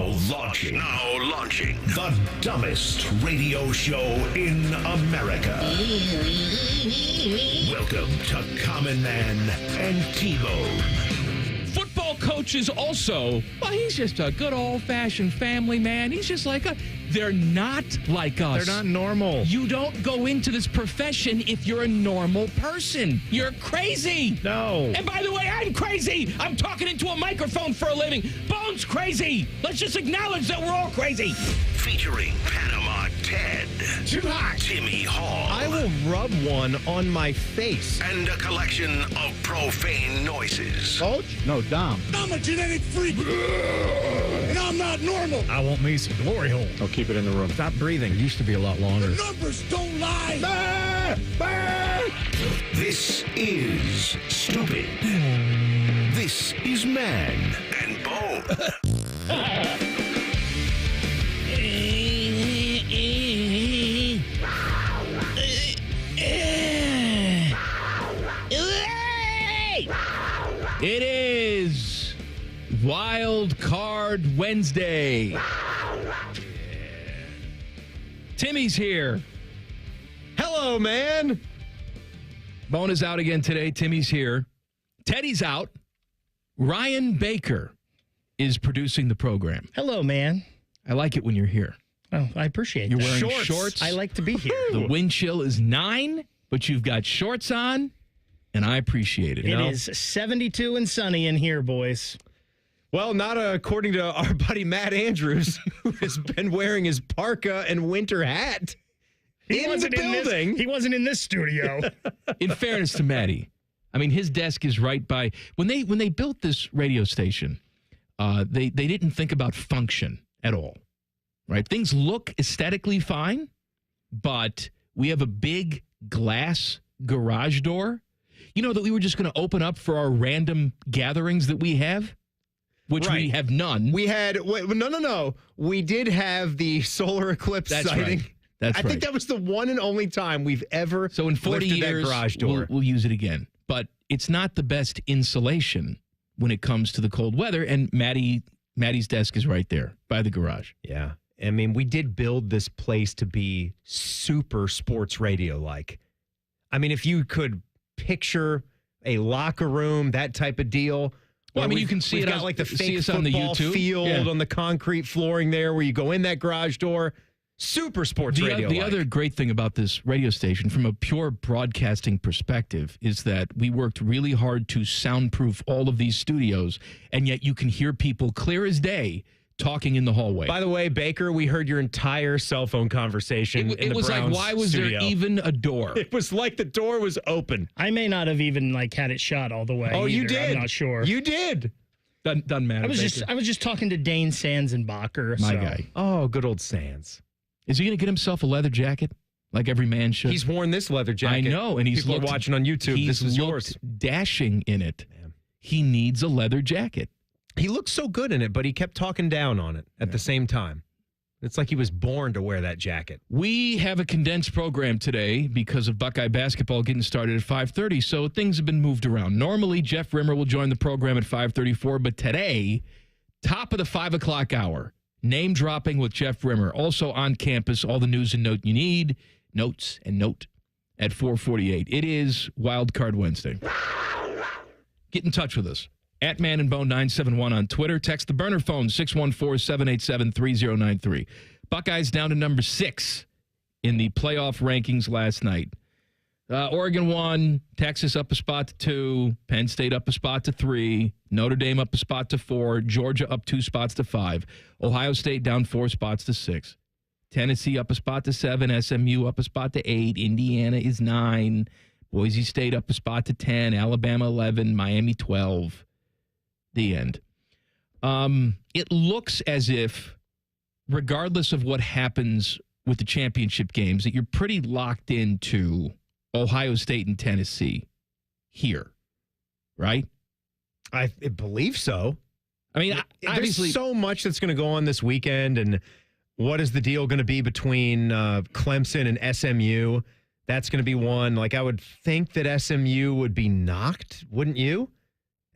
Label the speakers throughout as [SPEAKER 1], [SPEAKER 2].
[SPEAKER 1] Now launching. The dumbest radio show in America. Welcome to Common Man and T-Bone.
[SPEAKER 2] Football coaches also, well, he's just a good old-fashioned family man. He's just like they're not like us.
[SPEAKER 3] They're not normal.
[SPEAKER 2] You don't go into this profession if you're a normal person. You're crazy.
[SPEAKER 3] No.
[SPEAKER 2] And by the way, I'm crazy. I'm talking into a microphone for a living. Bone's crazy. Let's just acknowledge that we're all crazy.
[SPEAKER 1] Featuring Panama Ted.
[SPEAKER 2] Too hot.
[SPEAKER 1] Timmy Hall.
[SPEAKER 3] I will rub one on my face.
[SPEAKER 1] And a collection of profane noises.
[SPEAKER 3] Coach?
[SPEAKER 4] No, Dom.
[SPEAKER 5] I'm a genetic freak, and I'm not normal.
[SPEAKER 4] I want me some glory hole.
[SPEAKER 3] I'll keep it in the room.
[SPEAKER 4] Stop breathing. It used to be a lot longer.
[SPEAKER 5] The numbers don't lie.
[SPEAKER 1] This is stupid. This is Man and Bone.
[SPEAKER 2] It is Wild Card Wednesday. Timmy's here.
[SPEAKER 3] Hello, man.
[SPEAKER 2] Bone is out again today. Timmy's here. Teddy's out. Ryan Baker is producing the program.
[SPEAKER 6] Hello, man.
[SPEAKER 2] I like it when you're here.
[SPEAKER 6] Oh, I appreciate
[SPEAKER 2] You're
[SPEAKER 6] that.
[SPEAKER 2] wearing shorts.
[SPEAKER 6] I like to be here.
[SPEAKER 2] The wind chill is 9, but you've got shorts on, and I appreciate it.
[SPEAKER 6] It is 72 and sunny in here, boys.
[SPEAKER 3] Well, not according to our buddy Matt Andrews, who has been wearing his parka and winter hat in the building.
[SPEAKER 6] He wasn't in this studio.
[SPEAKER 2] In fairness to Matty, I mean, his desk is right by when they built this radio station. They didn't think about function at all, right? Things look aesthetically fine, but we have a big glass garage door, you know, that we were just going to open up for our random gatherings that we have, which we have none.
[SPEAKER 3] We had no. We did have the solar eclipse sighting.
[SPEAKER 2] Right. That's
[SPEAKER 3] I think that was the one and only time we've ever
[SPEAKER 2] so in 40
[SPEAKER 3] lifted
[SPEAKER 2] years
[SPEAKER 3] that garage door.
[SPEAKER 2] We'll use it again, but it's not the best insulation when it comes to the cold weather. And Maddie's desk is right there by the garage.
[SPEAKER 3] Yeah. I mean, we did build this place to be super sports radio-like. I mean, if you could picture a locker room, that type of deal.
[SPEAKER 2] Well, I mean, you can see it
[SPEAKER 3] got like the fake
[SPEAKER 2] football
[SPEAKER 3] on the YouTube field
[SPEAKER 2] on
[SPEAKER 3] the concrete flooring there where you go in that garage door. Super sports radio.
[SPEAKER 2] The other great thing about this radio station, from a pure broadcasting perspective, is that we worked really hard to soundproof all of these studios, and yet you can hear people clear as day talking in the hallway.
[SPEAKER 3] By the way, Baker, we heard your entire cell phone conversation in the
[SPEAKER 2] was
[SPEAKER 3] Browns
[SPEAKER 2] like, why was
[SPEAKER 3] studio.
[SPEAKER 2] there even a door?
[SPEAKER 3] It was like the door was open.
[SPEAKER 6] I may not have even had it shut all the way.
[SPEAKER 3] Oh, you
[SPEAKER 6] either.
[SPEAKER 3] did.
[SPEAKER 6] I'm not sure.
[SPEAKER 3] You did.
[SPEAKER 2] Doesn't matter.
[SPEAKER 6] I was just talking to Dane Sanzenbacher.
[SPEAKER 2] My guy.
[SPEAKER 3] Oh, good old Sands.
[SPEAKER 2] Is he going to get himself a leather jacket like every man should?
[SPEAKER 3] He's worn this leather jacket.
[SPEAKER 2] I know, and
[SPEAKER 3] people are watching on YouTube. This is yours.
[SPEAKER 2] Dashing in it. Man. He needs a leather jacket.
[SPEAKER 3] He looked so good in it, but he kept talking down on it at the same time. It's like he was born to wear that jacket.
[SPEAKER 2] We have a condensed program today because of Buckeye basketball getting started at 5:30, so things have been moved around. Normally, Jeff Rimmer will join the program at 5:34, but today, top of the 5 o'clock hour, name dropping with Jeff Rimmer. Also on campus, all the news and note you need, notes and note at 4:48. It is Wild Card Wednesday. Get in touch with us. At Man and Bone 971 on Twitter. Text the burner phone 614-787-3093. Buckeyes down to number 6 in the playoff rankings last night. Oregon won. Texas up a spot to 2. Penn State up a spot to 3. Notre Dame up a spot to 4. Georgia up 2 spots to 5. Ohio State down 4 spots to 6. Tennessee up a spot to 7. SMU up a spot to 8. Indiana is 9. Boise State up a spot to 10. Alabama 11. Miami 12. The end. It looks as if, regardless of what happens with the championship games, that you're pretty locked into Ohio State and Tennessee here, right?
[SPEAKER 3] I believe so.
[SPEAKER 2] I mean, obviously,
[SPEAKER 3] there's so much that's going to go on this weekend, and what is the deal going to be between Clemson and SMU? That's going to be one. Like, I would think that SMU would be knocked, wouldn't you?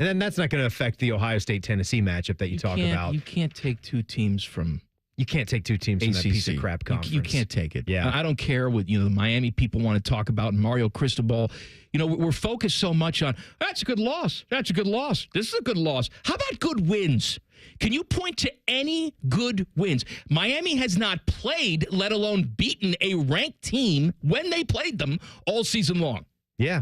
[SPEAKER 3] And then that's not going to affect the Ohio State-Tennessee matchup that you talk about.
[SPEAKER 2] You can't take two teams from
[SPEAKER 3] You can't take two teams from that piece of crap conference.
[SPEAKER 2] You can't take it.
[SPEAKER 3] Yeah.
[SPEAKER 2] I don't care what the Miami people want to talk about and Mario Cristobal. We're focused so much on, that's a good loss. That's a good loss. This is a good loss. How about good wins? Can you point to any good wins? Miami has not played, let alone beaten, a ranked team when they played them all season long.
[SPEAKER 3] Yeah.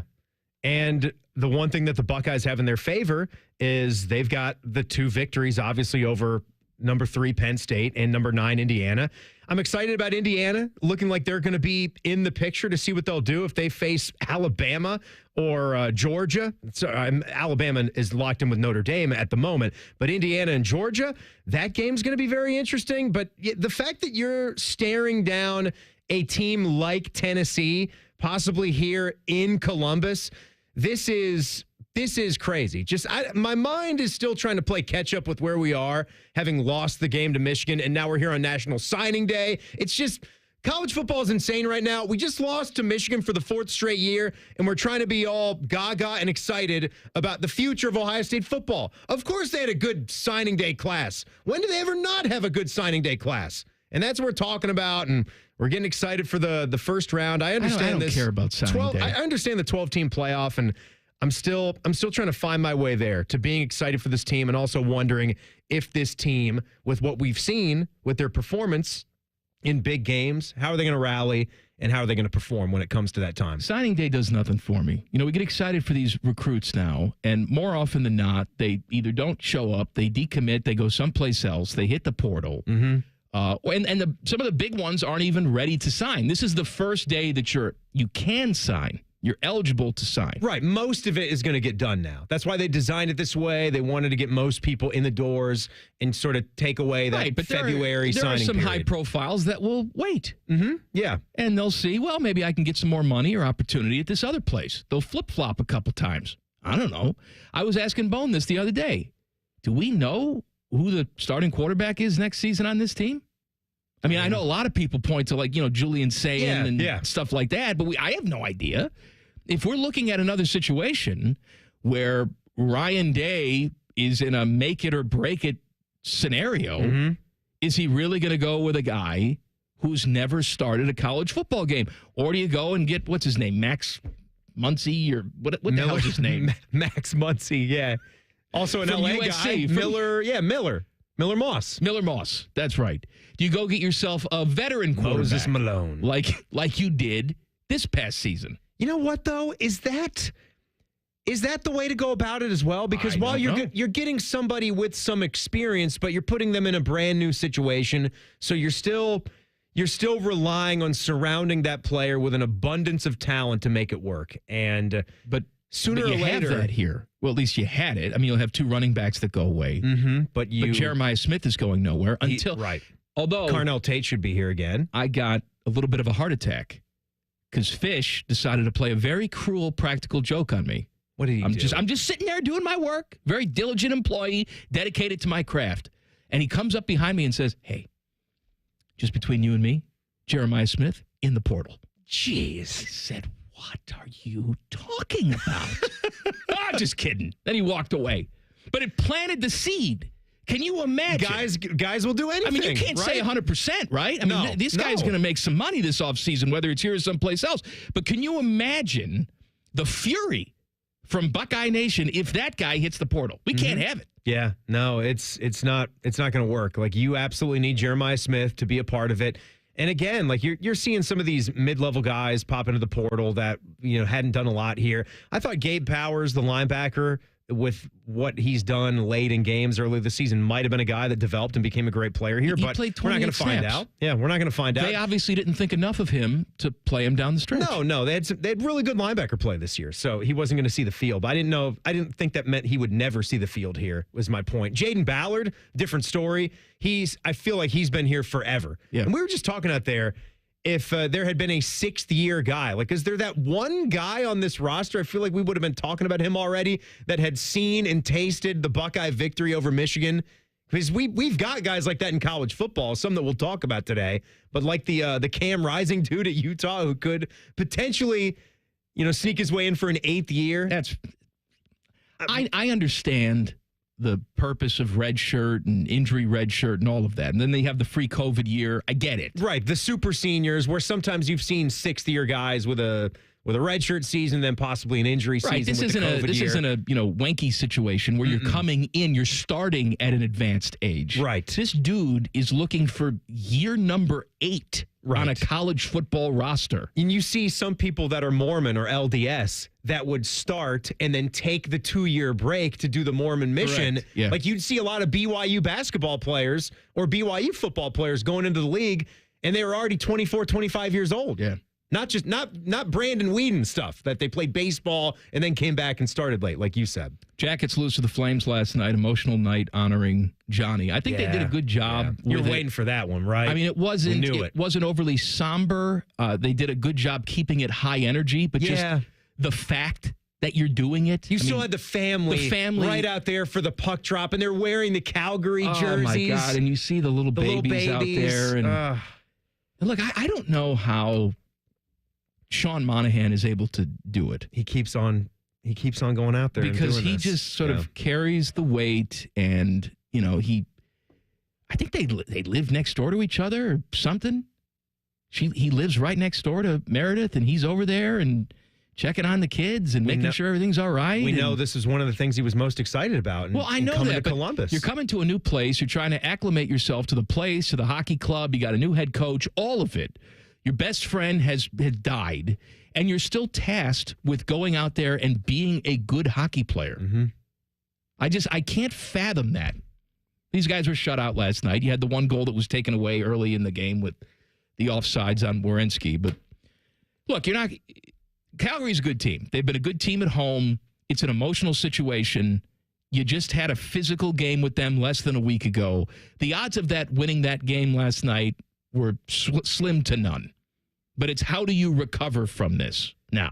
[SPEAKER 3] And the one thing that the Buckeyes have in their favor is they've got the two victories, obviously, over number 3 Penn State and number 9 Indiana. I'm excited about Indiana, looking like they're going to be in the picture to see what they'll do if they face Alabama or Georgia. So, Alabama is locked in with Notre Dame at the moment, but Indiana and Georgia, that game's going to be very interesting. But the fact that you're staring down a team like Tennessee, possibly here in Columbus, this is crazy. My mind is still trying to play catch up with where we are, having lost the game to Michigan, and now we're here on National Signing Day. It's just, college football is insane right now. We just lost to Michigan for the 4th straight year, and we're trying to be all gaga and excited about the future of Ohio State football. Of course they had a good signing day class. When do they ever not have a good signing day class? And that's what we're talking about, and we're getting excited for the first round. I understand
[SPEAKER 2] I don't care about signing day.
[SPEAKER 3] I understand the 12-team playoff, and I'm still trying to find my way there to being excited for this team, and also wondering if this team, with what we've seen with their performance in big games, how are they going to rally and how are they going to perform when it comes to that time?
[SPEAKER 2] Signing day does nothing for me. We get excited for these recruits now, and more often than not, they either don't show up, they decommit, they go someplace else, they hit the portal. Mm-hmm. Some of the big ones aren't even ready to sign. This is the first day that you can sign. You're eligible to sign. Right.
[SPEAKER 3] Most of it is going to get done now. That's why they designed it this way. They wanted to get most people in the doors and sort of take away that February signing period.
[SPEAKER 2] There are some high profiles that will wait.
[SPEAKER 3] Mm-hmm. Yeah.
[SPEAKER 2] And they'll see, well, maybe I can get some more money or opportunity at this other place. They'll flip-flop a couple times. I don't know. I was asking Bone this the other day. Do we know who the starting quarterback is next season on this team? I mean, I know a lot of people point to, Julian Sayin and stuff like that, but I have no idea. If we're looking at another situation where Ryan Day is in a make-it-or-break-it scenario, is he really going to go with a guy who's never started a college football game? Or do you go and get, what's his name, Max Muncy? Or what the hell is his name?
[SPEAKER 3] Max Muncy, yeah. Also an
[SPEAKER 2] from
[SPEAKER 3] LA
[SPEAKER 2] USC,
[SPEAKER 3] guy. Miller Moss.
[SPEAKER 2] Miller Moss, that's right. Do you go get yourself a veteran quarterback?
[SPEAKER 3] Moses Malone.
[SPEAKER 2] Like you did this past season.
[SPEAKER 3] You know what, though? Is that the way to go about it as well? Because while you're getting somebody with some experience, but you're putting them in a brand new situation, so you're still relying on surrounding that player with an abundance of talent to make it work. But sooner or later,
[SPEAKER 2] have that here. Well, at least you had it. I mean, you'll have 2 running backs that go away.
[SPEAKER 3] Mm-hmm, but
[SPEAKER 2] Jeremiah Smith is going nowhere until
[SPEAKER 3] right.
[SPEAKER 2] Although
[SPEAKER 3] Carnell Tate should be here again.
[SPEAKER 2] I got a little bit of a heart attack because Fish decided to play a very cruel practical joke on me.
[SPEAKER 3] What did he do?
[SPEAKER 2] I'm just sitting there doing my work. Very diligent employee, dedicated to my craft. And he comes up behind me and says, "Hey, just between you and me, Jeremiah Smith in the portal."
[SPEAKER 3] Jeez.
[SPEAKER 2] I said, "What are you talking about?" Just kidding. Then he walked away. But it planted the seed. Can you imagine?
[SPEAKER 3] Guys will do anything.
[SPEAKER 2] I mean, you can't say 100%, right? I mean, this guy's going to make some money this offseason, whether it's here or someplace else. But can you imagine the fury from Buckeye Nation if that guy hits the portal? We can't have it.
[SPEAKER 3] Yeah, no, it's not going to work. You absolutely need Jeremiah Smith to be a part of it. And again, you're seeing some of these mid-level guys pop into the portal that hadn't done a lot here. I thought Gabe Powers, the linebacker, with what he's done late in games early this season, might have been a guy that developed and became a great player here, but we're not going to find out. Yeah, we're not going to find out.
[SPEAKER 2] They obviously didn't think enough of him to play him down the stretch.
[SPEAKER 3] No, they had really good linebacker play this year, so he wasn't going to see the field. But I didn't think that meant he would never see the field here, was my point. Jaden Ballard, different story. I feel like he's been here forever.
[SPEAKER 2] Yeah.
[SPEAKER 3] And we were just talking out there, if there had been a 6th-year guy, is there that one guy on this roster? I feel like we would have been talking about him already that had seen and tasted the Buckeye victory over Michigan. Because we've got guys like that in college football, some that we'll talk about today. But like the Cam Rising dude at Utah who could potentially, sneak his way in for an 8th year.
[SPEAKER 2] I understand the purpose of red shirt and injury red shirt and all of that. And then they have the free COVID year. I get it.
[SPEAKER 3] Right. The super seniors, where sometimes you've seen sixth-year guys with a red shirt season, then possibly an injury season.
[SPEAKER 2] Right. This isn't a wanky situation where you're coming in, you're starting at an advanced age.
[SPEAKER 3] Right.
[SPEAKER 2] This dude is looking for year number 8 on a college football roster.
[SPEAKER 3] And you see some people that are Mormon or LDS that would start and then take the 2-year break to do the Mormon mission.
[SPEAKER 2] Correct. Yeah.
[SPEAKER 3] Like you'd see a lot of BYU basketball players or BYU football players going into the league, and they were already 24, 25 years old.
[SPEAKER 2] Yeah.
[SPEAKER 3] Not Brandon Whedon stuff that they played baseball and then came back and started late, like you said.
[SPEAKER 2] Jackets lose to the Flames last night. Emotional night honoring Johnny. I think they did a good job.
[SPEAKER 3] Yeah. You're
[SPEAKER 2] with
[SPEAKER 3] waiting for that one, right?
[SPEAKER 2] I mean, it wasn't overly somber. They did a good job keeping it high energy, but just the fact that you're doing it.
[SPEAKER 3] You still had the family right out there for the puck drop, and they're wearing the Calgary jerseys.
[SPEAKER 2] Oh, my God. And you see the little babies out there. And look, I don't know how Sean Monahan is able to do it.
[SPEAKER 3] He keeps on going out there
[SPEAKER 2] because
[SPEAKER 3] and doing
[SPEAKER 2] he
[SPEAKER 3] this.
[SPEAKER 2] just sort of carries the weight, and I think they live next door to each other or something. He lives right next door to Meredith, and he's over there and checking on the kids and making sure everything's all right.
[SPEAKER 3] We know this is one of the things he was most excited about.
[SPEAKER 2] I know
[SPEAKER 3] coming
[SPEAKER 2] that,
[SPEAKER 3] to Columbus.
[SPEAKER 2] You're coming to a new place. You're trying to acclimate yourself to the place, to the hockey club. You got a new head coach, all of it. Your best friend has died, and you're still tasked with going out there and being a good hockey player.
[SPEAKER 3] Mm-hmm.
[SPEAKER 2] I can't fathom that. These guys were shut out last night. You had the one goal that was taken away early in the game with the offsides on Werenski. But look, Calgary's a good team. They've been a good team at home. It's an emotional situation. You just had a physical game with them less than a week ago. The odds of that winning that game last night were slim to none. But it's how do you recover from this now?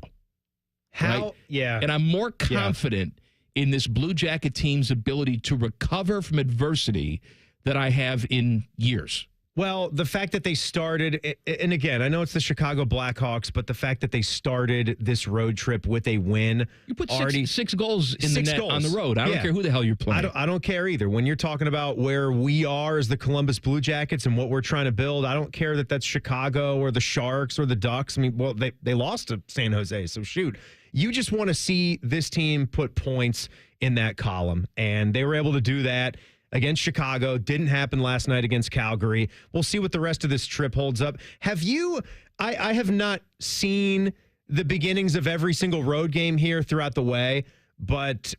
[SPEAKER 3] How?
[SPEAKER 2] Right?
[SPEAKER 3] Yeah.
[SPEAKER 2] And I'm more confident in this Blue Jacket team's ability to recover from adversity than I have in years.
[SPEAKER 3] Well, the fact that they started, and again, I know it's the Chicago Blackhawks, but the fact that they started this road trip with a win.
[SPEAKER 2] You put six goals in the net on the road. I don't care who the hell you're playing.
[SPEAKER 3] I don't care either. When you're talking about where we are as the Columbus Blue Jackets and what we're trying to build, I don't care that that's Chicago or the Sharks or the Ducks. I mean, well, they lost to San Jose, so shoot. You just want to see this team put points in that column, and they were able to do that against Chicago. Didn't happen last night against Calgary. We'll see what the rest of this trip holds up. Have you, I have not seen the beginnings of every single road game here throughout the way, but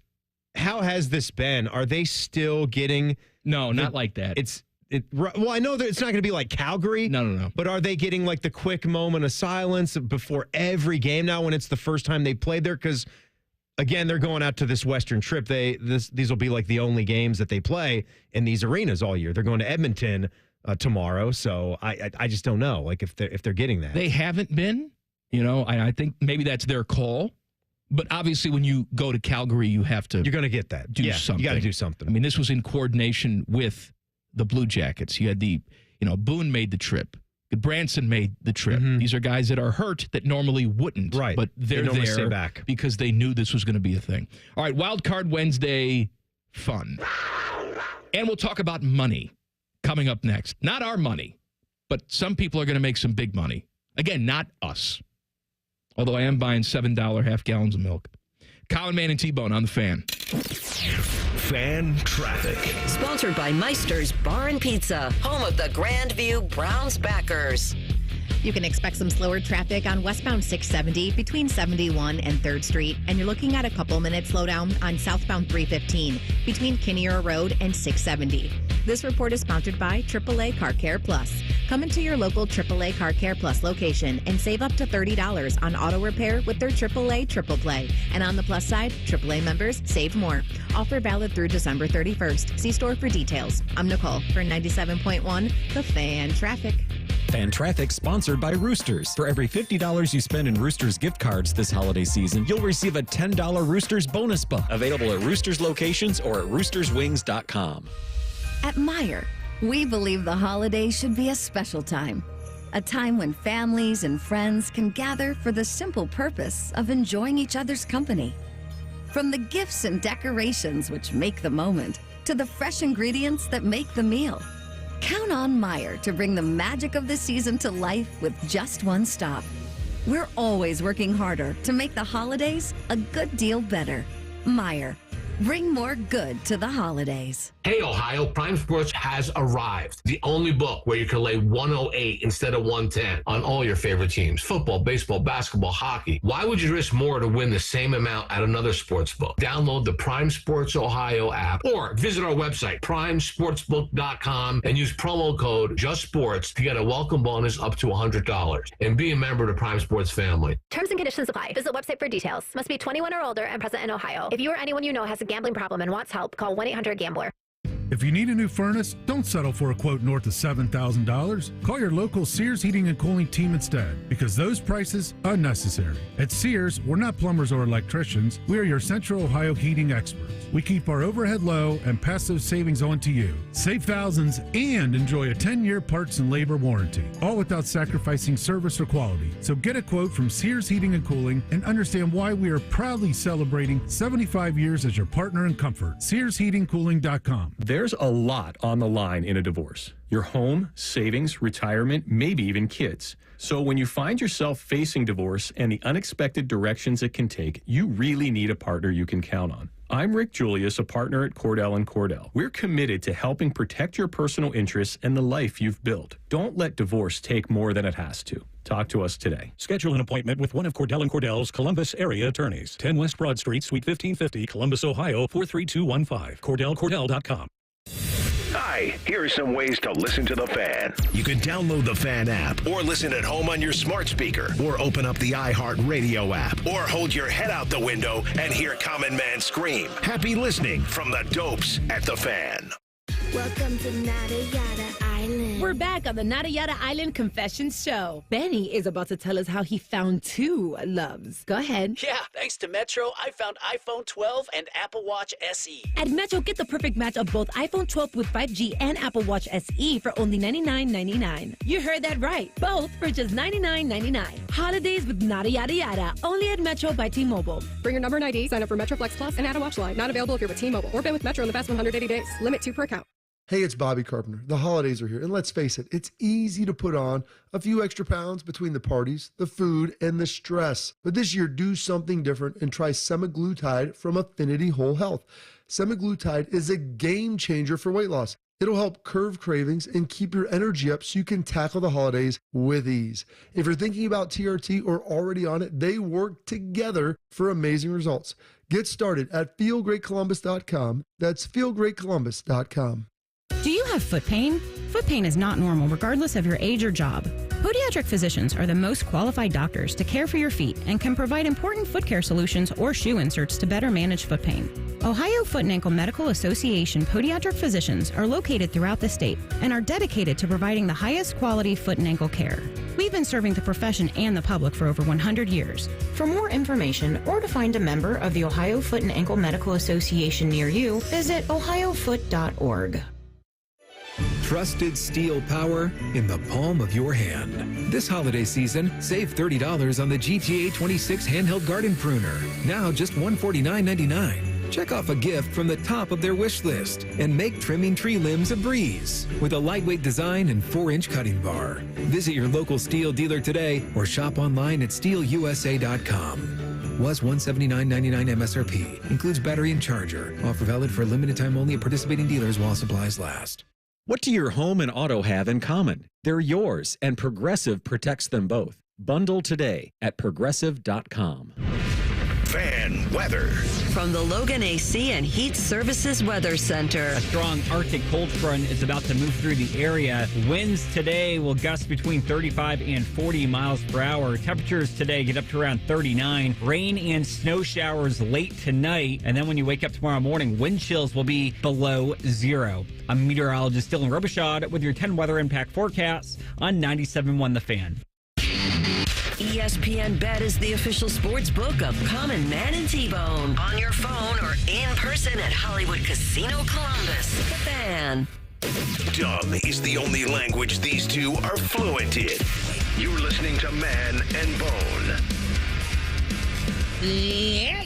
[SPEAKER 3] how has this been? Are they still getting...
[SPEAKER 2] No, not like that.
[SPEAKER 3] Well, I know that it's not going to be like Calgary.
[SPEAKER 2] No.
[SPEAKER 3] But are they getting like the quick moment of silence before every game now when it's the first time they played there? Because... again, they're going out to this Western trip. These will be like the only games that they play in these arenas all year. They're going to Edmonton tomorrow, so I just don't know, like if they're getting that.
[SPEAKER 2] They haven't been. I think maybe that's their call. But obviously, when you go to Calgary, you're going
[SPEAKER 3] to get that.
[SPEAKER 2] Do something.
[SPEAKER 3] You got to do something.
[SPEAKER 2] I mean, this was in coordination with the Blue Jackets. You had Boone made the trip. Branson made the trip. Mm-hmm. These are guys that are hurt that normally wouldn't.
[SPEAKER 3] Right.
[SPEAKER 2] But they're
[SPEAKER 3] there
[SPEAKER 2] stay
[SPEAKER 3] back.
[SPEAKER 2] Because they knew this was going to be a thing. All right, Wild Card Wednesday, fun. And we'll talk about money coming up next. Not our money, but some people are going to make some big money. Again, not us. Although I am buying $7 half gallons of milk. Colin Mann and T-Bone on the Fan.
[SPEAKER 1] Fan traffic.
[SPEAKER 7] Sponsored by Meister's Bar and Pizza, home of the Grandview Browns backers.
[SPEAKER 8] You can expect some slower traffic on westbound 670 between 71 and 3rd Street, and you're looking at a couple minutes slowdown on southbound 315 between Kinnear Road and 670. This report is sponsored by AAA Car Care Plus. Come into your local AAA Car Care Plus location and save up to $30 on auto repair with their AAA Triple Play. And on the plus side, AAA members save more. Offer valid through December 31st. See store for details. I'm Nicole for 97.1 The Fan Traffic.
[SPEAKER 9] Fan Traffic sponsored by Roosters. For every $50 you spend in Roosters gift cards this holiday season, you'll receive a $10 Roosters bonus buck. Available at Roosters locations or at roosterswings.com.
[SPEAKER 10] At Meijer, we believe the holidays should be a special time. A time when families and friends can gather for the simple purpose of enjoying each other's company. From the gifts and decorations which make the moment, to the fresh ingredients that make the meal. Count on Meijer to bring the magic of the season to life with just one stop. We're always working harder to make the holidays a good deal better. Meijer. Bring more good to the holidays.
[SPEAKER 11] Hey, Ohio, Prime Sports has arrived. The only book where you can lay 108 instead of 110 on all your favorite teams. Football, baseball, basketball, hockey. Why would you risk more to win the same amount at another sports book? Download the Prime Sports Ohio app or visit our website, primesportsbook.com, and use promo code JUSTSPORTS to get a welcome bonus up to $100. And be a member of the Prime Sports family.
[SPEAKER 12] Terms and conditions apply. Visit website for details. Must be 21 or older and present in Ohio. If you or anyone you know has a gambling problem and wants help, call 1-800-GAMBLER.
[SPEAKER 5] If you need a new furnace, don't settle for a quote north of $7,000. Call your local Sears Heating and Cooling team instead, because those prices are unnecessary. At Sears, we're not plumbers or electricians. We are your Central Ohio heating experts. We keep our overhead low and pass those savings on to you. Save thousands and enjoy a 10-year parts and labor warranty, all without sacrificing service or quality. So get a quote from Sears Heating and Cooling and understand why we are proudly celebrating 75 years as your partner in comfort. SearsHeatingCooling.com.
[SPEAKER 13] There's a lot on the line in a divorce. Your home, savings, retirement, maybe even kids. So when you find yourself facing divorce and the unexpected directions it can take, you really need a partner you can count on. I'm Rick Julius, a partner at Cordell & Cordell. We're committed to helping protect your personal interests and the life you've built. Don't let divorce take more than it has to. Talk to us today.
[SPEAKER 14] Schedule an appointment with one of Cordell & Cordell's Columbus area attorneys. 10 West Broad Street, Suite 1550, Columbus, Ohio, 43215. CordellCordell.com.
[SPEAKER 1] Hi, here are some ways to listen to The Fan. You can download the Fan app, or listen at home on your smart speaker, or open up the iHeartRadio app, or hold your head out the window and hear Common Man scream. Happy listening from the Dopes at The Fan.
[SPEAKER 15] Welcome to Nada Yada Island. We're back on the Nada Yada Island Confessions Show. Benny is about to tell us how he found two loves. Go ahead.
[SPEAKER 16] Yeah, thanks to Metro, I found iPhone 12 and Apple Watch SE.
[SPEAKER 15] At Metro, get the perfect match of both iPhone 12 with 5G and Apple Watch SE for only $99.99. You heard that right. Both for just $99.99. Holidays with Nada Yada Yada. Only at Metro by T-Mobile.
[SPEAKER 17] Bring your number and ID, sign up for Metro Flex Plus, and add a watch line. Not available if you're with T-Mobile or been with Metro in the past 180 days. Limit 2 per account.
[SPEAKER 18] Hey, it's Bobby Carpenter. The holidays are here, and let's face it, it's easy to put on a few extra pounds between the parties, the food, and the stress. But this year, do something different and try semaglutide from Affinity Whole Health. Semaglutide is a game changer for weight loss. It'll help curb cravings and keep your energy up so you can tackle the holidays with ease. If you're thinking about TRT or already on it, they work together for amazing results. Get started at feelgreatcolumbus.com. That's feelgreatcolumbus.com.
[SPEAKER 19] Do you have foot pain? Foot pain is not normal regardless of your age or job. Podiatric physicians are the most qualified doctors to care for your feet and can provide important foot care solutions or shoe inserts to better manage foot pain. Ohio Foot and Ankle Medical Association podiatric physicians are located throughout the state and are dedicated to providing the highest quality foot and ankle care. We've been serving the profession and the public for over 100 years. For more information or to find a member of the Ohio Foot and Ankle Medical Association near you, visit ohiofoot.org.
[SPEAKER 20] Trusted steel power in the palm of your hand. This holiday season, save $30 on the GTA 26 handheld garden pruner. Now just $149.99. Check off a gift from the top of their wish list and make trimming tree limbs a breeze with a lightweight design and 4-inch cutting bar. Visit your local steel dealer today or shop online at steelusa.com. Was $179.99 MSRP. Includes battery and charger. Offer valid for a limited time only at participating dealers while supplies last.
[SPEAKER 9] What do your home and auto have in common? They're yours, and Progressive protects them both. Bundle today at progressive.com.
[SPEAKER 1] Fan weather.
[SPEAKER 7] From the Logan AC and Heat Services Weather Center.
[SPEAKER 21] A strong Arctic cold front is about to move through the area. Winds today will gust between 35 and 40 miles per hour. Temperatures today get up to around 39. Rain and snow showers late tonight. And then when you wake up tomorrow morning, wind chills will be below zero. I'm meteorologist Dylan Robichaud with your 10 weather impact forecasts on 97.1 The Fan.
[SPEAKER 7] ESPN Bet is the official sports book of Common Man and T-Bone. On your phone or in person at Hollywood Casino Columbus. The Fan.
[SPEAKER 1] Dumb is the only language these two are fluent in. You're listening to Man and Bone.
[SPEAKER 15] Yeah.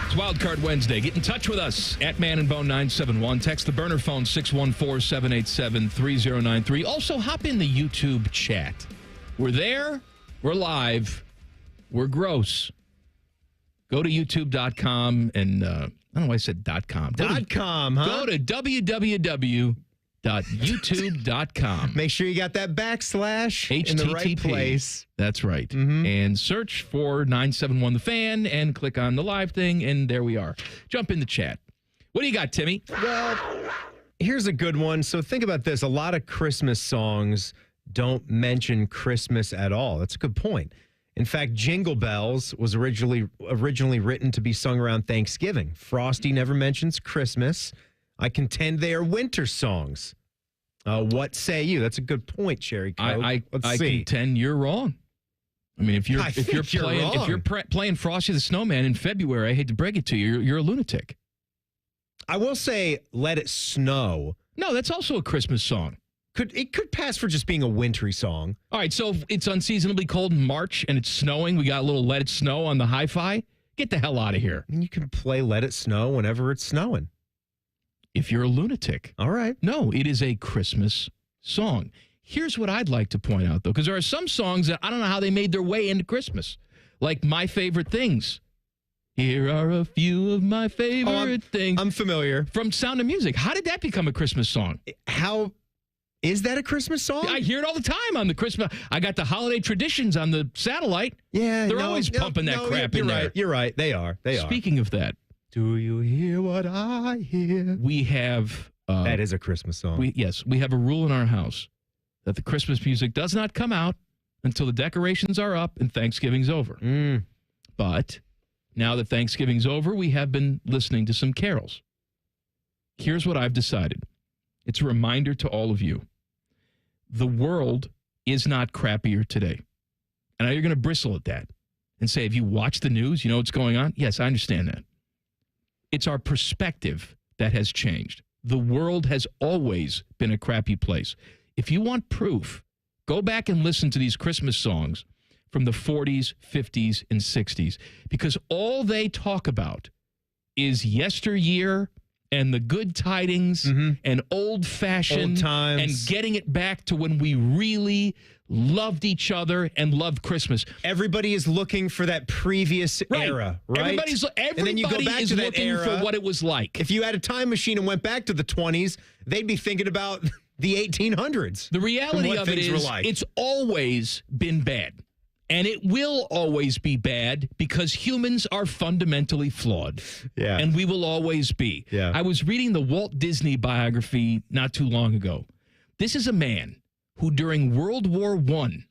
[SPEAKER 2] It's Wildcard Wednesday. Get in touch with us at Man and Bone 971. Text the burner phone 614-787-3093. Also, hop in the YouTube chat. We're there. We're live. We're gross. Go to youtube.com and I don't know why I said .com.
[SPEAKER 3] .com, huh?
[SPEAKER 2] Go to www.youtube.com.
[SPEAKER 3] Make sure you got that backslash
[SPEAKER 2] HTTP.
[SPEAKER 3] in the right place.
[SPEAKER 2] That's right. And search for 971 The Fan and click on the live thing, and there we are. Jump in the chat. What do you got, Timmy?
[SPEAKER 3] Well, here's a good one. So think about this. A lot of Christmas songs don't mention Christmas at all. That's a good point. In fact, Jingle Bells was originally written to be sung around Thanksgiving. Frosty never mentions Christmas. I contend they are winter songs. What say you? That's a good point, Cherry Coke.
[SPEAKER 2] I
[SPEAKER 3] Let's see.
[SPEAKER 2] contend you're wrong. I mean, if you're
[SPEAKER 3] wrong.
[SPEAKER 2] playing Frosty the Snowman in February, I hate to break it to you, you're a lunatic.
[SPEAKER 3] I will say, Let It Snow.
[SPEAKER 2] No, that's also a Christmas song.
[SPEAKER 3] It could pass for just being a wintry song.
[SPEAKER 2] All right, so if it's unseasonably cold in March and it's snowing, we got a little Let It Snow on the hi-fi. Get the hell out of here.
[SPEAKER 3] You can play Let It Snow whenever it's snowing.
[SPEAKER 2] If you're a lunatic.
[SPEAKER 3] All right.
[SPEAKER 2] No, it is a Christmas song. Here's what I'd like to point out, though, because there are some songs that I don't know how they made their way into Christmas, like My Favorite Things. Here are a few of my favorite things.
[SPEAKER 3] I'm familiar.
[SPEAKER 2] From Sound of Music. How did that become a Christmas song?
[SPEAKER 3] How... Is that a Christmas song?
[SPEAKER 2] I hear it all the time on the Christmas. I got the holiday traditions on the satellite.
[SPEAKER 3] Yeah,
[SPEAKER 2] they're always pumping that crap in there.
[SPEAKER 3] You're right. They are.
[SPEAKER 2] Speaking of that,
[SPEAKER 3] do you hear what I hear?
[SPEAKER 2] We have
[SPEAKER 3] that is a Christmas song.
[SPEAKER 2] We have a rule in our house that the Christmas music does not come out until the decorations are up and Thanksgiving's over. But now that Thanksgiving's over, we have been listening to some carols. Here's what I've decided. It's a reminder to all of you. The world is not crappier today. And I know you're going to bristle at that and say, if you watch the news, you know what's going on? Yes, I understand that. It's our perspective that has changed. The world has always been a crappy place. If you want proof, go back and listen to these Christmas songs from the 40s, 50s, and 60s, because all they talk about is yesteryear and the good tidings and old-fashioned
[SPEAKER 3] times
[SPEAKER 2] and getting it back to when we really loved each other and loved Christmas.
[SPEAKER 3] Everybody is looking for that previous era, right?
[SPEAKER 2] Everybody
[SPEAKER 3] and then you go back
[SPEAKER 2] is
[SPEAKER 3] to that
[SPEAKER 2] looking
[SPEAKER 3] era,
[SPEAKER 2] for what it was like.
[SPEAKER 3] If you had a time machine and went back to the 20s, they'd be thinking about the 1800s.
[SPEAKER 2] The reality of it is it's always been bad. And it will always be bad because humans are fundamentally flawed.
[SPEAKER 3] Yeah.
[SPEAKER 2] And we will always be.
[SPEAKER 3] Yeah.
[SPEAKER 2] I was reading the Walt Disney biography not too long ago. This is a man who during World War I,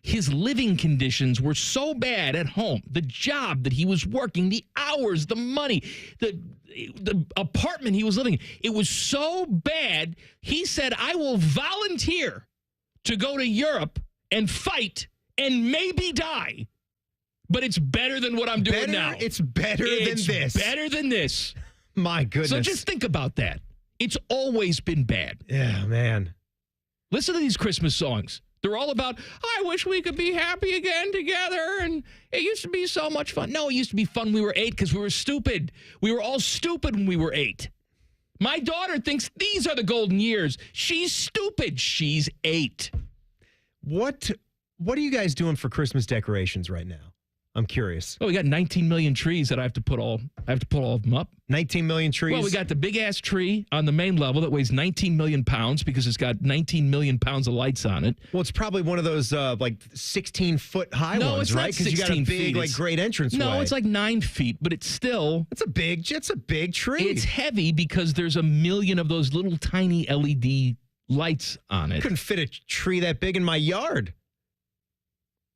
[SPEAKER 2] his living conditions were so bad at home, the job that he was working, the hours, the money, the apartment he was living in, it was so bad, he said, I will volunteer to go to Europe and fight and maybe die, but it's better than what I'm doing now.
[SPEAKER 3] It's better than this.
[SPEAKER 2] It's better than this.
[SPEAKER 3] My goodness.
[SPEAKER 2] So just think about that. It's always been bad.
[SPEAKER 3] Yeah, man.
[SPEAKER 2] Listen to these Christmas songs. They're all about, I wish we could be happy again together, and it used to be so much fun. No, it used to be fun when we were 8 because we were stupid. We were all stupid when we were 8. My daughter thinks these are the golden years. She's stupid. She's 8.
[SPEAKER 3] What are you guys doing for Christmas decorations right now? I'm curious.
[SPEAKER 2] Oh, we got 19 million trees that I have to put all of them up.
[SPEAKER 3] 19 million trees?
[SPEAKER 2] Well, we got the big-ass tree on the main level that weighs 19 million pounds because it's got 19 million pounds of lights on it.
[SPEAKER 3] Well, it's probably one of those, 16-foot high ones, right?
[SPEAKER 2] Because
[SPEAKER 3] you got a big, great entrance
[SPEAKER 2] No,
[SPEAKER 3] way.
[SPEAKER 2] it's like 9 feet, but it's still...
[SPEAKER 3] It's a big tree.
[SPEAKER 2] It's heavy because there's a million of those little tiny LED lights on it.
[SPEAKER 3] Couldn't fit a tree that big in my yard.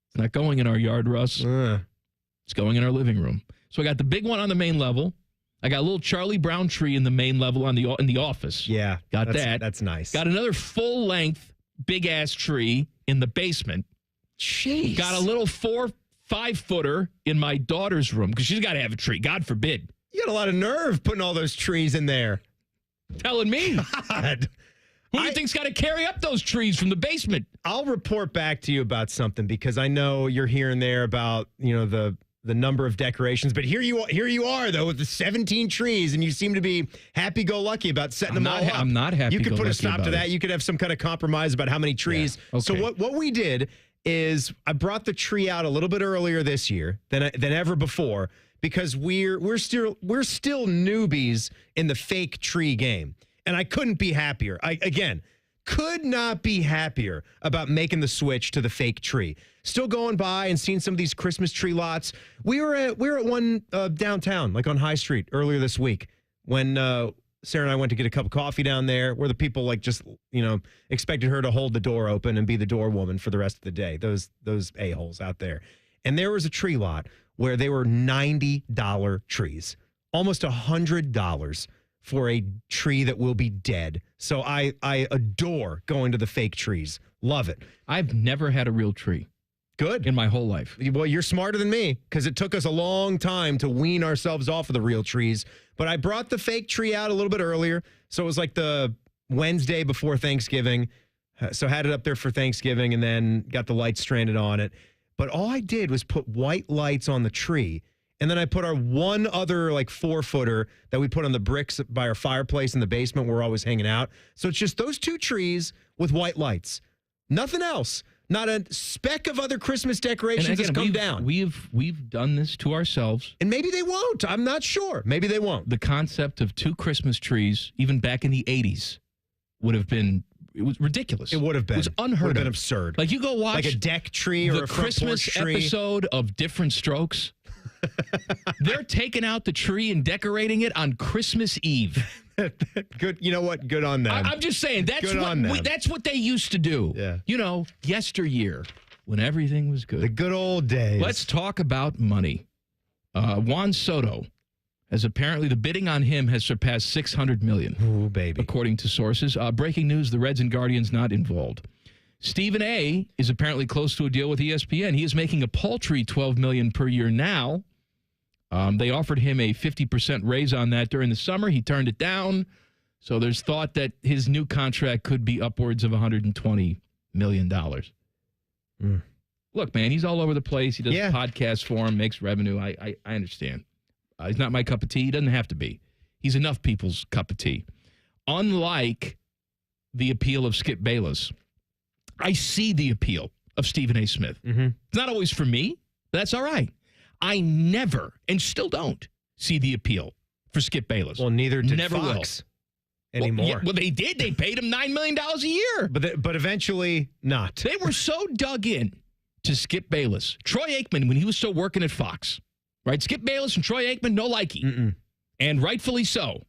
[SPEAKER 2] It's not going in our yard, Russ. It's going in our living room. So I got the big one on the main level. I got a little Charlie Brown tree in the main level in the office.
[SPEAKER 3] Yeah.
[SPEAKER 2] Got that.
[SPEAKER 3] That's nice.
[SPEAKER 2] Got another full-length, big-ass tree in the basement.
[SPEAKER 3] Jeez.
[SPEAKER 2] Got a little 4-5-footer in my daughter's room because she's got to have a tree. God forbid.
[SPEAKER 3] You got a lot of nerve putting all those trees in there.
[SPEAKER 2] Telling me.
[SPEAKER 3] God.
[SPEAKER 2] Who do you think's got to carry up those trees from the basement?
[SPEAKER 3] I'll report back to you about something because I know you're here and there about, the the number of decorations. But here you are though with the 17 trees, and you seem to be happy-go-lucky about setting them all up.
[SPEAKER 2] I'm not happy.
[SPEAKER 3] You could put a stop to
[SPEAKER 2] about
[SPEAKER 3] that.
[SPEAKER 2] it.
[SPEAKER 3] You could have some kind of compromise about how many trees.
[SPEAKER 2] Yeah, okay.
[SPEAKER 3] So what we did is I brought the tree out a little bit earlier this year than ever before, because we're still newbies in the fake tree game, and I couldn't be happier. Could not be happier about making the switch to the fake tree. Still going by and seeing some of these Christmas tree lots. We were at one downtown, like on High Street, earlier this week when Sarah and I went to get a cup of coffee down there, where the people expected her to hold the door open and be the door woman for the rest of the day. Those a-holes out there. And there was a tree lot where they were $90 trees, almost $100 for a tree that will be dead. So I adore going to the fake trees. Love it.
[SPEAKER 2] I've never had a real tree.
[SPEAKER 3] Good.
[SPEAKER 2] In my whole life.
[SPEAKER 3] Well, you're smarter than me, because it took us a long time to wean ourselves off of the real trees. But I brought the fake tree out a little bit earlier. So it was like the Wednesday before Thanksgiving. So had it up there for Thanksgiving, and then got the lights stranded on it. But all I did was put white lights on the tree. And then I put our one other 4-footer that we put on the bricks by our fireplace in the basement where we're always hanging out. So it's just those two trees with white lights. Nothing else. Not a speck of other Christmas decorations has come down.
[SPEAKER 2] We've done this to ourselves.
[SPEAKER 3] And maybe they won't. I'm not sure. Maybe they won't.
[SPEAKER 2] The concept of two Christmas trees, even back in the 80s, it was ridiculous.
[SPEAKER 3] It would have been.
[SPEAKER 2] It was unheard of.
[SPEAKER 3] Would have been absurd.
[SPEAKER 2] Like, you go watch
[SPEAKER 3] like a deck tree or a front porch tree.
[SPEAKER 2] The Christmas episode of Different Strokes. They're taking out the tree and decorating it on Christmas Eve.
[SPEAKER 3] Good. You know what? Good on them.
[SPEAKER 2] I'm just saying, that's what they used to do.
[SPEAKER 3] Yeah.
[SPEAKER 2] Yesteryear, when everything was good.
[SPEAKER 3] The good old days.
[SPEAKER 2] Let's talk about money. Juan Soto has apparently, the bidding on him has surpassed $600 million.
[SPEAKER 3] Ooh, baby.
[SPEAKER 2] According to sources. Breaking news, the Reds and Guardians not involved. Stephen A. is apparently close to a deal with ESPN. He is making a paltry $12 million per year now. They offered him a 50% raise on that during the summer. He turned it down. So there's thought that his new contract could be upwards of $120 million. Look, man, he's all over the place. He does podcasts for him, makes revenue. I understand. He's not my cup of tea. He doesn't have to be. He's enough people's cup of tea. Unlike the appeal of Skip Bayless, I see the appeal of Stephen A. Smith.
[SPEAKER 3] Mm-hmm.
[SPEAKER 2] It's not always for me, but that's all right. I never, and still don't, see the appeal for Skip Bayless.
[SPEAKER 3] Well, neither did
[SPEAKER 2] never
[SPEAKER 3] Fox anymore.
[SPEAKER 2] Well, they did. They paid him $9 million a year.
[SPEAKER 3] But eventually not.
[SPEAKER 2] They were so dug in to Skip Bayless. Troy Aikman, when he was still working at Fox, right? Skip Bayless and Troy Aikman, no likey. And rightfully so.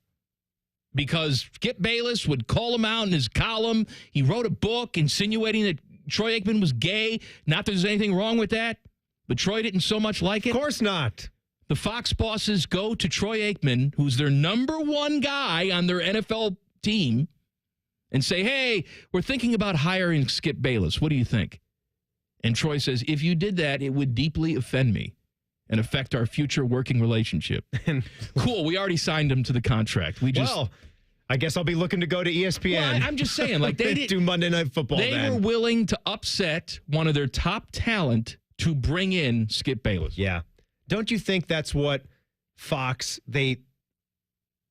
[SPEAKER 2] Because Skip Bayless would call him out in his column. He wrote a book insinuating that Troy Aikman was gay. Not that there's anything wrong with that. But Troy didn't so much like it.
[SPEAKER 3] Of course not.
[SPEAKER 2] The Fox bosses go to Troy Aikman, who's their number one guy on their NFL team, and say, hey, we're thinking about hiring Skip Bayless. What do you think? And Troy says, if you did that, it would deeply offend me and affect our future working relationship. Cool. We already signed him to the contract.
[SPEAKER 3] Well, I guess I'll be looking to go to ESPN.
[SPEAKER 2] Well, I'm just saying, like, they did
[SPEAKER 3] do Monday Night Football.
[SPEAKER 2] They were willing to upset one of their top talent to bring in Skip Bayless.
[SPEAKER 3] Yeah. Don't you think that's what Fox, they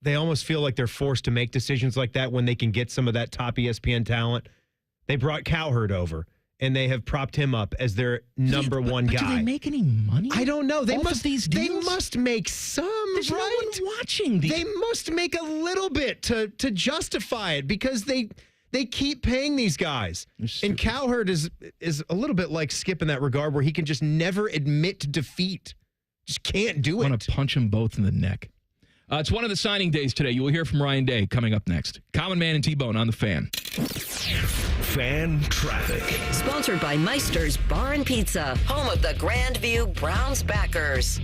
[SPEAKER 3] almost feel like they're forced to make decisions like that when they can get some of that top ESPN talent? They brought Cowherd over, and they have propped him up as their number one guy.
[SPEAKER 2] Do they make any money?
[SPEAKER 3] I don't know. They must make some,
[SPEAKER 2] There's
[SPEAKER 3] right?
[SPEAKER 2] no one watching these.
[SPEAKER 3] They must make a little bit to justify it, because they keep paying these guys. And Cowherd is a little bit like Skip in that regard, where he can just never admit defeat. Just can't do it.
[SPEAKER 2] I want to punch them both in the neck. It's one of the signing days today. You will hear from Ryan Day coming up next. Common Man and T-Bone on the Fan.
[SPEAKER 1] Fan traffic.
[SPEAKER 7] Sponsored by Meister's Bar and Pizza, home of the Grandview Browns backers.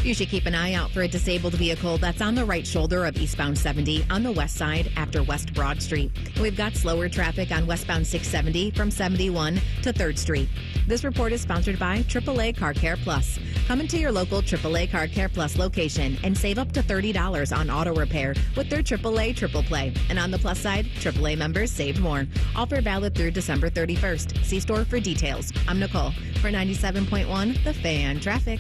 [SPEAKER 8] You should keep an eye out for a disabled vehicle that's on the right shoulder of eastbound 70 on the west side after West Broad Street. We've got slower traffic on westbound 670 from 71 to 3rd Street. This report is sponsored by AAA Car Care Plus. Come into your local AAA Car Care Plus location and save up to $30 on auto repair with their AAA Triple Play. And on the plus side, AAA members save more. Offer valid through December 31st. See store for details. I'm Nicole for 97.1 The Fan Traffic.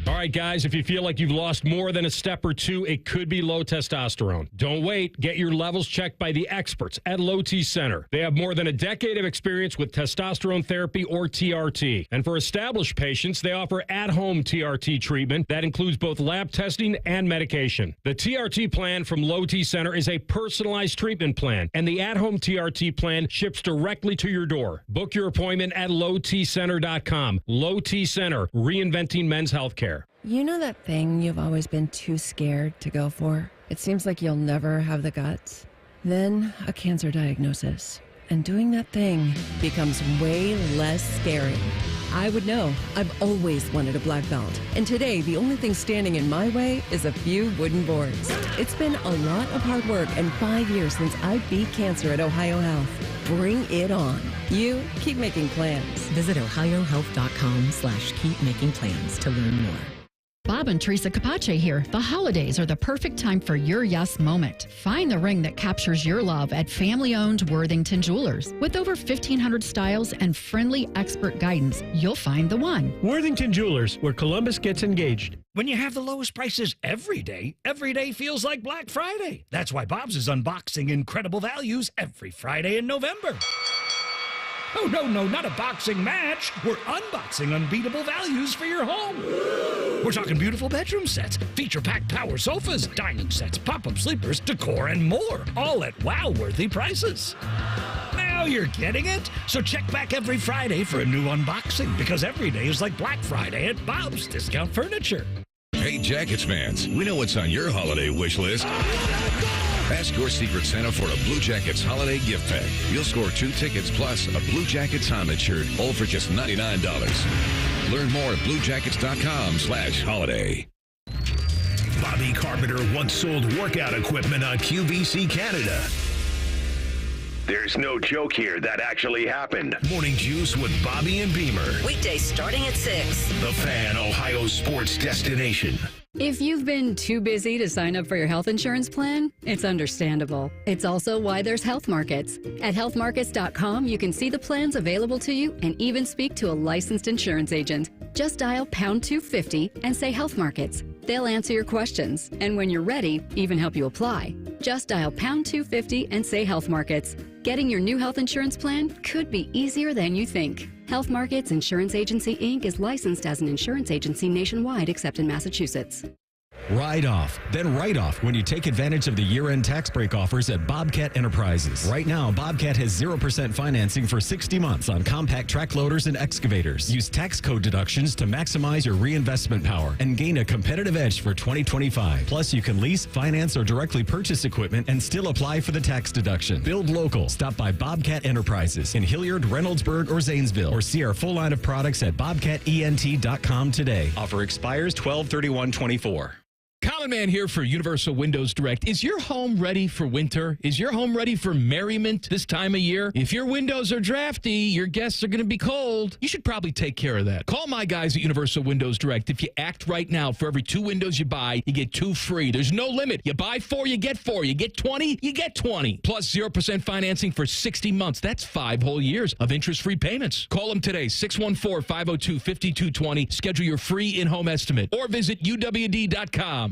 [SPEAKER 4] All right, guys, if you feel like you've lost more than a step or two, it could be low testosterone. Don't wait. Get your levels checked by the experts at Low T Center. They have more than a decade of experience with testosterone therapy or TRT. And for established patients, they offer at-home TRT treatment that includes both lab testing and medication. The TRT plan from Low T Center is a personalized treatment plan, and the at-home TRT plan ships directly to your door. Book your appointment at lowtcenter.com. Low T Center, reinventing men's healthcare.
[SPEAKER 22] You know that thing you've always been too scared to go for? It seems like you'll never have the guts. Then a cancer diagnosis. And doing that thing becomes way less scary. I would know. I've always wanted a black belt. And today, the only thing standing in my way is a few wooden boards. It's been a lot of hard work and 5 years since I beat cancer at Ohio Health. Bring it on. You keep making plans.
[SPEAKER 23] Visit ohiohealth.com/keepmakingplans to learn more.
[SPEAKER 24] Bob and Teresa Capace here. The holidays are the perfect time for your yes moment. Find the ring that captures your love at family-owned Worthington Jewelers. With over 1,500 styles and friendly expert guidance, you'll find the one.
[SPEAKER 25] Worthington Jewelers, where Columbus gets engaged.
[SPEAKER 26] When you have the lowest prices every day feels like Black Friday. That's why Bob's is unboxing incredible values every Friday in November. Oh, no, not a boxing match. We're unboxing unbeatable values for your home. We're talking beautiful bedroom sets, feature-packed power sofas, dining sets, pop-up sleepers, decor, and more. All at wow-worthy prices. Now you're getting it? So check back every Friday for a new unboxing, because every day is like Black Friday at Bob's Discount Furniture.
[SPEAKER 27] Hey, Jackets fans, we know what's on your holiday wish list. Ask your Secret Santa for a Blue Jackets holiday gift pack. You'll score 2 tickets plus a Blue Jackets helmet shirt, all for just $99. Learn more at bluejackets.com/holiday.
[SPEAKER 1] Bobby Carpenter once sold workout equipment on QVC Canada. There's no joke here. That actually happened. Morning Juice with Bobby and Beamer.
[SPEAKER 7] Weekdays starting at 6.
[SPEAKER 1] The Fan, Ohio sports destination.
[SPEAKER 28] If you've been too busy to sign up for your health insurance plan, it's understandable. It's also why there's Health Markets. At healthmarkets.com, you can see the plans available to you and even speak to a licensed insurance agent. Just dial pound 250 and say Health Markets. They'll answer your questions, and when you're ready, even help you apply. Just dial pound 250 and say Health Markets. Getting your new health insurance plan could be easier than you think. Health Markets Insurance Agency, Inc. is licensed as an insurance agency nationwide except in Massachusetts.
[SPEAKER 29] Ride off, then write off when you take advantage of the year-end tax break offers at Bobcat Enterprises. Right now, Bobcat has 0% financing for 60 months on compact track loaders and excavators. Use tax code deductions to maximize your reinvestment power and gain a competitive edge for 2025. Plus, you can lease, finance, or directly purchase equipment and still apply for the tax deduction. Build local. Stop by Bobcat Enterprises in Hilliard, Reynoldsburg, or Zanesville, or see our full line of products at bobcatent.com today. Offer expires 12/31/24.
[SPEAKER 2] Common Man here for Universal Windows Direct. Is your home ready for winter? Is your home ready for merriment this time of year? If your windows are drafty, your guests are going to be cold. You should probably take care of that. Call my guys at Universal Windows Direct. If you act right now, for every 2 windows you buy, you get 2 free. There's no limit. You buy 4, you get 4. You get 20, you get 20. Plus 0% financing for 60 months. That's 5 whole years of interest-free payments. Call them today, 614-502-5220. Schedule your free in-home estimate or visit uwd.com.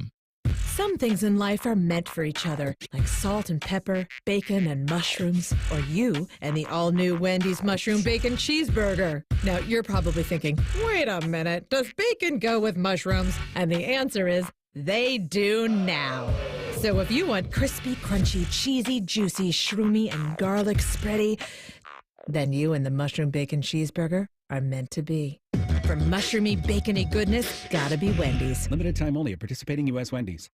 [SPEAKER 30] Some things in life are meant for each other, like salt and pepper, bacon and mushrooms, or you and the all-new Wendy's Mushroom Bacon Cheeseburger. Now, you're probably thinking, wait a minute, does bacon go with mushrooms? And the answer is, they do now. So if you want crispy, crunchy, cheesy, juicy, shroomy, and garlic spready, then you and the Mushroom Bacon Cheeseburger are meant to be. For mushroomy, bacony goodness, gotta be Wendy's.
[SPEAKER 31] Limited time only at participating U.S. Wendy's.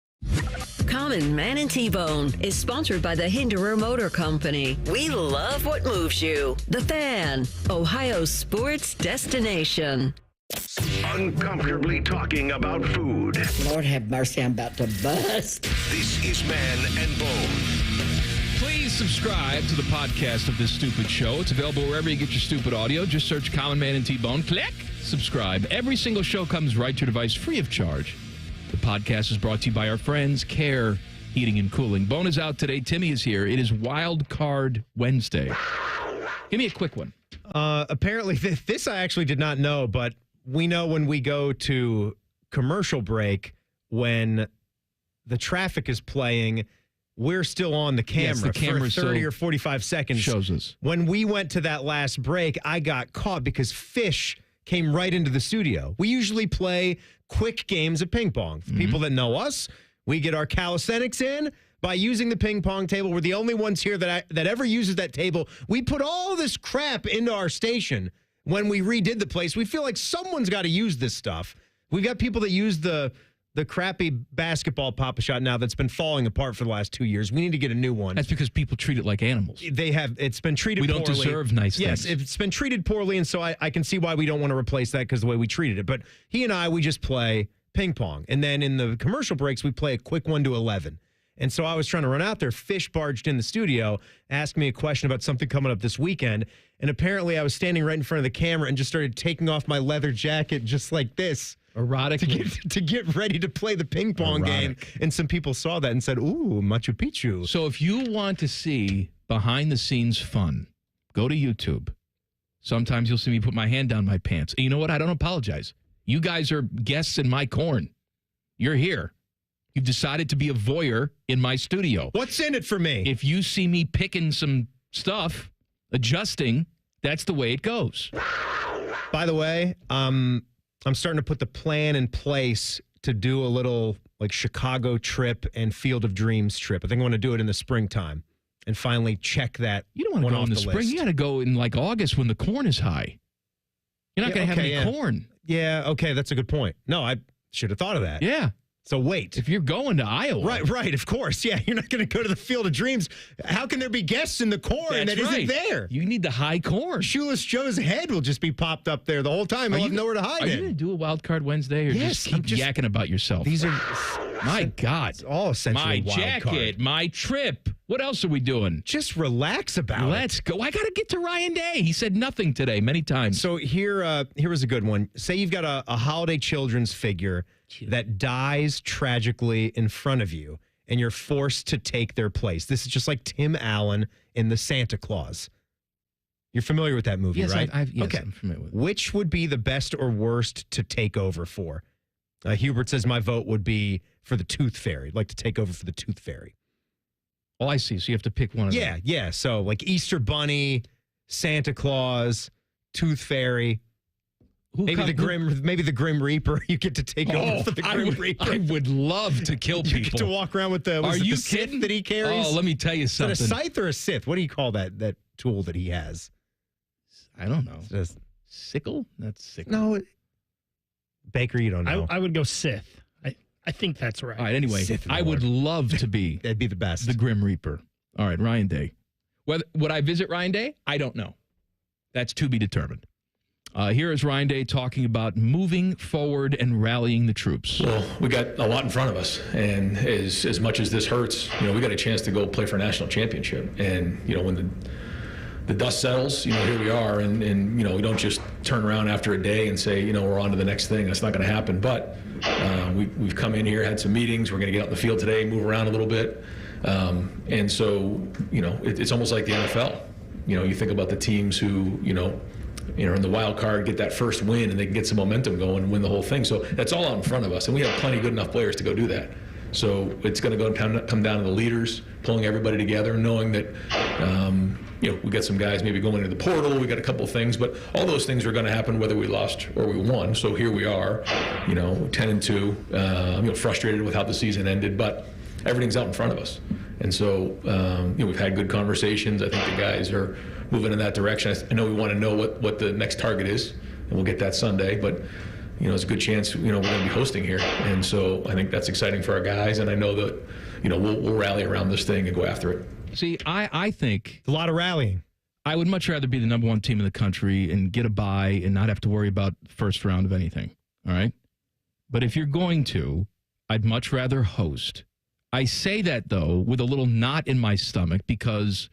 [SPEAKER 7] Common Man and T-Bone is sponsored by the Hinderer Motor Company. We love what moves you. The Fan, Ohio's sports destination.
[SPEAKER 1] Uncomfortably talking about food.
[SPEAKER 32] Lord have mercy, I'm about to bust.
[SPEAKER 1] This is Man and Bone.
[SPEAKER 2] Please subscribe to the podcast of this stupid show. It's available wherever you get your stupid audio. Just search Common Man and T-Bone. Click subscribe. Every single show comes right to your device free of charge. The podcast is brought to you by our friends, Care Heating and Cooling. Bone is out today. Timmy is here. It is Wild Card Wednesday. Give me a quick one.
[SPEAKER 3] Apparently, this I actually did not know, but we know when we go to commercial break when the traffic is playing. We're still on the camera,
[SPEAKER 2] Yes, the camera
[SPEAKER 3] for 30 or 45 seconds.
[SPEAKER 2] Shows us.
[SPEAKER 3] When we went to that last break, I got caught because Fish came right into the studio. We usually play quick games of ping pong. For people that know us, we get our calisthenics in by using the ping pong table. We're the only ones here that ever uses that table. We put all this crap into our station when we redid the place. We feel like someone's got to use this stuff. We've got people that use the crappy basketball Pop-A-Shot now that's been falling apart for the last 2 years. We need to get a new one.
[SPEAKER 2] That's because people treat it like animals.
[SPEAKER 3] They have. It's been treated poorly.
[SPEAKER 2] We don't deserve nice
[SPEAKER 3] things. Yes, it's been treated poorly, and so I can see why we don't want to replace that because the way we treated it. But he and I, we just play ping pong. And then in the commercial breaks, we play a quick 1 to 11. And so I was trying to run out there. Fish barged in the studio, asked me a question about something coming up this weekend. And apparently I was standing right in front of the camera and just started taking off my leather jacket just like this.
[SPEAKER 2] Erotic.
[SPEAKER 3] To get ready to play the ping pong game. And some people saw that and said, ooh, Machu Picchu.
[SPEAKER 2] So if you want to see behind the scenes fun, go to YouTube. Sometimes you'll see me put my hand down my pants. And you know what? I don't apologize. You guys are guests in my corn. You're here. You've decided to be a voyeur in my studio.
[SPEAKER 3] What's in it for me?
[SPEAKER 2] If you see me picking some stuff, adjusting, that's the way it goes.
[SPEAKER 3] By the way, I'm starting to put the plan in place to do a little like Chicago trip and Field of Dreams trip. I think I want to do it in the springtime and finally check that.
[SPEAKER 2] You don't want to go in the spring.
[SPEAKER 3] List.
[SPEAKER 2] You got to go in like August when the corn is high. You're not going to have any corn.
[SPEAKER 3] Yeah, okay, that's a good point. No, I should have thought of that.
[SPEAKER 2] Yeah.
[SPEAKER 3] So wait.
[SPEAKER 2] If you're going to Iowa.
[SPEAKER 3] Right, of course. Yeah, you're not going to go to the Field of Dreams. How can there be guests in the corn that isn't there?
[SPEAKER 2] You need the high corn.
[SPEAKER 3] Shoeless Joe's head will just be popped up there the whole time. He'll have nowhere to hide it.
[SPEAKER 2] Are you going to do a Wild Card Wednesday or just keep yakking about yourself?
[SPEAKER 3] These are...
[SPEAKER 2] My God.
[SPEAKER 3] It's all essentially
[SPEAKER 2] my
[SPEAKER 3] wild
[SPEAKER 2] jacket,
[SPEAKER 3] card.
[SPEAKER 2] my trip. What else are we doing?
[SPEAKER 3] Just relax about it.
[SPEAKER 2] Let's go. I got to get to Ryan Day. He said nothing today many times.
[SPEAKER 3] So here was a good one. Say you've got a holiday children's figure that dies tragically in front of you, and you're forced to take their place. This is just like Tim Allen in The Santa Claus. You're familiar with that movie,
[SPEAKER 2] yes,
[SPEAKER 3] right?
[SPEAKER 2] Yes,
[SPEAKER 3] okay.
[SPEAKER 2] I'm familiar with it.
[SPEAKER 3] Which would be the best or worst to take over for? Hubert says my vote would be for the Tooth Fairy. I'd like to take over for the Tooth Fairy.
[SPEAKER 2] Oh, I see. So you have to pick one of them.
[SPEAKER 3] Yeah. So like Easter Bunny, Santa Claus, Tooth Fairy. Maybe the Grim Reaper. You get to take over for the Grim Reaper.
[SPEAKER 2] I would love to kill people.
[SPEAKER 3] You get to walk around with the scythe that he carries.
[SPEAKER 2] Oh, let me tell you something.
[SPEAKER 3] Is that a scythe or a scythe? What do you call that tool that he has?
[SPEAKER 2] I don't know. Sickle? That's sickle.
[SPEAKER 3] No. Baker, you don't know.
[SPEAKER 5] I would go Sith. I think that's right.
[SPEAKER 2] All right, anyway, I would love to be
[SPEAKER 3] that'd be the best.
[SPEAKER 2] The Grim Reaper. All right, Ryan Day. Would I visit Ryan Day? I don't know. That's to be determined. Here is Ryan Day talking about moving forward and rallying the troops.
[SPEAKER 6] Well, we got a lot in front of us, and as much as this hurts, we got a chance to go play for a national championship. And when the dust settles, here we are, and we don't just turn around after a day and say, we're on to the next thing. That's not going to happen. But we've come in here, had some meetings. We're going to get out in the field today, move around a little bit, and so it's almost like the NFL. You think about the teams who in the wild card, get that first win, and they can get some momentum going and win the whole thing. So that's all out in front of us, and we have plenty of good enough players to go do that. So it's going to come down to the leaders, pulling everybody together, knowing that we got some guys maybe going into the portal. We got a couple of things, but all those things are going to happen whether we lost or we won. So here we are, 10-2, frustrated with how the season ended, but everything's out in front of us. And so we've had good conversations. I think the guys are moving in that direction. I know we want to know what the next target is, and we'll get that Sunday. But it's a good chance we're going to be hosting here, and so I think that's exciting for our guys. And I know that we'll rally around this thing and go after it.
[SPEAKER 2] See, I think
[SPEAKER 3] a lot of rallying.
[SPEAKER 2] I would much rather be the number one team in the country and get a bye and not have to worry about first round of anything. All right, but if you're going to, I'd much rather host. I say that, though, with a little knot in my stomach because,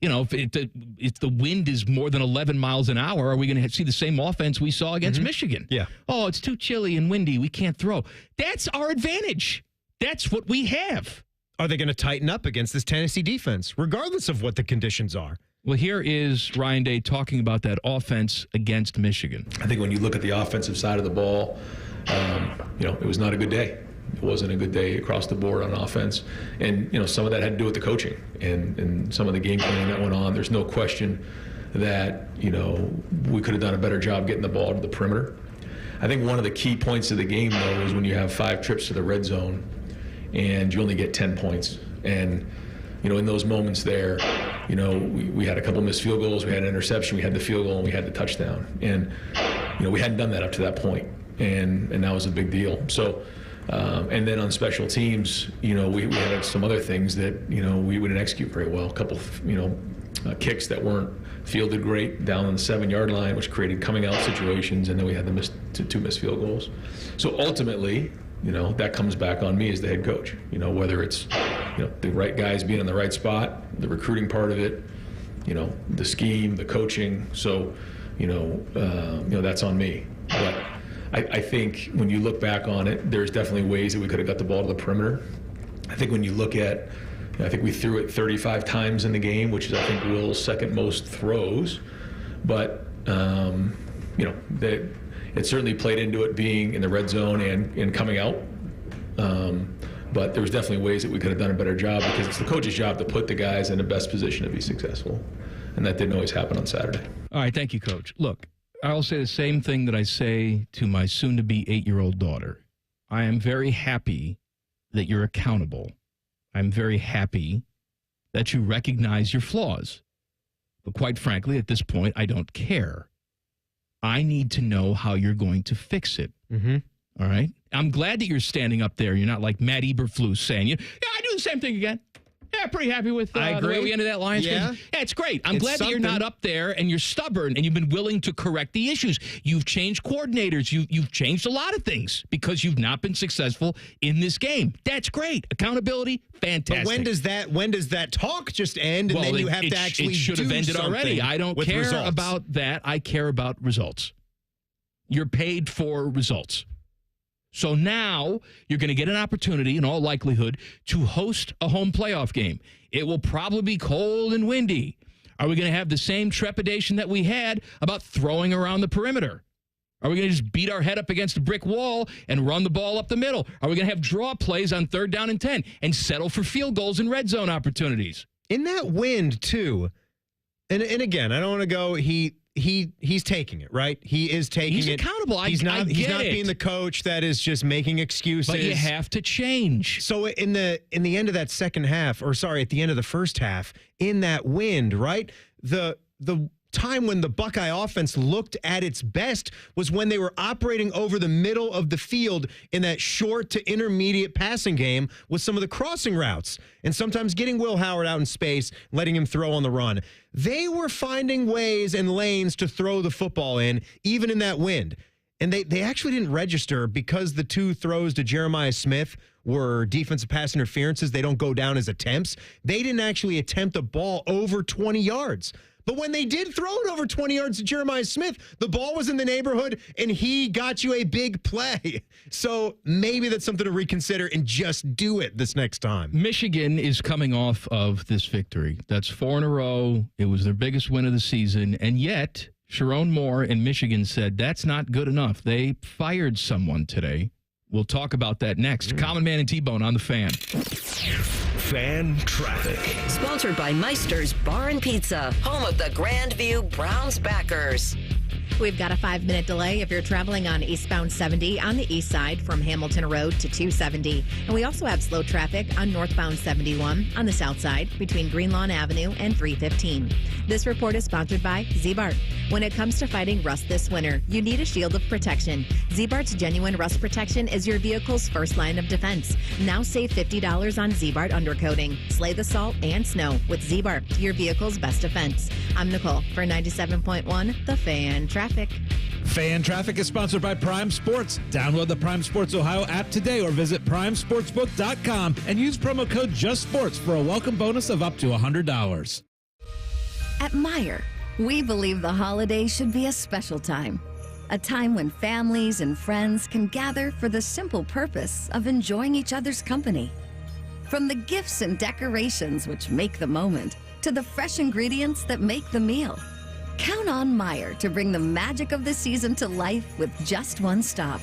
[SPEAKER 2] if the wind is more than 11 miles an hour, are we going to see the same offense we saw against Michigan?
[SPEAKER 3] Yeah.
[SPEAKER 2] Oh, it's too chilly and windy. We can't throw. That's our advantage. That's what we have.
[SPEAKER 3] Are they going to tighten up against this Tennessee defense, regardless of what the conditions are?
[SPEAKER 2] Well, here is Ryan Day talking about that offense against Michigan.
[SPEAKER 6] I think when you look at the offensive side of the ball, it was not a good day. It wasn't a good day across the board on offense. And, some of that had to do with the coaching and some of the game planning that went on. There's no question that, we could have done a better job getting the ball to the perimeter. I think one of the key points of the game, though, is when you have 5 trips to the red zone and you only get 10 points. And, in those moments there, we had a couple missed field goals, we had an interception, we had the field goal, and we had the touchdown. And, we hadn't done that up to that point, and that was a big deal. So, and then on special teams, we had some other things that, we didn't execute very well. A couple, kicks that weren't fielded great down on the 7-yard line, which created coming out situations, and then we had the 2 missed field goals. So ultimately, that comes back on me as the head coach. Whether it's, the right guys being in the right spot, the recruiting part of it, the scheme, the coaching. So, that's on me. But I think when you look back on it, there's definitely ways that we could have got the ball to the perimeter. I think when you look at, I think we threw it 35 times in the game, which is, I think, Will's second most throws. But, it certainly played into it being in the red zone and coming out. But there was definitely ways that we could have done a better job, because it's the coach's job to put the guys in the best position to be successful. And that didn't always happen on Saturday.
[SPEAKER 2] All right, thank you, Coach. Look, I'll say the same thing that I say to my soon-to-be 8-year-old daughter. I am very happy that you're accountable. I'm very happy that you recognize your flaws. But quite frankly, at this point, I don't care. I need to know how you're going to fix it.
[SPEAKER 3] Mm-hmm.
[SPEAKER 2] All right? I'm glad that you're standing up there. You're not like Matt Eberflus saying, I do the same thing again. Yeah, pretty happy with the way we ended that Lions game. Yeah, it's great. I'm glad that you're not up there and you're stubborn and you've been willing to correct the issues. You've changed coordinators. You've changed a lot of things because you've not been successful in this game. That's great. Accountability, fantastic.
[SPEAKER 3] But when does that talk just end, and then you have to actually
[SPEAKER 2] it should have ended already. I don't care about that. I care about results. You're paid for results. So now you're going to get an opportunity, in all likelihood, to host a home playoff game. It will probably be cold and windy. Are we going to have the same trepidation that we had about throwing around the perimeter? Are we going to just beat our head up against a brick wall and run the ball up the middle? Are we going to have draw plays on 3rd down and 10 and settle for field goals and red zone opportunities?
[SPEAKER 3] In that wind, too, and again, I don't want to go, he's taking it, right? He is taking it.
[SPEAKER 2] He's accountable.
[SPEAKER 3] He's not being the coach that is just making excuses.
[SPEAKER 2] But you have to change.
[SPEAKER 3] So in the end of that second half, at the end of the first half, in that wind, right? The time when the Buckeye offense looked at its best was when they were operating over the middle of the field in that short to intermediate passing game with some of the crossing routes and sometimes getting Will Howard out in space, letting him throw on the run. They were finding ways and lanes to throw the football in, even in that wind. And they actually didn't register because the 2 throws to Jeremiah Smith were defensive pass interferences. They don't go down as attempts. They didn't actually attempt a ball over 20 yards. But when they did throw it over 20 yards to Jeremiah Smith, the ball was in the neighborhood, and he got you a big play. So maybe that's something to reconsider and just do it this next time.
[SPEAKER 2] Michigan is coming off of this victory. That's 4 in a row. It was their biggest win of the season. And yet, Sharon Moore in Michigan said that's not good enough. They fired someone today. We'll talk about that next. Common Man and T-Bone on the Fan.
[SPEAKER 1] Fan Traffic.
[SPEAKER 7] Sponsored by Meister's Bar and Pizza, home of the Grandview Browns backers.
[SPEAKER 8] We've got a 5-minute delay if you're traveling on eastbound 70 on the east side from Hamilton Road to 270. And we also have slow traffic on northbound 71 on the south side between Greenlawn Avenue and 315. This report is sponsored by Z-Bart. When it comes to fighting rust this winter, you need a shield of protection. Z-Bart's genuine rust protection is your vehicle's first line of defense. Now save $50 on Z-Bart undercoating. Slay the salt and snow with Z-Bart, your vehicle's best defense. I'm Nicole for 97.1 The Fan Traffic.
[SPEAKER 9] Fan Traffic is sponsored by Prime Sports. Download the Prime Sports Ohio app today or visit primesportsbook.com and use promo code JUSTSPORTS for a welcome bonus of up to $100.
[SPEAKER 10] At Meijer, we believe the holiday should be a special time. A time when families and friends can gather for the simple purpose of enjoying each other's company. From the gifts and decorations which make the moment, to the fresh ingredients that make the meal. Count on Meijer to bring the magic of the season to life with just one stop.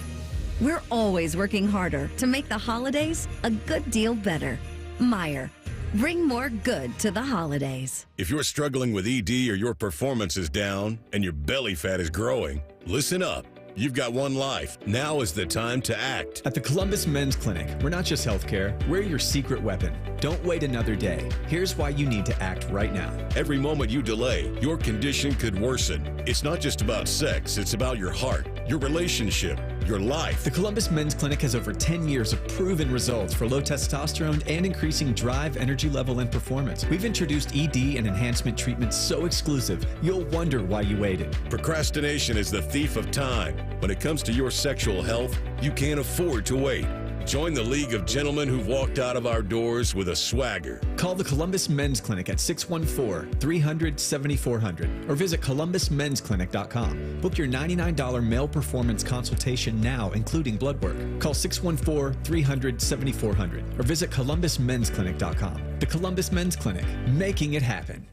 [SPEAKER 10] We're always working harder to make the holidays a good deal better. Meijer. Bring more good to the holidays.
[SPEAKER 11] If you're struggling with ED or your performance is down and your belly fat is growing, listen up. You've got one life. Now is the time to act.
[SPEAKER 12] At the Columbus Men's Clinic, we're not just healthcare, we're your secret weapon. Don't wait another day. Here's why you need to act right now.
[SPEAKER 11] Every moment you delay, your condition could worsen. It's not just about sex, it's about your heart, your relationship, your life.
[SPEAKER 12] The Columbus Men's Clinic has over 10 years of proven results for low testosterone and increasing drive, energy level, and performance. We've introduced ED and enhancement treatments so exclusive, you'll wonder why you waited.
[SPEAKER 11] Procrastination is the thief of time. When it comes to your sexual health, you can't afford to wait. Join the League of Gentlemen who've walked out of our doors with a swagger.
[SPEAKER 12] Call the Columbus Men's Clinic at 614-300-7400 or visit columbusmensclinic.com. Book your $99 male performance consultation now, including blood work. Call 614-300-7400 or visit columbusmensclinic.com. The Columbus Men's Clinic, making it happen.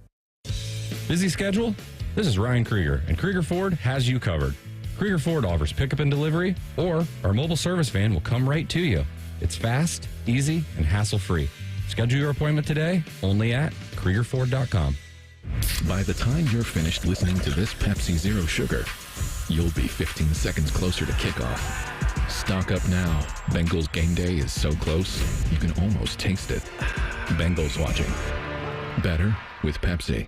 [SPEAKER 4] Busy schedule? This is Ryan Krieger, and Krieger Ford has you covered. Krieger Ford offers pickup and delivery, or our mobile service van will come right to you. It's fast, easy, and hassle-free. Schedule your appointment today only at KriegerFord.com.
[SPEAKER 13] By the time you're finished listening to this Pepsi Zero Sugar, you'll be 15 seconds closer to kickoff. Stock up now. Bengals game day is so close, you can almost taste it. Bengals watching. Better with Pepsi.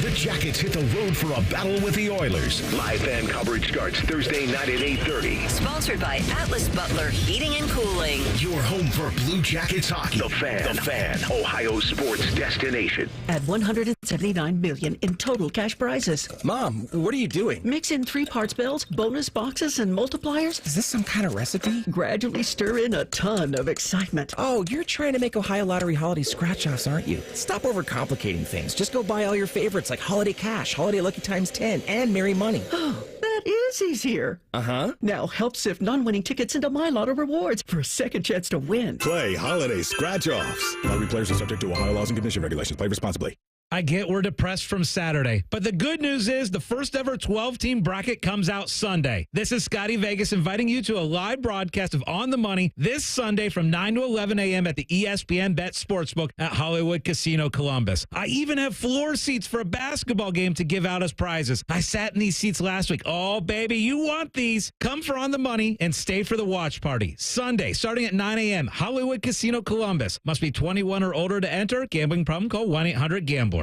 [SPEAKER 1] The Jackets hit the road for a battle with the Oilers. Live fan coverage starts Thursday night at 8:30.
[SPEAKER 7] Sponsored by Atlas Butler Heating and Cooling.
[SPEAKER 1] Your home for Blue Jackets hockey. The Fan, Ohio sports destination.
[SPEAKER 14] At $179 million in total cash prizes.
[SPEAKER 15] Mom, what are you doing?
[SPEAKER 14] Mix in 3-parts bills, bonus boxes, and multipliers.
[SPEAKER 15] Is this some kind of recipe?
[SPEAKER 14] Gradually stir in a ton of excitement.
[SPEAKER 15] Oh, you're trying to make Ohio Lottery holiday scratch-offs, aren't you? Stop overcomplicating things. Just go buy all your favorites like Holiday Cash, Holiday Lucky Times 10, and Merry Money.
[SPEAKER 14] Oh, that is easier.
[SPEAKER 15] Uh-huh.
[SPEAKER 14] Now help sift non-winning tickets into My Lotto Rewards for a second chance to win.
[SPEAKER 16] Play Holiday Scratch-Offs. Lottery players are subject to Ohio laws and condition regulations. Play responsibly.
[SPEAKER 9] I get we're depressed from Saturday, but the good news is the first ever 12-team bracket comes out Sunday. This is Scotty Vegas inviting you to a live broadcast of On the Money this Sunday from 9 to 11 a.m. at the ESPN Bet Sportsbook at Hollywood Casino Columbus. I even have floor seats for a basketball game to give out as prizes. I sat in these seats last week. Oh, baby, you want these. Come for On the Money and stay for the watch party. Sunday, starting at 9 a.m., Hollywood Casino Columbus. Must be 21 or older to enter. Gambling problem? Call 1-800-GAMBLER.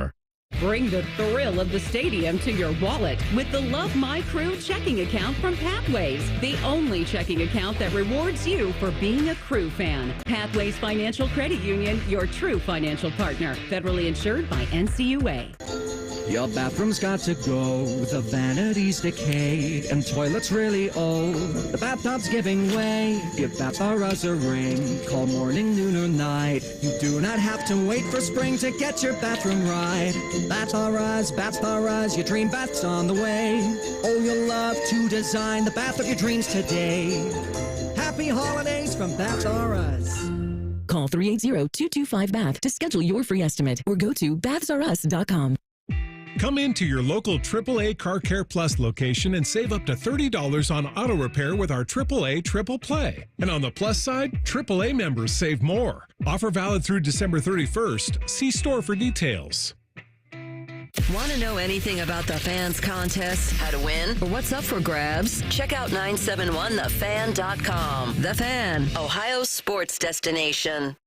[SPEAKER 17] Bring the thrill of the stadium to your wallet with the Love My Crew checking account from Pathways, the only checking account that rewards you for being a Crew fan. Pathways Financial Credit Union, your true financial partner. Federally insured by NCUA.
[SPEAKER 18] Your bathroom's got to go, the vanity's decayed, and toilet's really old. The bathtub's giving way. Give Baths R Us a ring. Call morning, noon, or night. You do not have to wait for spring to get your bathroom right. Baths R Us, your dream bath's on the way. Oh, you'll love to design the bath of your dreams today. Happy holidays from Baths R Us.
[SPEAKER 19] Call 380-225-BATH to schedule your free estimate or go to bathsrus.com.
[SPEAKER 20] Come into your local AAA Car Care Plus location and save up to $30 on auto repair with our AAA Triple Play. And on the plus side, AAA members save more. Offer valid through December 31st. See store for details.
[SPEAKER 7] Want to know anything about the Fans contest, how to win, or what's up for grabs? Check out 971thefan.com. The Fan, Ohio sports destination.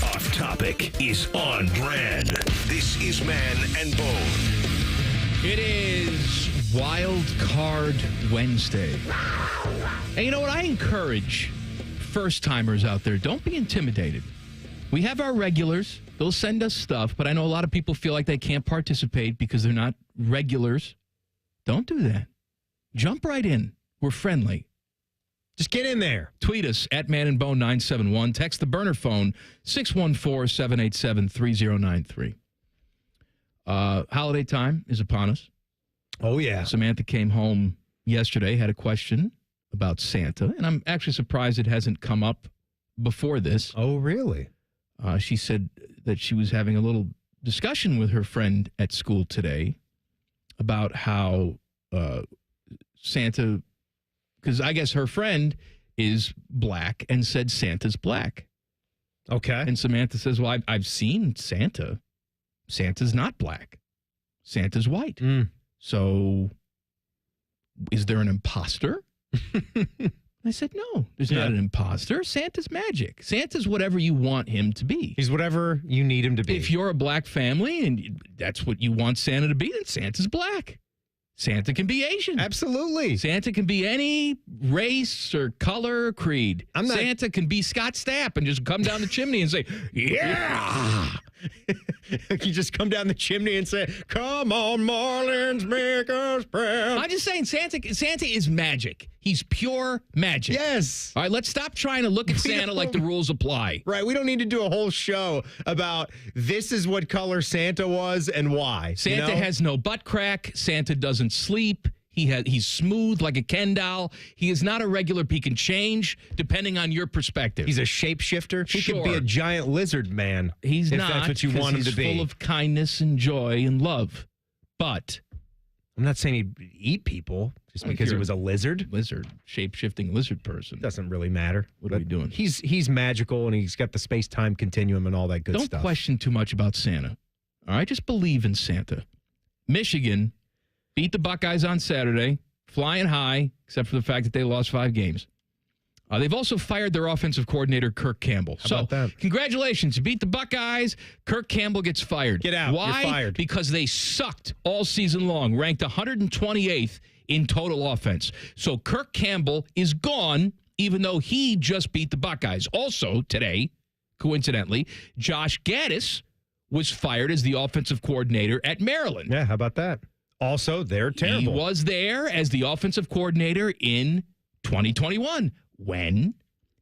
[SPEAKER 1] Off topic is on brand. This is Man and Bone.
[SPEAKER 2] It is Wild Card Wednesday. And you know what? I encourage first-timers out there, don't be intimidated. We have our regulars. They'll send us stuff, but I know a lot of people feel like they can't participate because they're not regulars. Don't do that. Jump right in. We're friendly.
[SPEAKER 3] Just get in there.
[SPEAKER 2] Tweet us at manandbone971. Text the burner phone 614-787-3093. Holiday time is upon us.
[SPEAKER 3] Oh, yeah.
[SPEAKER 2] Samantha came home yesterday, had a question about Santa, and I'm actually surprised it hasn't come up before this.
[SPEAKER 3] Oh, really?
[SPEAKER 2] She said that she was having a little discussion with her friend at school today about how Santa because I guess her friend is black and said Santa's black.
[SPEAKER 3] Okay.
[SPEAKER 2] And Samantha says, well, I've seen Santa. Santa's not black. Santa's white. So is there an imposter? I said, no, there's not an imposter. Santa's magic. Santa's whatever you want him to be.
[SPEAKER 3] He's whatever you need him to be.
[SPEAKER 2] If you're a black family and that's what you want Santa to be, then Santa's black. Santa can be Asian.
[SPEAKER 3] Absolutely.
[SPEAKER 2] Santa can be any race or color or creed. Santa can be Scott Stapp and just come down the chimney and say, yeah.
[SPEAKER 3] You just come down the chimney and say, come on, Marlins, make us proud.
[SPEAKER 2] I'm just saying, Santa is magic. He's pure magic.
[SPEAKER 3] Yes.
[SPEAKER 2] All right, let's stop trying to look at Santa like the rules apply.
[SPEAKER 3] Right, we don't need to do a whole show about this is what color Santa was and why.
[SPEAKER 2] Santa has no butt crack. Santa doesn't sleep. He's smooth like a Ken doll. He is not a regular. He can change depending on your perspective.
[SPEAKER 3] He's a shapeshifter. He
[SPEAKER 2] Sure.
[SPEAKER 3] could be a giant lizard man.
[SPEAKER 2] He's
[SPEAKER 3] if
[SPEAKER 2] not.
[SPEAKER 3] That's what you want him to be.
[SPEAKER 2] He's full of kindness and joy and love. But
[SPEAKER 3] I'm not saying he'd eat people just because he was a lizard.
[SPEAKER 2] Shape-shifting lizard person.
[SPEAKER 3] Doesn't really matter.
[SPEAKER 2] What are we doing?
[SPEAKER 3] He's magical and he's got the space-time continuum and all that good stuff.
[SPEAKER 2] Don't question too much about Santa. All right, just believe in Santa. Michigan beat the Buckeyes on Saturday, flying high, except for the fact that they lost 5 games. They've also fired their offensive coordinator, Kirk Campbell.
[SPEAKER 3] How about that?
[SPEAKER 2] Congratulations. You beat the Buckeyes. Kirk Campbell gets fired.
[SPEAKER 3] Get out.
[SPEAKER 2] Why?
[SPEAKER 3] You're fired.
[SPEAKER 2] Because they sucked all season long, ranked 128th in total offense. So Kirk Campbell is gone, even though he just beat the Buckeyes. Also today, coincidentally, Josh Gaddis was fired as the offensive coordinator at Maryland.
[SPEAKER 3] Yeah, how about that? Also, they're terrible.
[SPEAKER 2] He was there as the offensive coordinator in 2021 when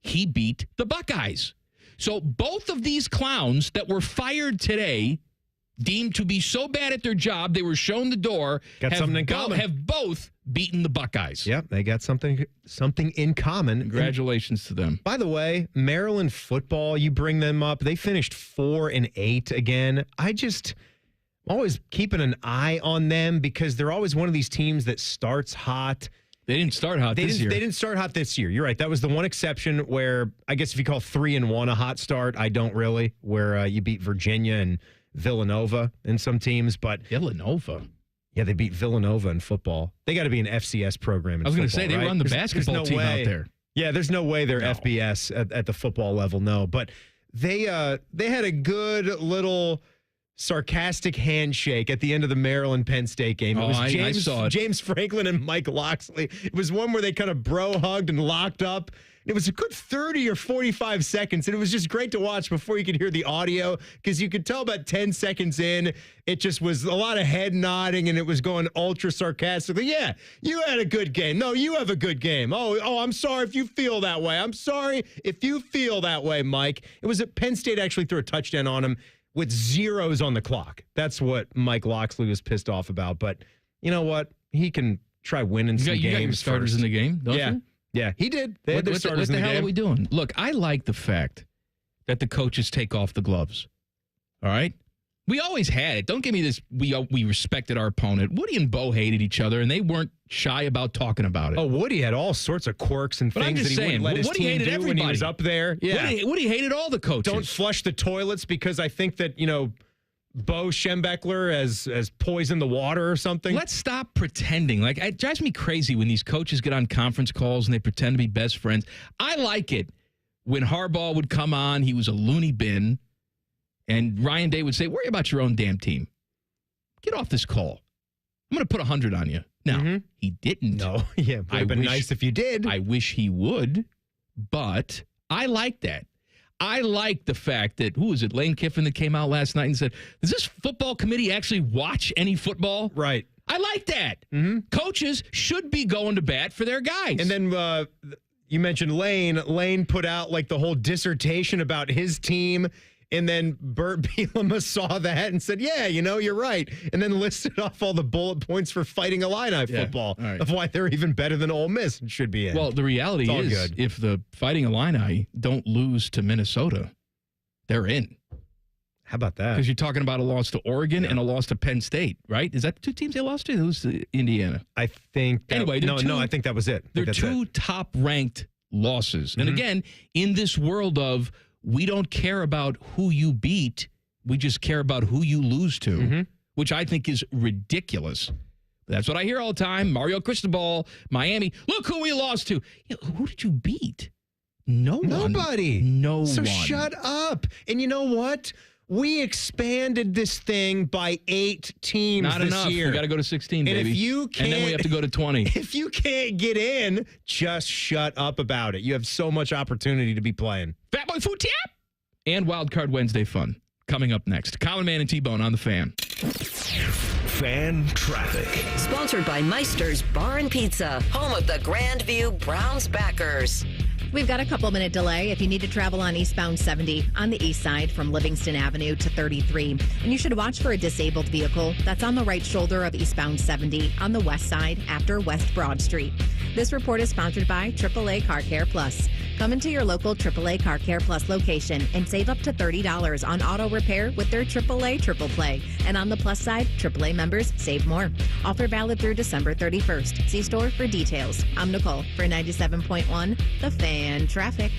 [SPEAKER 2] he beat the Buckeyes. So both of these clowns that were fired today, deemed to be so bad at their job, they were shown the door,
[SPEAKER 3] something in common.
[SPEAKER 2] Have both beaten the Buckeyes.
[SPEAKER 3] Yep, they got something in common.
[SPEAKER 2] Congratulations to them.
[SPEAKER 3] By the way, Maryland football, you bring them up. They finished 4-8 again. I'm always keeping an eye on them because they're always one of these teams that starts hot.
[SPEAKER 2] They didn't start hot this year.
[SPEAKER 3] They didn't start hot this year. You're right. That was the one exception where I guess if you call 3-1 a hot start, I don't really, where you beat Virginia and Villanova in some teams. But
[SPEAKER 2] Villanova?
[SPEAKER 3] Yeah, they beat Villanova in football. They got to be an FCS program in football.
[SPEAKER 2] I was going to say, they run the basketball team out there.
[SPEAKER 3] Yeah, there's no way they're FBS at the football level, no. But they had a good little sarcastic handshake at the end of the Maryland-Penn State game. It was
[SPEAKER 2] I saw it.
[SPEAKER 3] James Franklin and Mike Loxley. It was one where they kind of bro-hugged and locked up. It was a good 30 or 45 seconds, and it was just great to watch before you could hear the audio because you could tell about 10 seconds in, it just was a lot of head nodding, and it was going ultra sarcastically. Yeah, you had a good game. No, you have a good game. Oh, I'm sorry if you feel that way. I'm sorry if you feel that way, Mike. It was at Penn State actually threw a touchdown on him with zeros on the clock. That's what Mike Loxley was pissed off about. But you know what? He can try winning some games.
[SPEAKER 2] You got your starters in the game, don't you?
[SPEAKER 3] Yeah, he did. They had their starters in the game.
[SPEAKER 2] What the hell are we doing? Look, I like the fact that the coaches take off the gloves. All right? We always had it. Don't give me this, we respected our opponent. Woody and Bo hated each other, and they weren't shy about talking about it.
[SPEAKER 3] Oh, Woody had all sorts of quirks and things that he wouldn't let his team do when he was up there. Yeah.
[SPEAKER 2] Woody hated all the coaches.
[SPEAKER 3] Don't flush the toilets because I think that, Bo Schembechler has poisoned the water or something.
[SPEAKER 2] Let's stop pretending. Like, it drives me crazy when these coaches get on conference calls and they pretend to be best friends. I like it when Harbaugh would come on. He was a loony bin. And Ryan Day would say, worry about your own damn team. Get off this call. I'm going to put 100 on you. Now, he didn't.
[SPEAKER 3] No, yeah, it would have been nice if you did.
[SPEAKER 2] I wish he would, but I like that. I like the fact that, who was it, Lane Kiffin that came out last night and said, does this football committee actually watch any football?
[SPEAKER 3] Right.
[SPEAKER 2] I like that. Coaches should be going to bat for their guys.
[SPEAKER 3] And then you mentioned Lane. Lane put out like the whole dissertation about his team. And then Burt Bielema saw that and said, yeah, you're right. And then listed off all the bullet points for Fighting Illini football of why they're even better than Ole Miss and should be in.
[SPEAKER 2] Well, the reality is if the Fighting Illini don't lose to Minnesota, they're in.
[SPEAKER 3] How about that?
[SPEAKER 2] Because you're talking about a loss to Oregon and a loss to Penn State, right? Is that the two teams they lost to? It was Indiana.
[SPEAKER 3] I think.
[SPEAKER 2] Anyway,
[SPEAKER 3] I think that was it.
[SPEAKER 2] They're two top-ranked losses. And again, in this world of we don't care about who you beat, we just care about who you lose to, which I think is ridiculous. That's what I hear all the time. Mario Cristobal, Miami. Look who we lost to. Who did you beat?
[SPEAKER 3] Nobody.
[SPEAKER 2] No one.
[SPEAKER 3] So shut up. And you know what? We expanded this thing by 8 teams
[SPEAKER 2] Not
[SPEAKER 3] this
[SPEAKER 2] enough.
[SPEAKER 3] year.
[SPEAKER 2] We got to go to 16,
[SPEAKER 3] And
[SPEAKER 2] baby.
[SPEAKER 3] if you can't,
[SPEAKER 2] and then we have to go to 20.
[SPEAKER 3] If you can't get in, just shut up about it. You have so much opportunity to be playing.
[SPEAKER 2] Fat Boy Food Tap and Wild Card Wednesday fun coming up next. Colin Man and T-Bone on the Fan.
[SPEAKER 1] Fan traffic.
[SPEAKER 7] Sponsored by Meister's Bar and Pizza, home of the Grandview Browns backers.
[SPEAKER 8] We've got a couple-minute delay if you need to travel on eastbound 70 on the east side from Livingston Avenue to 33. And you should watch for a disabled vehicle that's on the right shoulder of eastbound 70 on the west side after West Broad Street. This report is sponsored by AAA Car Care Plus. Come into your local AAA Car Care Plus location and save up to $30 on auto repair with their AAA Triple Play. And on the plus side, AAA members save more. Offer valid through December 31st. See store for details. I'm Nicole for 97.1 The Fan Traffic.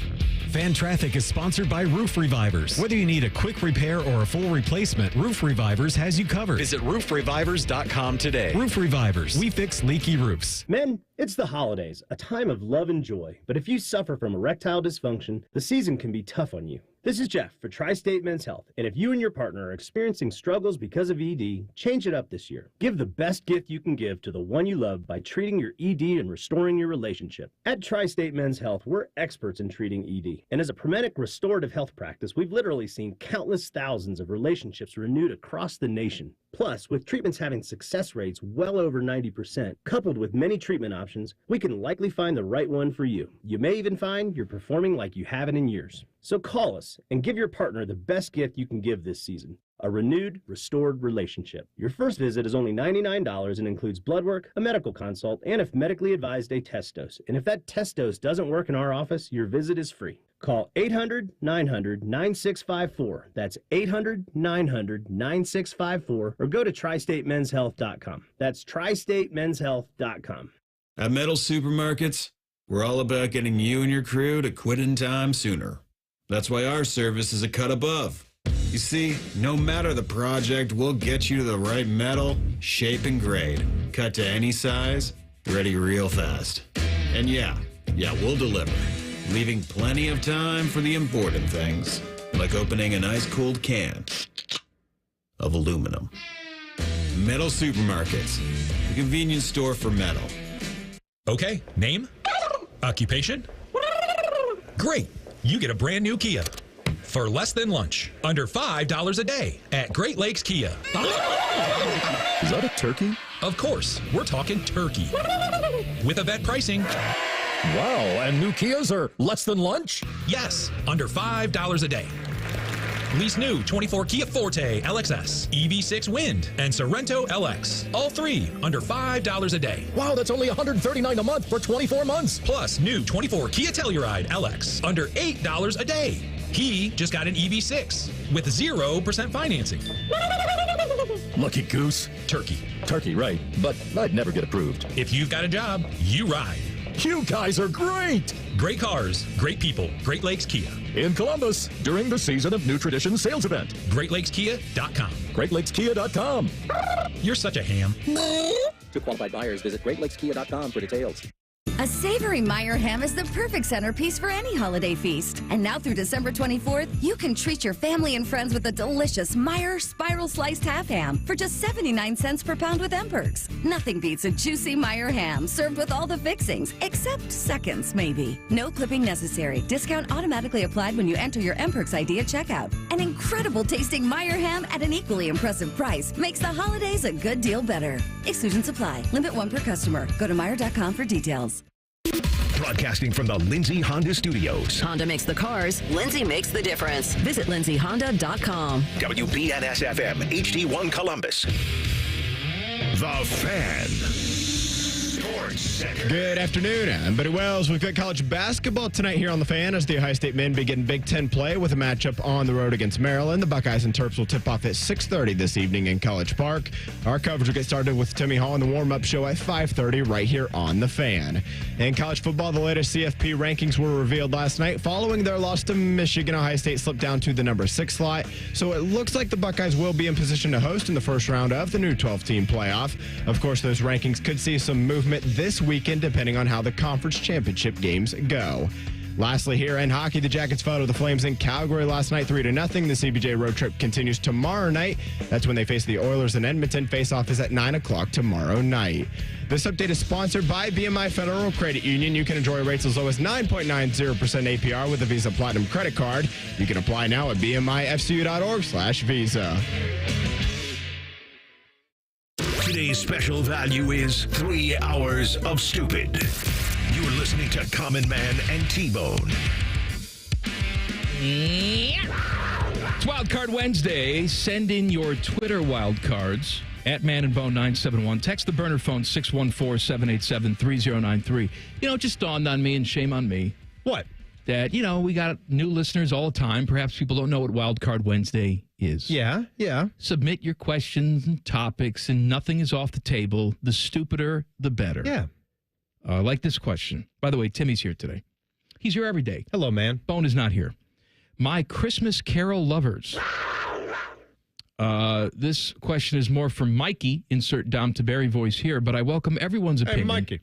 [SPEAKER 21] Fan Traffic is sponsored by Roof Revivers. Whether you need a quick repair or a full replacement, Roof Revivers has you covered. Visit roofrevivers.com today. Roof Revivers. We fix leaky roofs.
[SPEAKER 22] Men, it's the holidays, a time of love and joy. But if you suffer from erectile dysfunction, the season can be tough on you. This is Jeff for Tri-State Men's Health, and if you and your partner are experiencing struggles because of ED, change it up this year. Give the best gift you can give to the one you love by treating your ED and restoring your relationship. At Tri-State Men's Health, we're experts in treating ED, and as a Promenic restorative health practice, we've literally seen countless thousands of relationships renewed across the nation. Plus, with treatments having success rates well over 90%, coupled with many treatment options, we can likely find the right one for you. You may even find you're performing like you haven't in years. So call us and give your partner the best gift you can give this season. A renewed, restored relationship. Your first visit is only $99 and includes blood work, a medical consult, and if medically advised, a test dose. And if that test dose doesn't work in our office, your visit is free. Call 800-900-9654. That's 800-900-9654. Or go to tristatemenshealth.com. That's tristatemenshealth.com.
[SPEAKER 23] At Metal Supermarkets, we're all about getting you and your crew to quit in time sooner. That's why our service is a cut above. You see, no matter the project, we'll get you to the right metal, shape, and grade. Cut to any size, ready real fast. And yeah, we'll deliver. Leaving plenty of time for the important things, like opening an ice-cold can of aluminum. Metal Supermarkets, the convenience store for metal.
[SPEAKER 24] Okay, name? Occupation? Great, you get a brand new Kia. For less than lunch, under $5 a day at Great Lakes Kia.
[SPEAKER 25] Is that a turkey?
[SPEAKER 24] Of course, we're talking turkey. With event pricing.
[SPEAKER 25] Wow, and new Kias are less than lunch?
[SPEAKER 24] Yes, under $5 a day. Lease new 24 Kia Forte LXS, EV6 Wind, and Sorento LX. All three under $5 a day.
[SPEAKER 25] Wow, that's only $139 a month for 24 months.
[SPEAKER 24] Plus new 24 Kia Telluride LX, under $8 a day. He just got an EV6 with 0% financing.
[SPEAKER 25] Lucky goose.
[SPEAKER 24] Turkey.
[SPEAKER 25] Turkey, right. But I'd never get approved.
[SPEAKER 24] If you've got a job, you ride.
[SPEAKER 25] You guys are great.
[SPEAKER 24] Great cars, great people. Great Lakes Kia.
[SPEAKER 25] In Columbus, during the Season of New Tradition sales event.
[SPEAKER 24] GreatLakesKia.com.
[SPEAKER 25] GreatLakesKia.com.
[SPEAKER 24] You're such a ham.
[SPEAKER 15] To qualified buyers, visit GreatLakesKia.com for details.
[SPEAKER 10] A savory Meyer ham is the perfect centerpiece for any holiday feast. And now through December 24th, you can treat your family and friends with a delicious Meyer spiral sliced half ham for just 79 cents per pound with M-Perks. Nothing beats a juicy Meyer ham served with all the fixings, except seconds, maybe. No clipping necessary. Discount automatically applied when you enter your M-Perks ID at checkout. An incredible tasting Meyer ham at an equally impressive price makes the holidays a good deal better. Exclusions apply. Limit 1 per customer. Go to Meyer.com for details.
[SPEAKER 1] Broadcasting from the Lindsay Honda Studios.
[SPEAKER 7] Honda makes the cars. Lindsay makes the difference. Visit lindsayhonda.com.
[SPEAKER 1] WBNS-FM, HD1 Columbus. The Fan. Sports Center.
[SPEAKER 3] Good afternoon. I'm Buddy Wells. We've got college basketball tonight here on The Fan as the Ohio State men begin Big Ten play with a matchup on the road against Maryland. The Buckeyes and Terps will tip off at 6:30 this evening in College Park. Our coverage will get started with Timmy Hall and the warm-up show at 5:30 right here on The Fan. In college football, the latest CFP rankings were revealed last night. Following their loss to Michigan, Ohio State slipped down to the number 6 slot. So it looks like the Buckeyes will be in position to host in the first round of the new 12-team playoff. Of course, those rankings could see some movement this weekend depending on how the conference championship games go. Lastly, here in hockey, the Jackets fell to the Flames in Calgary last night 3-0. The CBJ road trip continues tomorrow night. That's when they face the Oilers in Edmonton. Face-off is at 9 o'clock tomorrow night. This update is sponsored by BMI Federal Credit Union. You can enjoy rates as low as 9.90% APR with a Visa Platinum credit card. You can apply now at bmifcu.org/visa.
[SPEAKER 1] Today's special value is 3 hours of stupid. You're listening to Common Man and T-Bone.
[SPEAKER 2] It's Wild Card Wednesday. Send in your Twitter wild cards at Man and Bone 971. Text the burner phone 614-787-3093. You know, it just dawned on me, and shame on me.
[SPEAKER 3] What?
[SPEAKER 2] That, you know, we got new listeners all the time. Perhaps people don't know what Wild Card Wednesday is.
[SPEAKER 3] Yeah.
[SPEAKER 2] Submit your questions and topics, and nothing is off the table. The stupider, the better.
[SPEAKER 3] Yeah.
[SPEAKER 2] Like this question. By the way, Timmy's here today. He's here every day.
[SPEAKER 3] Hello, man.
[SPEAKER 2] Bone is not here. My Christmas Carol lovers. This question is more from Mikey. Insert Dom Taberry voice here, but I welcome everyone's opinion.
[SPEAKER 3] Hey, Mikey.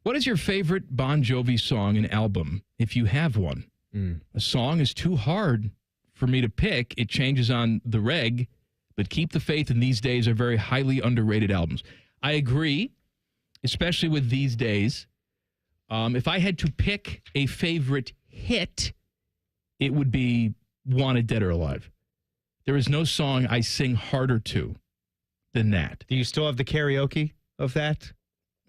[SPEAKER 2] What is your favorite Bon Jovi song and album, if you have one? A song is too hard for me to pick. It changes on the reg, but Keep the Faith and These Days are very highly underrated albums. I agree, especially with These Days. If I had to pick a favorite hit, it would be Wanted Dead or Alive. There is no song I sing harder to than that.
[SPEAKER 3] Do you still have the karaoke of that?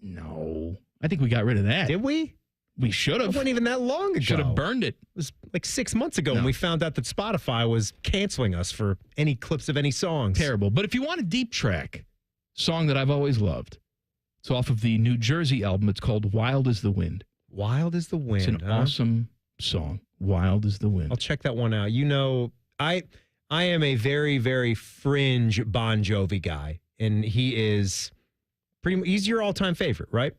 [SPEAKER 2] No. I think we got rid of that.
[SPEAKER 3] Did we?
[SPEAKER 2] We should have.
[SPEAKER 3] It wasn't even that long ago.
[SPEAKER 2] Should have burned it.
[SPEAKER 3] It was like 6 months ago when we found out that Spotify was canceling us for any clips of any songs.
[SPEAKER 2] Terrible. But if you want a deep track, song that I've always loved, it's off of the New Jersey album. It's called Wild as the Wind.
[SPEAKER 3] Wild as the Wind.
[SPEAKER 2] It's an awesome song. Wild as the Wind.
[SPEAKER 3] I'll check that one out. You know, I am a very, very fringe Bon Jovi guy, and he is he's your all-time favorite, right?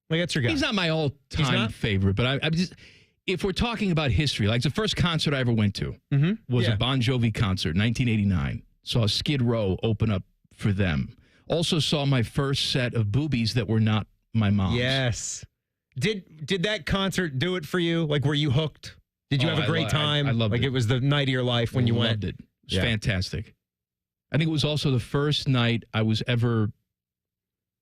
[SPEAKER 3] Like, that's your guy.
[SPEAKER 2] He's not my all-time favorite, but I'm just, if we're talking about history, like the first concert I ever went to was a Bon Jovi concert, 1989. Saw Skid Row open up for them. Also saw my first set of boobies that were not my mom's.
[SPEAKER 3] Yes. Did that concert do it for you? Like, were you hooked? Did you have a great time?
[SPEAKER 2] I loved it.
[SPEAKER 3] Like, it was the night of your life when you went?
[SPEAKER 2] Loved it. It was fantastic. I think it was also the first night I was ever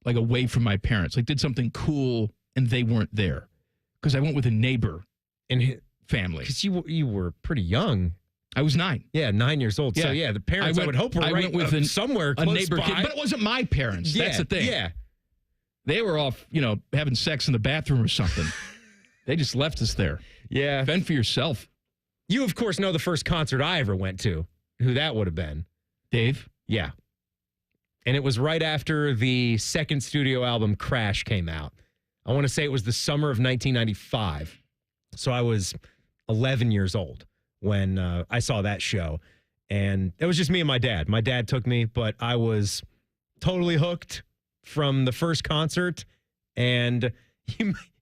[SPEAKER 2] like away from my parents, like did something cool and they weren't there because I went with a neighbor and family.
[SPEAKER 3] Because you were pretty young.
[SPEAKER 2] I was 9.
[SPEAKER 3] Yeah, 9 years old. So the parents I would hope were right with somewhere close
[SPEAKER 2] a neighbor
[SPEAKER 3] by.
[SPEAKER 2] kid, but it wasn't my parents. That's the thing.
[SPEAKER 3] Yeah,
[SPEAKER 2] they were off, having sex in the bathroom or something. They just left us there.
[SPEAKER 3] Yeah,
[SPEAKER 2] fend for yourself.
[SPEAKER 3] You of course know the first concert I ever went to. Who that would have been?
[SPEAKER 2] Dave.
[SPEAKER 3] Yeah. And it was right after the second studio album, Crash, came out. I want to say it was the summer of 1995. So I was 11 years old when I saw that show. And it was just me and my dad. My dad took me, but I was totally hooked from the first concert. And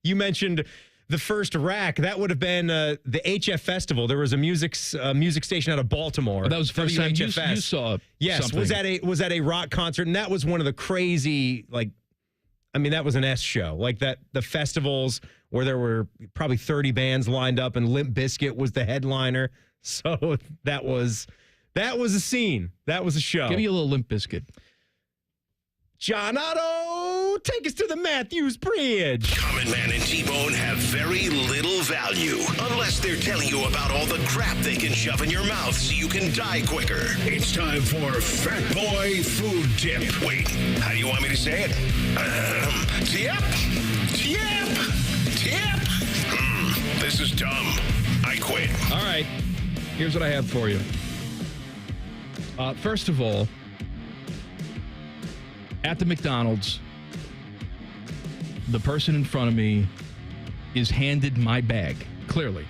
[SPEAKER 3] you mentioned the first rack. That would have been the HF Festival. There was a music station out of Baltimore.
[SPEAKER 2] That was the first time you saw something.
[SPEAKER 3] was at a rock concert, and that was one of the crazy, that was an S show. Like that, the festivals where there were probably 30 bands lined up, and Limp Bizkit was the headliner. So that was a scene. That was a show.
[SPEAKER 2] Give me a little Limp Bizkit.
[SPEAKER 3] John Otto, take us to the Matthews Bridge.
[SPEAKER 1] Common Man and T-Bone have very little value unless they're telling you about all the crap they can shove in your mouth so you can die quicker. It's time for Fat Boy Food Tip. Wait, how do you want me to say it? Tip? This is dumb. I quit.
[SPEAKER 2] All right, here's what I have for you. First of all, at the McDonald's, the person in front of me is handed my bag, clearly.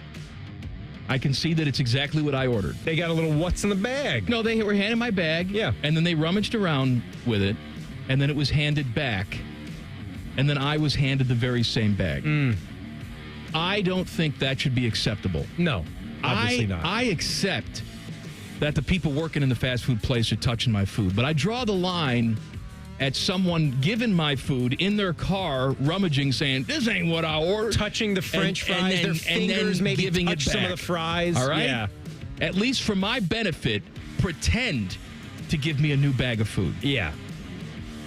[SPEAKER 2] I can see that it's exactly what I ordered.
[SPEAKER 3] They got a little what's in the bag.
[SPEAKER 2] No, they were handed my bag.
[SPEAKER 3] Yeah.
[SPEAKER 2] And then they rummaged around with it, and then it was handed back. And then I was handed the very same bag. I don't think that should be acceptable.
[SPEAKER 3] No, obviously not.
[SPEAKER 2] I accept that the people working in the fast food place are touching my food, but I draw the line at someone giving my food in their car, rummaging, saying, this ain't what I ordered.
[SPEAKER 3] Touching the French fries, their fingers maybe
[SPEAKER 2] giving
[SPEAKER 3] touch
[SPEAKER 2] it back.
[SPEAKER 3] some of the fries.
[SPEAKER 2] All right?
[SPEAKER 3] Yeah.
[SPEAKER 2] At least for my benefit, pretend to give me a new bag of food.
[SPEAKER 3] Yeah.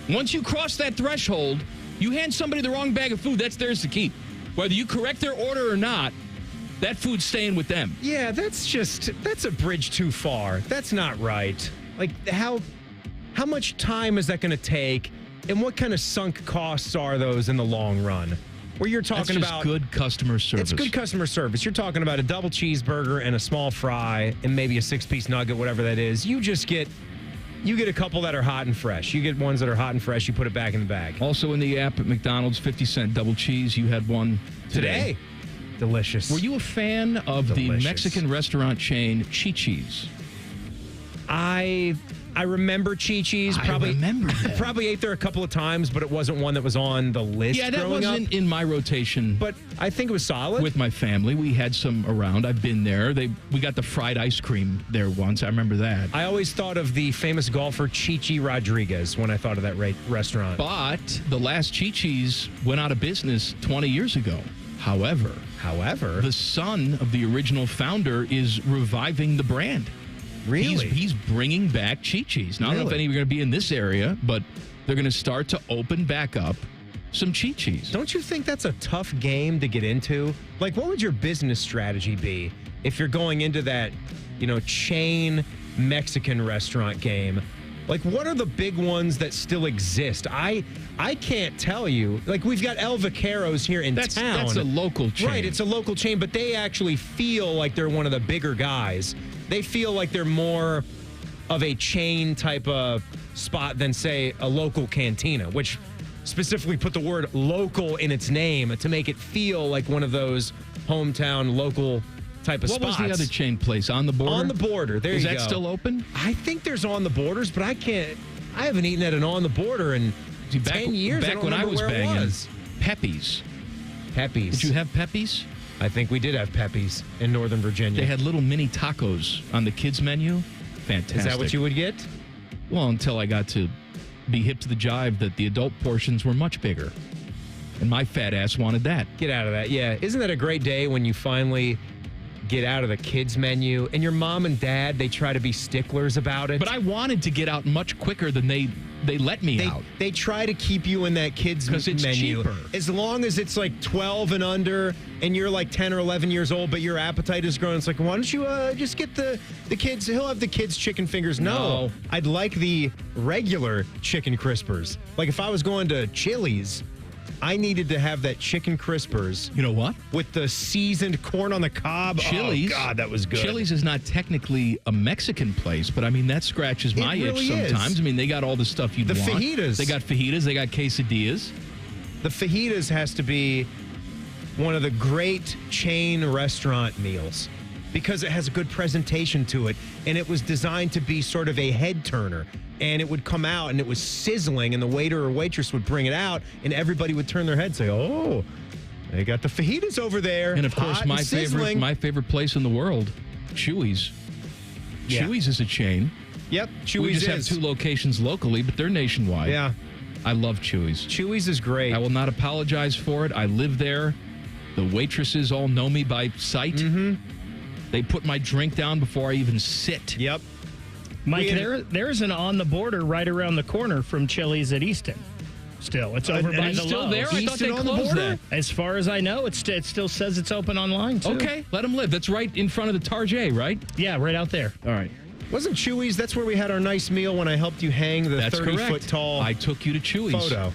[SPEAKER 2] Once you cross that threshold, you hand somebody the wrong bag of food, that's theirs to keep. Whether you correct their order or not, that food's staying with them.
[SPEAKER 3] Yeah, that's a bridge too far. That's not right. Like, how much time is that going to take, and what kind of sunk costs are those in the long run? Where you're talking
[SPEAKER 2] That's just
[SPEAKER 3] about
[SPEAKER 2] good customer service.
[SPEAKER 3] It's good customer service. You're talking about a double cheeseburger and a small fry and maybe a 6-piece nugget, whatever that is. You get a couple that are hot and fresh. You get ones that are hot and fresh. You put it back in the bag.
[SPEAKER 2] Also in the app at McDonald's, 50-cent double cheese. You had one today.
[SPEAKER 3] Delicious.
[SPEAKER 2] Were you a fan of the Mexican restaurant chain Chi-Chi's?
[SPEAKER 3] I remember Chi-Chi's. Probably ate there a couple of times, but it wasn't one that was on the list.
[SPEAKER 2] Yeah, that
[SPEAKER 3] growing
[SPEAKER 2] wasn't
[SPEAKER 3] up.
[SPEAKER 2] in my rotation.
[SPEAKER 3] But I think it was solid.
[SPEAKER 2] With my family, we had some around. I've been there. We got the fried ice cream there once. I remember that.
[SPEAKER 3] I always thought of the famous golfer Chichi Rodriguez when I thought of that restaurant.
[SPEAKER 2] But the last Chi-Chi's went out of business 20 years ago. However, the son of the original founder is reviving the brand.
[SPEAKER 3] Really?
[SPEAKER 2] He's bringing back Chi-Chi's. Now, I don't know if any are going to be in this area, but they're going to start to open back up some Chi-Chi's.
[SPEAKER 3] Don't you think that's a tough game to get into? Like, what would your business strategy be if you're going into that, chain Mexican restaurant game? Like, what are the big ones that still exist? I can't tell you. Like, we've got El Vaqueros here in town.
[SPEAKER 2] That's a local chain.
[SPEAKER 3] Right, it's a local chain, but they actually feel like they're one of the bigger guys. They feel like they're more of a chain type of spot than, say, a local cantina, which specifically put the word local in its name to make it feel like one of those hometown local type of spots.
[SPEAKER 2] What was the other chain place? On the Border?
[SPEAKER 3] On the Border. There you go.
[SPEAKER 2] Is that still open?
[SPEAKER 3] I think there's On the Borders, but I haven't eaten at an On the Border in 10 years.
[SPEAKER 2] Back when I was banging, Pepe's. Did you have Pepe's?
[SPEAKER 3] I think we did have Pepe's in Northern Virginia.
[SPEAKER 2] They had little mini tacos on the kids' menu. Fantastic.
[SPEAKER 3] Is that what you would get?
[SPEAKER 2] Well, until I got to be hip to the jive that the adult portions were much bigger. And my fat ass wanted that.
[SPEAKER 3] Get out of that. Yeah. Isn't that a great day when you finally get out of the kids' menu and your mom and dad, they try to be sticklers about it?
[SPEAKER 2] But I wanted to get out much quicker than they let me out.
[SPEAKER 3] They try to keep you in that kids' menu.
[SPEAKER 2] Because it's cheaper.
[SPEAKER 3] As long as it's like 12 and under and you're like 10 or 11 years old, but your appetite is growing. It's like, why don't you just get the kids? He'll have the kids' chicken fingers. No. I'd like the regular chicken crispers. Like if I was going to Chili's, I needed to have that chicken crispers.
[SPEAKER 2] You know what?
[SPEAKER 3] With the seasoned corn on the cob.
[SPEAKER 2] Chili's.
[SPEAKER 3] Oh, God, that was good.
[SPEAKER 2] Chili's is not technically a Mexican place, but I mean, that scratches my itch sometimes. I mean, they got all the stuff you'd want.
[SPEAKER 3] The fajitas.
[SPEAKER 2] They got fajitas. They got quesadillas.
[SPEAKER 3] The fajitas has to be one of the great chain restaurant meals because it has a good presentation to it, and it was designed to be sort of a head turner. And it would come out, and it was sizzling, and the waiter or waitress would bring it out, and everybody would turn their head and say, oh, they got the fajitas over there.
[SPEAKER 2] And, of course, my favorite place in the world, Chuy's.
[SPEAKER 3] Yeah.
[SPEAKER 2] Chuy's is a chain.
[SPEAKER 3] Yep, Chuy's
[SPEAKER 2] We just have 2 locations locally, but they're nationwide.
[SPEAKER 3] Yeah.
[SPEAKER 2] I love Chuy's.
[SPEAKER 3] Chuy's is great.
[SPEAKER 2] I will not apologize for it. I live there. The waitresses all know me by sight.
[SPEAKER 3] Mm-hmm.
[SPEAKER 2] They put my drink down before I even sit.
[SPEAKER 3] Yep.
[SPEAKER 4] Mike, there's an On the Border right around the corner from Chili's at Easton. Still, it's over by the
[SPEAKER 2] still
[SPEAKER 4] Lowe's.
[SPEAKER 2] there? I thought they closed that.
[SPEAKER 4] As far as I know, it still says it's open online, too.
[SPEAKER 2] Okay, let them live. That's right in front of the Target, right?
[SPEAKER 4] Yeah, right out there.
[SPEAKER 2] All right.
[SPEAKER 3] Wasn't Chuy's? That's where we had our nice meal when I helped you hang the 30-foot tall
[SPEAKER 2] I took you to Chuy's.
[SPEAKER 3] Photo.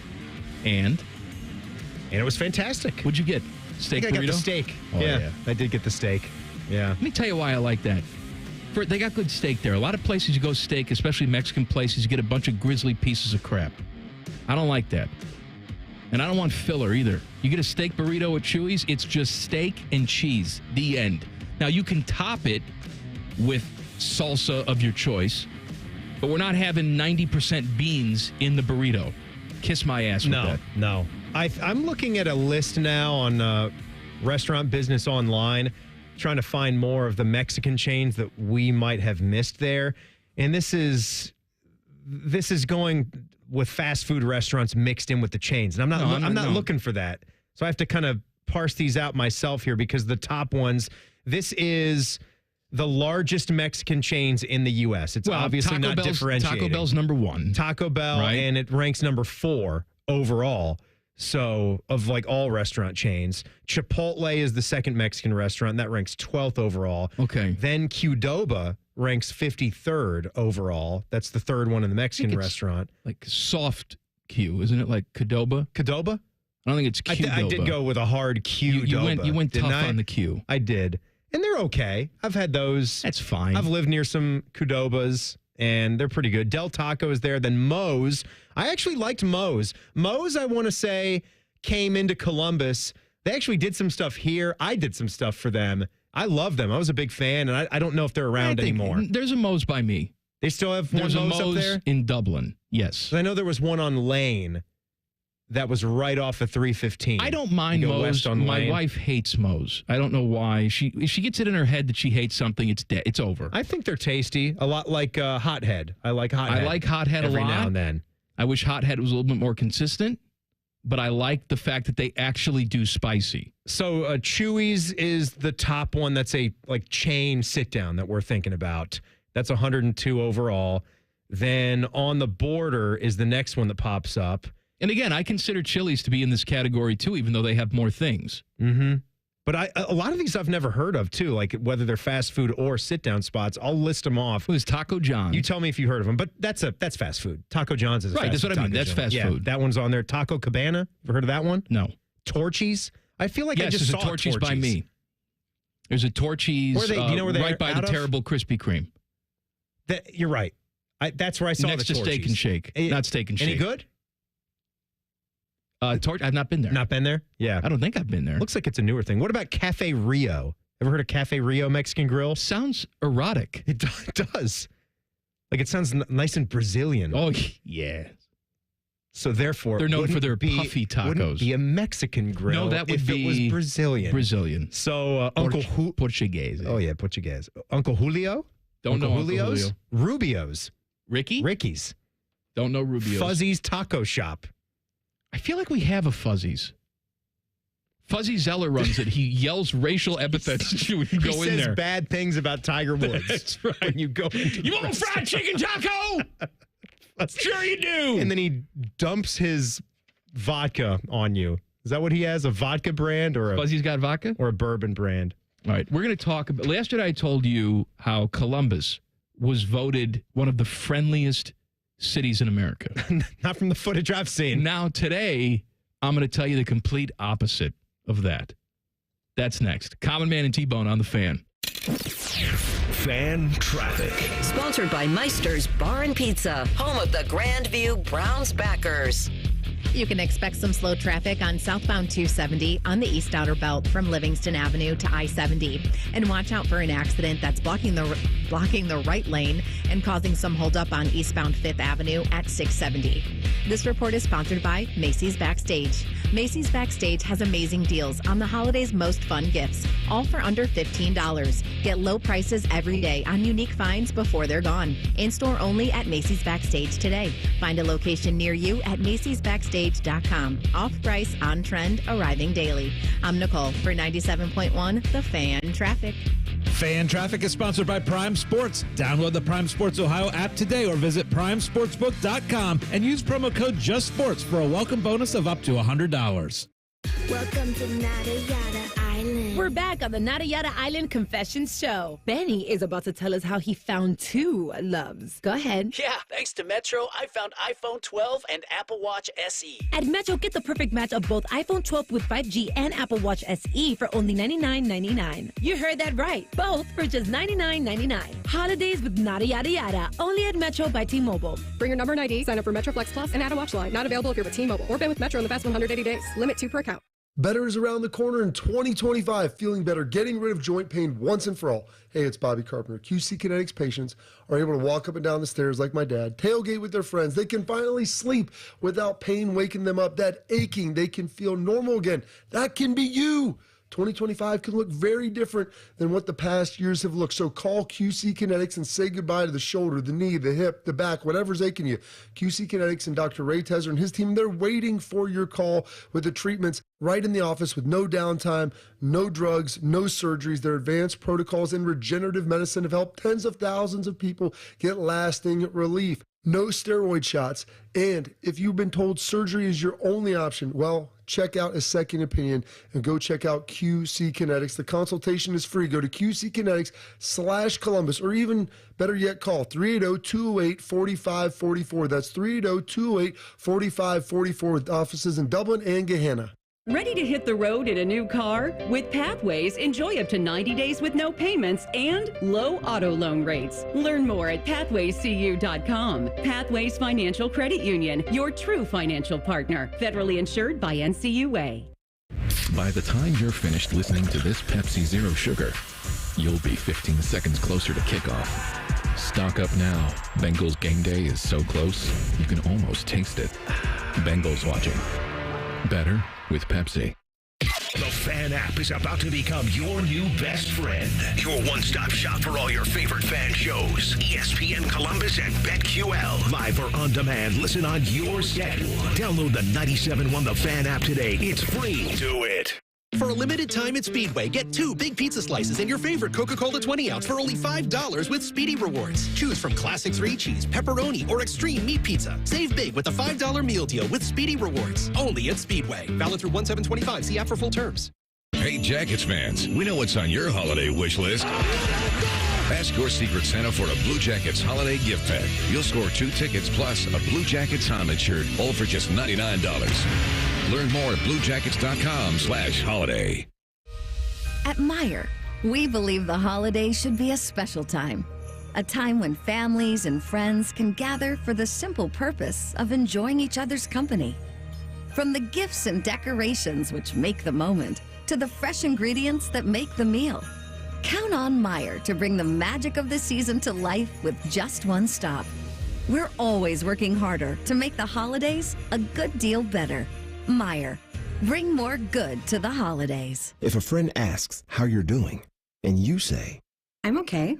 [SPEAKER 2] And
[SPEAKER 3] it was fantastic.
[SPEAKER 2] What'd you get? Steak
[SPEAKER 3] I
[SPEAKER 2] burrito?
[SPEAKER 3] got the steak.
[SPEAKER 2] Oh,
[SPEAKER 3] yeah, I did get the steak. Yeah.
[SPEAKER 2] Let me tell you why I like that. They got good steak there. A lot of places you go steak, especially Mexican places, you get a bunch of grizzly pieces of crap. I don't like that. And I don't want filler either. You get a steak burrito at Chuy's, it's just steak and cheese. The end. Now, you can top it with salsa of your choice, but we're not having 90% beans in the burrito. Kiss my ass with that.
[SPEAKER 3] No. I'm looking at a list now on Restaurant Business Online, trying to find more of the Mexican chains that we might have missed there. And this is going with fast food restaurants mixed in with the chains. And I'm not looking for that. So I have to kind of parse these out myself here because the top ones, this is the largest Mexican chains in the U.S. It's obviously not differentiated.
[SPEAKER 2] Taco Bell's number 1.
[SPEAKER 3] Taco Bell, right? And it ranks number 4 overall. So, of like all restaurant chains. Chipotle is the second Mexican restaurant. That ranks 12th overall.
[SPEAKER 2] Okay.
[SPEAKER 3] Then Qdoba ranks 53rd overall. That's the third one in the Mexican restaurant.
[SPEAKER 2] Like soft Q, isn't it? Like Qdoba?
[SPEAKER 3] Qdoba?
[SPEAKER 2] I don't think it's Qdoba.
[SPEAKER 3] I did go with a hard Qdoba.
[SPEAKER 2] You went tough on the Q.
[SPEAKER 3] I did. And they're okay. I've had those.
[SPEAKER 2] That's fine.
[SPEAKER 3] I've lived near some Qdobas, and they're pretty good. Del Taco is there. Then Moe's. I actually liked Moe's. Moe's, I want to say, came into Columbus. They actually did some stuff here. I did some stuff for them. I love them. I was a big fan, and I don't know if they're around anymore.
[SPEAKER 2] There's a Moe's by me.
[SPEAKER 3] They still have one
[SPEAKER 2] There's a
[SPEAKER 3] Moe's up there?
[SPEAKER 2] in Dublin, yes.
[SPEAKER 3] I know there was one on Lane that was right off of 315.
[SPEAKER 2] I don't mind Moe's. My wife hates Moe's. I don't know why. She gets it in her head that she hates something, it's dead. It's over.
[SPEAKER 3] I think they're tasty. A lot like Hothead. I like Hothead.
[SPEAKER 2] I like Hothead
[SPEAKER 3] every
[SPEAKER 2] a lot.
[SPEAKER 3] now and then.
[SPEAKER 2] I wish Hothead was a little bit more consistent, but I like the fact that they actually do spicy.
[SPEAKER 3] So Chuy's is the top one that's a like chain sit down that we're thinking about. That's 102 overall. Then on the border is the next one that pops up.
[SPEAKER 2] And again, I consider Chili's to be in this category too, even though they have more things.
[SPEAKER 3] Mm-hmm. But a lot of these I've never heard of too, like whether they're fast food or sit down spots. I'll list them off.
[SPEAKER 2] Who's Taco John's?
[SPEAKER 3] You tell me if you heard of them, but that's fast food. Taco John's is
[SPEAKER 2] right. That's what I mean. That's fast food.
[SPEAKER 3] That one's on there. Taco Cabana. Ever heard of that one?
[SPEAKER 2] No.
[SPEAKER 3] Torchy's. I feel like
[SPEAKER 2] yes,
[SPEAKER 3] I just saw
[SPEAKER 2] a Torchy's by me. There's a Torchy's
[SPEAKER 3] do you know where they're
[SPEAKER 2] right by the terrible Krispy Kreme.
[SPEAKER 3] You're right. That's where I saw
[SPEAKER 2] next
[SPEAKER 3] the
[SPEAKER 2] to
[SPEAKER 3] Torchy's.
[SPEAKER 2] Steak and Shake. Not Steak and Shake.
[SPEAKER 3] Any good?
[SPEAKER 2] I've not been there.
[SPEAKER 3] Not been there? Yeah.
[SPEAKER 2] I don't think I've been there.
[SPEAKER 3] Looks like it's a newer thing. What about Cafe Rio? Ever heard of Cafe Rio Mexican Grill?
[SPEAKER 2] Sounds erotic.
[SPEAKER 3] It does. Like it sounds nice and Brazilian.
[SPEAKER 2] Oh, yeah.
[SPEAKER 3] So therefore,
[SPEAKER 2] they're known for their puffy tacos.
[SPEAKER 3] Wouldn't be a Mexican grill.
[SPEAKER 2] No, that would
[SPEAKER 3] if
[SPEAKER 2] be
[SPEAKER 3] it was Brazilian.
[SPEAKER 2] Brazilian.
[SPEAKER 3] So
[SPEAKER 2] Portuguese.
[SPEAKER 3] Oh yeah, Portuguese. Uncle Julio.
[SPEAKER 2] Don't know
[SPEAKER 3] Julio's.
[SPEAKER 2] Uncle Julio.
[SPEAKER 3] Rubio's. Ricky's.
[SPEAKER 2] Don't know Rubio's.
[SPEAKER 3] Fuzzy's Taco Shop.
[SPEAKER 2] I feel like we have a Fuzzy's. Fuzzy Zeller runs it. He yells racial epithets at you when you go in there.
[SPEAKER 3] He says bad things about Tiger Woods.
[SPEAKER 2] That's right.
[SPEAKER 3] When you go into
[SPEAKER 2] you want a fried chicken taco? Sure you do.
[SPEAKER 3] And then he dumps his vodka on you. Is that what he has? A vodka brand or
[SPEAKER 2] Fuzzy's got vodka?
[SPEAKER 3] Or a bourbon brand?
[SPEAKER 2] All right. We're going to talk about... Last night I told you how Columbus was voted one of the friendliest cities in America.
[SPEAKER 3] Not from the footage I've seen.
[SPEAKER 2] Now, today, I'm going to tell you the complete opposite of that. That's next. Common Man and T-Bone on the Fan.
[SPEAKER 1] Fan Traffic.
[SPEAKER 7] Sponsored by Meister's Bar and Pizza, home of the Grandview Browns backers.
[SPEAKER 8] You can expect some slow traffic on southbound 270 on the East Outer Belt from Livingston Avenue to I-70. And watch out for an accident that's blocking the right lane and causing some holdup on eastbound 5th Avenue at 670. This report is sponsored by Macy's Backstage. Macy's Backstage has amazing deals on the holidays' most fun gifts, all for under $15. Get low prices every day on unique finds before they're gone. In-store only at Macy's Backstage today. Find a location near you at Macy'sBackstage.com. Off price, on trend, arriving daily. I'm Nicole for 97.1 The Fan Traffic.
[SPEAKER 9] Fan Traffic is sponsored by Prime Sports. Download the Prime Sports Ohio app today or visit primesportsbook.com and use promo code JUSTSPORTS for a welcome bonus of up to $100.
[SPEAKER 5] Welcome to Nada Yada Island. We're back on the Nada Yada Island Confessions Show. Benny is about to tell us how he found two loves. Go ahead.
[SPEAKER 6] Yeah, thanks to Metro, I found iPhone 12 and Apple Watch SE.
[SPEAKER 5] At Metro, get the perfect match of both iPhone 12 with 5G and Apple Watch SE for only $99.99. You heard that right. Both for just $99.99. Holidays with Nada Yada Yada. Only at Metro by T-Mobile.
[SPEAKER 11] Bring your number and ID, sign up for Metro Flex Plus, and add a watch line. Not available if you're with T-Mobile or been with Metro in the past 180 days. Limit 2 per account.
[SPEAKER 12] Better is around the corner in 2025. Feeling better, getting rid of joint pain once and for all. Hey, it's Bobby Carpenter. QC Kinetics patients are able to walk up and down the stairs like my dad, tailgate with their friends. They can finally sleep without pain waking them up. That aching, they can feel normal again. That can be you. 2025 can look very different than what the past years have looked. So call QC Kinetics and say goodbye to the shoulder, the knee, the hip, the back, whatever's aching you. QC Kinetics and Dr. Ray Tezer and his team, they're waiting for your call with the treatments right in the office with no downtime, no drugs, no surgeries. Their advanced protocols in regenerative medicine have helped tens of thousands of people get lasting relief. No steroid shots. And if you've been told surgery is your only option, well, check out a second opinion and go check out QC Kinetics. The consultation is free. Go to QC Kinetics/Columbus, or even better yet, call 380-208-4544. That's 380-208-4544 with offices in Dublin and Gahanna.
[SPEAKER 17] Ready to hit the road in a new car? With Pathways, enjoy up to 90 days with no payments and low auto loan rates. Learn more at pathwayscu.com. Pathways Financial Credit Union, your true financial partner. Federally insured by NCUA.
[SPEAKER 13] By the time you're finished listening to this Pepsi Zero Sugar, you'll be 15 seconds closer to kickoff. Stock up now. Bengals game day is so close, you can almost taste it. Bengals watching. Better with Pepsi.
[SPEAKER 1] The Fan app is about to become your new best friend. Your one-stop shop for all your favorite fan shows. ESPN Columbus and BetQL. Live or on demand. Listen on your schedule. Download the 97.1 The Fan app today. It's free. Do it.
[SPEAKER 26] For a limited time at Speedway, get 2 big pizza slices and your favorite Coca-Cola 20-ounce for only $5 with Speedy Rewards. Choose from classic 3-cheese, pepperoni, or extreme meat pizza. Save big with a $5 meal deal with Speedy Rewards. Only at Speedway. Valid through 1/7/25. See app for full terms.
[SPEAKER 27] Hey, Jackets fans, we know what's on your holiday wish list. Ask your Secret Santa for a Blue Jackets holiday gift pack. You'll score 2 tickets plus a Blue Jackets helmet shirt, all for just $99. Learn more at bluejackets.com/holiday.
[SPEAKER 10] At Meijer, we believe the holiday should be a special time. A time when families and friends can gather for the simple purpose of enjoying each other's company. From the gifts and decorations which make the moment, to the fresh ingredients that make the meal. Count on Meijer to bring the magic of the season to life with just one stop. We're always working harder to make the holidays a good deal better. Meijer, bring more good to the holidays.
[SPEAKER 28] If a friend asks how you're doing, and you say,
[SPEAKER 29] I'm okay.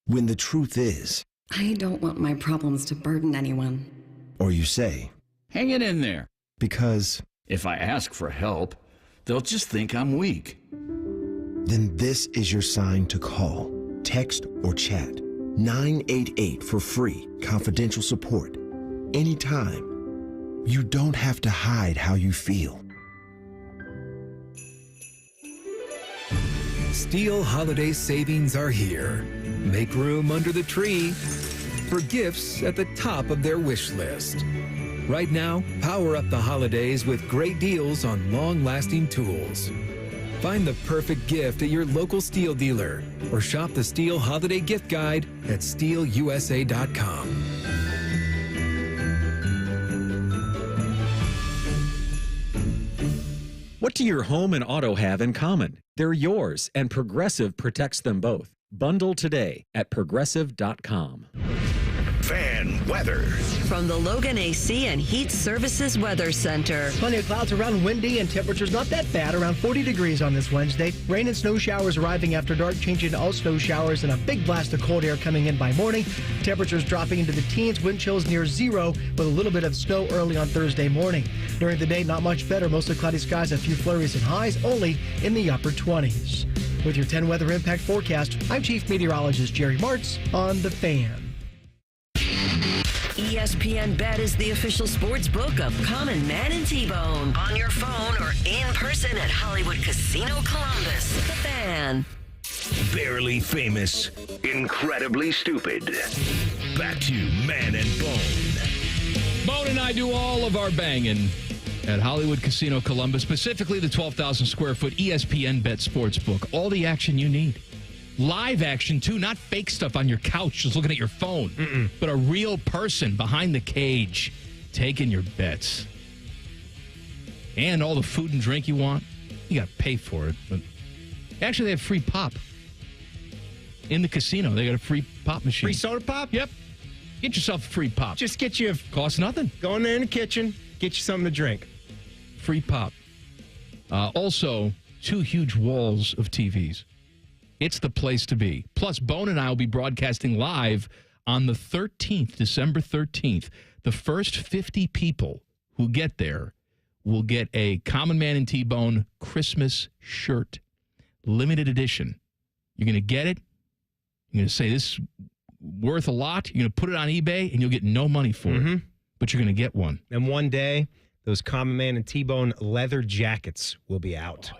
[SPEAKER 28] When the truth is,
[SPEAKER 29] I don't want my problems to burden anyone.
[SPEAKER 28] Or you say,
[SPEAKER 30] hang it in there.
[SPEAKER 28] Because
[SPEAKER 30] if I ask for help, they'll just think I'm weak.
[SPEAKER 28] Then this is your sign to call, text, or chat 988 for free, confidential support. Anytime. You don't have to hide how you feel.
[SPEAKER 31] Steel holiday savings are here. Make room under the tree for gifts at the top of their wish list. Right now, power up the holidays with great deals on long-lasting tools. Find the perfect gift at your local Steel dealer or shop the Steel Holiday Gift Guide at steelusa.com.
[SPEAKER 32] What do your home and auto have in common? They're yours, and Progressive protects them both. Bundle today at progressive.com.
[SPEAKER 1] Fan weather.
[SPEAKER 7] From the Logan AC and Heat Services Weather Center.
[SPEAKER 33] Plenty of clouds around, windy, and temperatures not that bad, around 40 degrees on this Wednesday. Rain and snow showers arriving after dark, changing to all snow showers, and a big blast of cold air coming in by morning. Temperatures dropping into the teens, wind chills near 0, with a little bit of snow early on Thursday morning. During the day, not much better. Mostly cloudy skies, a few flurries and highs, only in the upper 20s. With your 10 weather impact forecast, I'm Chief Meteorologist Jerry Martz on The Fan.
[SPEAKER 7] ESPN Bet is the official sports book of Common Man and T-Bone. On your phone or in person at Hollywood Casino Columbus. The Fan.
[SPEAKER 1] Barely famous, incredibly stupid. Back to Man and Bone.
[SPEAKER 2] Bone and I do all of our banging at Hollywood Casino Columbus, specifically the 12,000 square foot ESPN Bet Sportsbook. All the action you need. Live action, too, not fake stuff on your couch just looking at your phone, but a real person behind the cage taking your bets. And all the food and drink you want, you got to pay for it. But actually, they have free pop. In the casino, they got a free pop machine.
[SPEAKER 3] Free soda pop?
[SPEAKER 2] Yep. Get yourself a free pop.
[SPEAKER 3] Just get you...
[SPEAKER 2] Costs nothing.
[SPEAKER 3] Go in there in the kitchen, get you something to drink.
[SPEAKER 2] Free pop. Also, 2 huge walls of TVs. It's the place to be. Plus, Bone and I will be broadcasting live on the 13th, December 13th. The first 50 people who get there will get a Common Man and T-Bone Christmas shirt. Limited edition. You're going to get it. You're going to say this is worth a lot. You're going to put it on eBay, and you'll get no money for it. But you're going to get one.
[SPEAKER 3] And one day, those Common Man and T-Bone leather jackets will be out.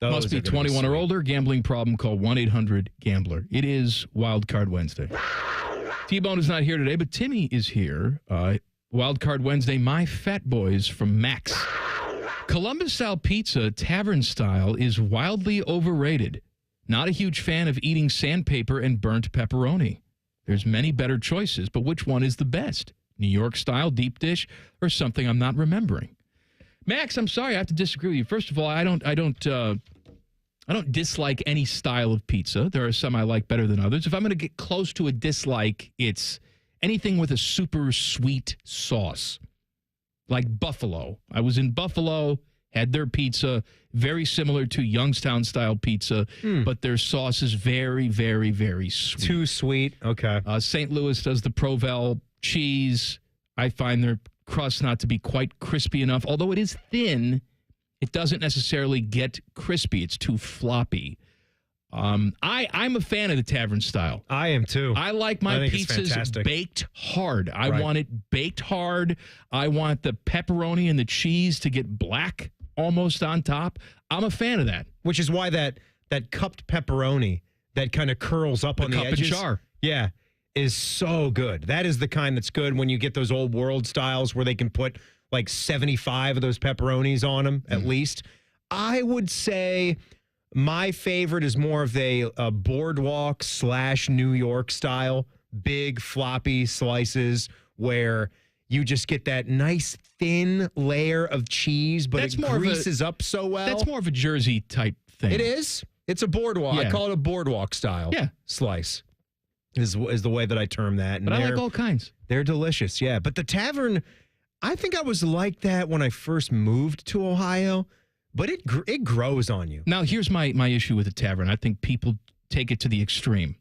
[SPEAKER 2] Must be 21 or older. Gambling problem, call 1-800-GAMBLER. It is Wild Card Wednesday. T-Bone is not here today, but Timmy is here. Wild Card Wednesday, my fat boys from Max. Columbus-style pizza, tavern style, is wildly overrated. Not a huge fan of eating sandpaper and burnt pepperoni. There's many better choices, but which one is the best? New York style, deep dish, or something I'm not remembering? Max, I'm sorry, I have to disagree with you. First of all, I don't dislike any style of pizza. There are some I like better than others. If I'm going to get close to a dislike, it's anything with a super sweet sauce, like Buffalo. I was in Buffalo, had their pizza, very similar to Youngstown-style pizza, but their sauce is very, very, very sweet.
[SPEAKER 3] Too sweet? Okay.
[SPEAKER 2] St. Louis does the Provel cheese. I find their crust not to be quite crispy enough. Although it is thin, it doesn't necessarily get crispy. It's too floppy. I'm a fan of the tavern style.
[SPEAKER 3] I am too.
[SPEAKER 2] I like my pizzas baked hard. I want it baked hard. I want the pepperoni and the cheese to get black almost on top. I'm a fan of that.
[SPEAKER 3] Which is why that cupped pepperoni that kind of curls up on the edges.
[SPEAKER 2] The cup and char.
[SPEAKER 3] Yeah. Is so good. That is the kind that's good when you get those old world styles where they can put like 75 of those pepperonis on them at least. I would say my favorite is more of a boardwalk / New York style, big floppy slices where you just get that nice thin layer of cheese, but it greases up so well.
[SPEAKER 2] That's more of a Jersey type thing.
[SPEAKER 3] It is. It's a boardwalk.
[SPEAKER 2] Yeah.
[SPEAKER 3] I call it a boardwalk style slice. Is the way that I term that. And
[SPEAKER 2] but I like all kinds.
[SPEAKER 3] They're delicious, yeah. But the tavern, I think I was like that when I first moved to Ohio, but it grows on you.
[SPEAKER 2] Now, here's my issue with the tavern. I think people take it to the extreme.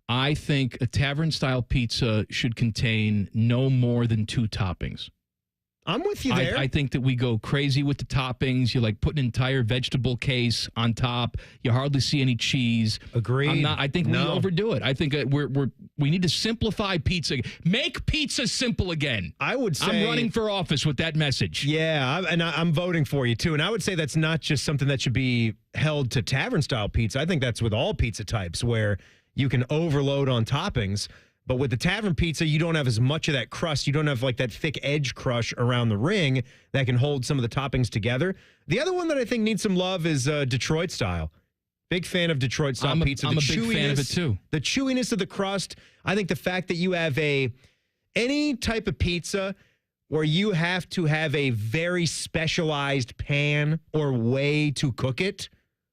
[SPEAKER 2] I think a tavern-style pizza should contain no more than 2 toppings.
[SPEAKER 3] I'm with you there.
[SPEAKER 2] I think that we go crazy with the toppings. You like put an entire vegetable case on top. You hardly see any cheese.
[SPEAKER 3] Agreed.
[SPEAKER 2] I think we overdo it. I think we need to simplify pizza. Make pizza simple again.
[SPEAKER 3] I would say
[SPEAKER 2] I'm running for office with that message.
[SPEAKER 3] Yeah, I'm voting for you too. And I would say that's not just something that should be held to tavern style pizza. I think that's with all pizza types where you can overload on toppings. But with the tavern pizza, you don't have as much of that crust. You don't have like that thick edge crush around the ring that can hold some of the toppings together. The other one that I think needs some love is Detroit style. Big fan of Detroit style pizza.
[SPEAKER 2] I'm a big fan of it too.
[SPEAKER 3] The chewiness of the crust. I think the fact that you have any type of pizza where you have to have a very specialized pan or way to cook it,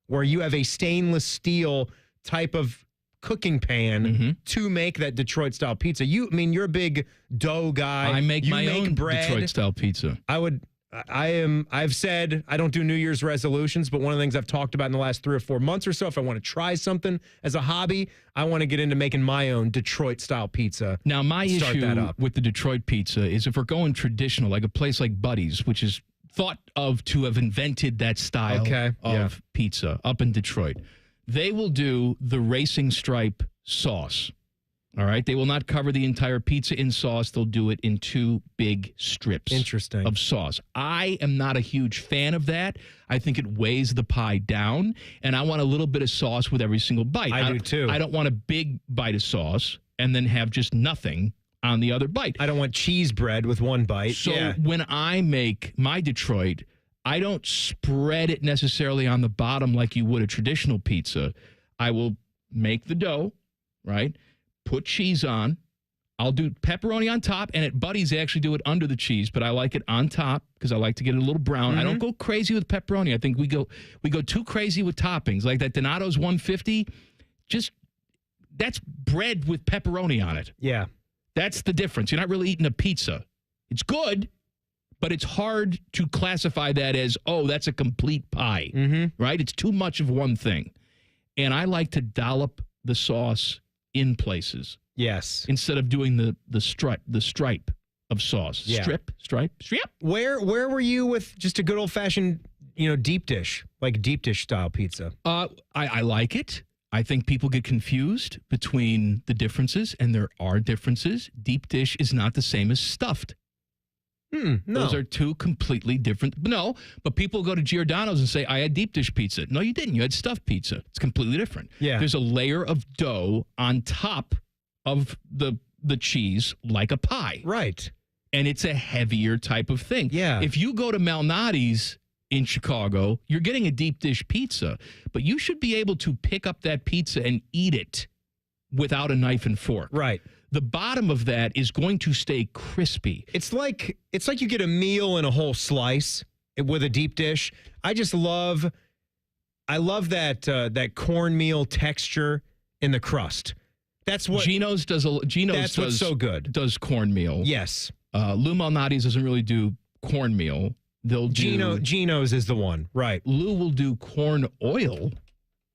[SPEAKER 3] where you have a stainless steel type of cooking pan to make that Detroit style pizza. You're a big dough guy.
[SPEAKER 2] I make my own
[SPEAKER 3] bread.
[SPEAKER 2] Detroit style pizza.
[SPEAKER 3] I've said I don't do New Year's resolutions, but one of the things I've talked about in the last 3 or 4 months or so, if I want to try something as a hobby, I want to get into making my own Detroit style pizza.
[SPEAKER 2] Now, my issue with the Detroit pizza is if we're going traditional, like a place like Buckeyes, which is thought of to have invented that style of pizza up in Detroit, they will do the racing stripe sauce. All right. They will not cover the entire pizza in sauce. They'll do it in 2 big strips of sauce. I am not a huge fan of that. I think it weighs the pie down, and I want a little bit of sauce with every single bite.
[SPEAKER 3] I do too.
[SPEAKER 2] I don't want a big bite of sauce and then have just nothing on the other bite.
[SPEAKER 3] I don't want cheese bread with one bite.
[SPEAKER 2] So when I make my Detroit, I don't spread it necessarily on the bottom like you would a traditional pizza. I will make the dough, right? Put cheese on. I'll do pepperoni on top, and at Buddy's, they actually do it under the cheese, but I like it on top because I like to get it a little brown. I don't go crazy with pepperoni. I think we go too crazy with toppings. Like that Donato's 150, that's bread with pepperoni on it.
[SPEAKER 3] Yeah.
[SPEAKER 2] That's the difference. You're not really eating a pizza. It's good, but it's hard to classify that as, that's a complete pie, right? It's too much of one thing. And I like to dollop the sauce in places.
[SPEAKER 3] Yes.
[SPEAKER 2] Instead of doing the stripe of sauce.
[SPEAKER 3] Yeah.
[SPEAKER 2] Stripe.
[SPEAKER 3] Where were you with just a good old-fashioned, deep dish, like deep dish style pizza?
[SPEAKER 2] I like it. I think people get confused between the differences, and there are differences. Deep dish is not the same as stuffed.
[SPEAKER 3] No.
[SPEAKER 2] Those are 2 completely different. No, but people go to Giordano's and say, I had deep dish pizza. No, you didn't. You had stuffed pizza. It's completely different.
[SPEAKER 3] Yeah.
[SPEAKER 2] There's a layer of dough on top of the cheese like a pie.
[SPEAKER 3] Right.
[SPEAKER 2] And it's a heavier type of thing.
[SPEAKER 3] Yeah.
[SPEAKER 2] If you go to Malnati's in Chicago, you're getting a deep dish pizza, but you should be able to pick up that pizza and eat it without a knife and fork.
[SPEAKER 3] Right.
[SPEAKER 2] The bottom of that is going to stay crispy.
[SPEAKER 3] It's like you get a meal in a whole slice with a deep dish. I love that cornmeal texture in the crust. That's what
[SPEAKER 2] Geno's does.
[SPEAKER 3] That's what's so good.
[SPEAKER 2] Does cornmeal?
[SPEAKER 3] Yes.
[SPEAKER 2] Lou Malnati's doesn't really do cornmeal. They'll do
[SPEAKER 3] Geno's is the one, right?
[SPEAKER 2] Lou will do corn oil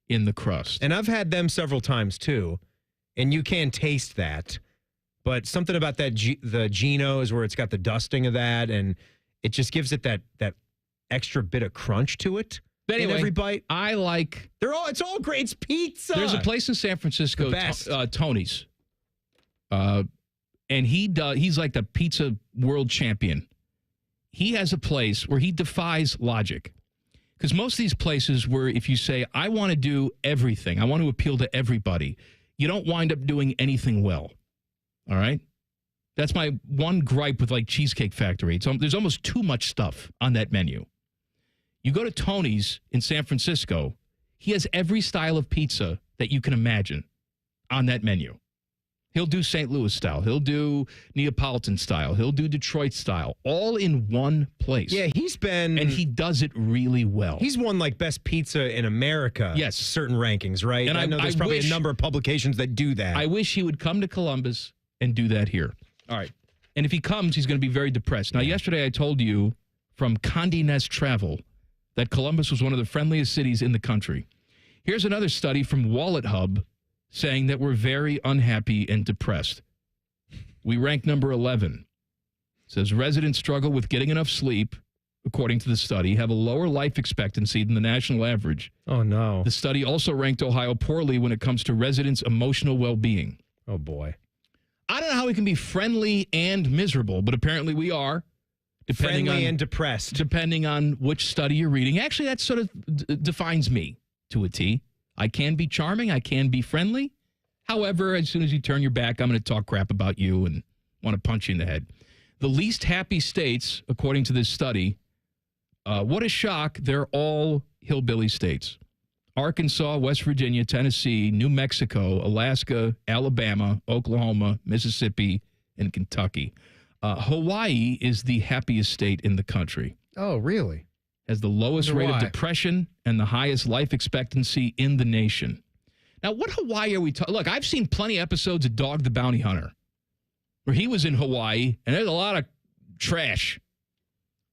[SPEAKER 2] in the crust,
[SPEAKER 3] and I've had them several times too. And you can taste that, but something about the Geno's where it's got the dusting of that, and it just gives it that extra bit of crunch to it.
[SPEAKER 2] But anyway,
[SPEAKER 3] in every bite,
[SPEAKER 2] I like.
[SPEAKER 3] It's all great. It's pizza.
[SPEAKER 2] There's a place in San Francisco, Tony's, and he's like the pizza world champion. He has a place where he defies logic. Because most of these places where if you say, I want to do everything, I want to appeal to everybody, you don't wind up doing anything well. All right? That's my one gripe with like Cheesecake Factory. There's almost too much stuff on that menu. You go to Tony's in San Francisco, he has every style of pizza that you can imagine on that menu. He'll do St. Louis style. He'll do Neapolitan style. He'll do Detroit style, all in one place.
[SPEAKER 3] Yeah, and
[SPEAKER 2] he does it really well.
[SPEAKER 3] He's won like best pizza in America.
[SPEAKER 2] Yes,
[SPEAKER 3] certain rankings, right?
[SPEAKER 2] And
[SPEAKER 3] I know there's probably a number of publications that do that.
[SPEAKER 2] I wish he would come to Columbus and do that here. All right, and if he comes, he's going to be very depressed. Now, yesterday I told you from Condé Nast Travel that Columbus was one of the friendliest cities in the country. Here's another study from Wallet Hub saying that we're very unhappy and depressed. We rank number 11. It says residents struggle with getting enough sleep, according to the study, have a lower life expectancy than the national average.
[SPEAKER 3] Oh, no.
[SPEAKER 2] The study also ranked Ohio poorly when it comes to residents' emotional well-being.
[SPEAKER 3] Oh, boy.
[SPEAKER 2] I don't know how we can be friendly and miserable, but apparently we are.
[SPEAKER 3] Friendly and depressed.
[SPEAKER 2] Depending on which study you're reading. Actually, that sort of defines me to a T. I can be charming. I can be friendly. However, as soon as you turn your back, I'm going to talk crap about you and want to punch you in the head. The least happy states, according to this study, what a shock, they're all hillbilly states. Arkansas, West Virginia, Tennessee, New Mexico, Alaska, Alabama, Oklahoma, Mississippi, and Kentucky. Hawaii is the happiest state in the country.
[SPEAKER 3] Oh, really?
[SPEAKER 2] Has the lowest rate of depression and the highest life expectancy in the nation. Now, what Hawaii are we talking? Look, I've seen plenty of episodes of Dog the Bounty Hunter where he was in Hawaii, and there's a lot of trash.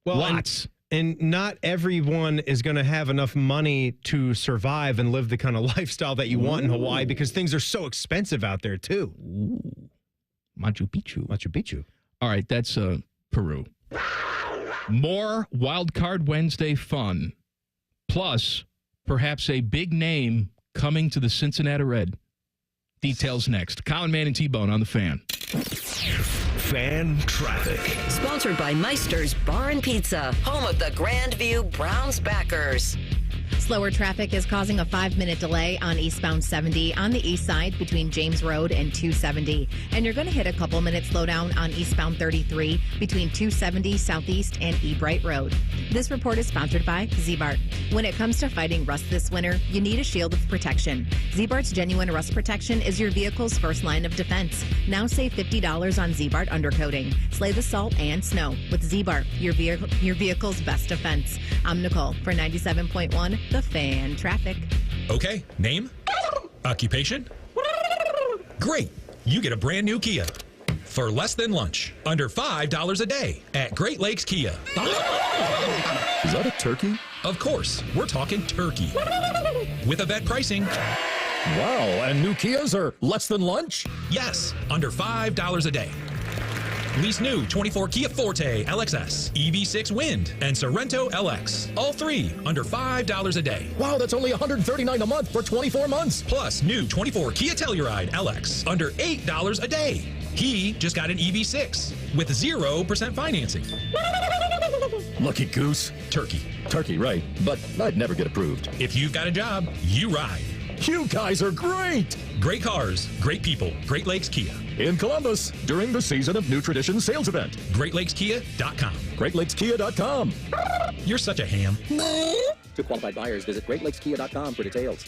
[SPEAKER 3] Well,
[SPEAKER 2] lots.
[SPEAKER 3] And not everyone is going to have enough money to survive and live the kind of lifestyle that you want in Hawaii because things are so expensive out there, too.
[SPEAKER 2] Ooh. Machu Picchu. All right, that's Peru. More Wild Card Wednesday fun, plus perhaps a big name coming to the Cincinnati Red. Details next. Colin, Man, and T-Bone on the Fan.
[SPEAKER 1] Fan traffic.
[SPEAKER 7] Sponsored by Meister's Bar and Pizza, home of the Grandview Browns backers.
[SPEAKER 4] Slower traffic is causing a 5-minute delay on eastbound 70 on the east side between James Road and 270. And you're going to hit a couple minute slowdown on eastbound 33 between 270 Southeast and Ebright Road. This report is sponsored by Z-Bart. When it comes to fighting rust this winter, you need a shield of protection. Z-Bart's Genuine Rust Protection is your vehicle's first line of defense. Now save $50 on Z-Bart undercoating. Slay the salt and snow with Z-Bart, your vehicle's best defense. I'm Nicole for 97.1 The Fan Traffic.
[SPEAKER 8] Okay, name? Occupation? Great. You get a brand new Kia. For less than lunch. Under $5 a day at Great Lakes Kia.
[SPEAKER 31] Is that a turkey?
[SPEAKER 8] Of course. We're talking turkey. With Event pricing.
[SPEAKER 31] Wow, and new Kias are less than lunch?
[SPEAKER 8] Yes, under $5 a day. Lease new 24 Kia Forte LXS, EV6 Wind, and Sorento LX. All three under $5 a day.
[SPEAKER 31] Wow, that's only $139 a month for 24 months.
[SPEAKER 8] Plus new 24 Kia Telluride LX under $8 a day. He just got an EV6 with 0% financing.
[SPEAKER 31] Lucky goose.
[SPEAKER 8] Turkey.
[SPEAKER 31] Turkey, right. But I'd never get approved.
[SPEAKER 8] If you've got a job, you ride.
[SPEAKER 31] You guys are great.
[SPEAKER 8] Great cars, great people. Great Lakes Kia.
[SPEAKER 31] In Columbus, during the Season of New Tradition sales event.
[SPEAKER 8] GreatLakesKia.com.
[SPEAKER 31] GreatLakesKia.com.
[SPEAKER 8] You're such a ham.
[SPEAKER 14] To qualified buyers, visit GreatLakesKia.com for details.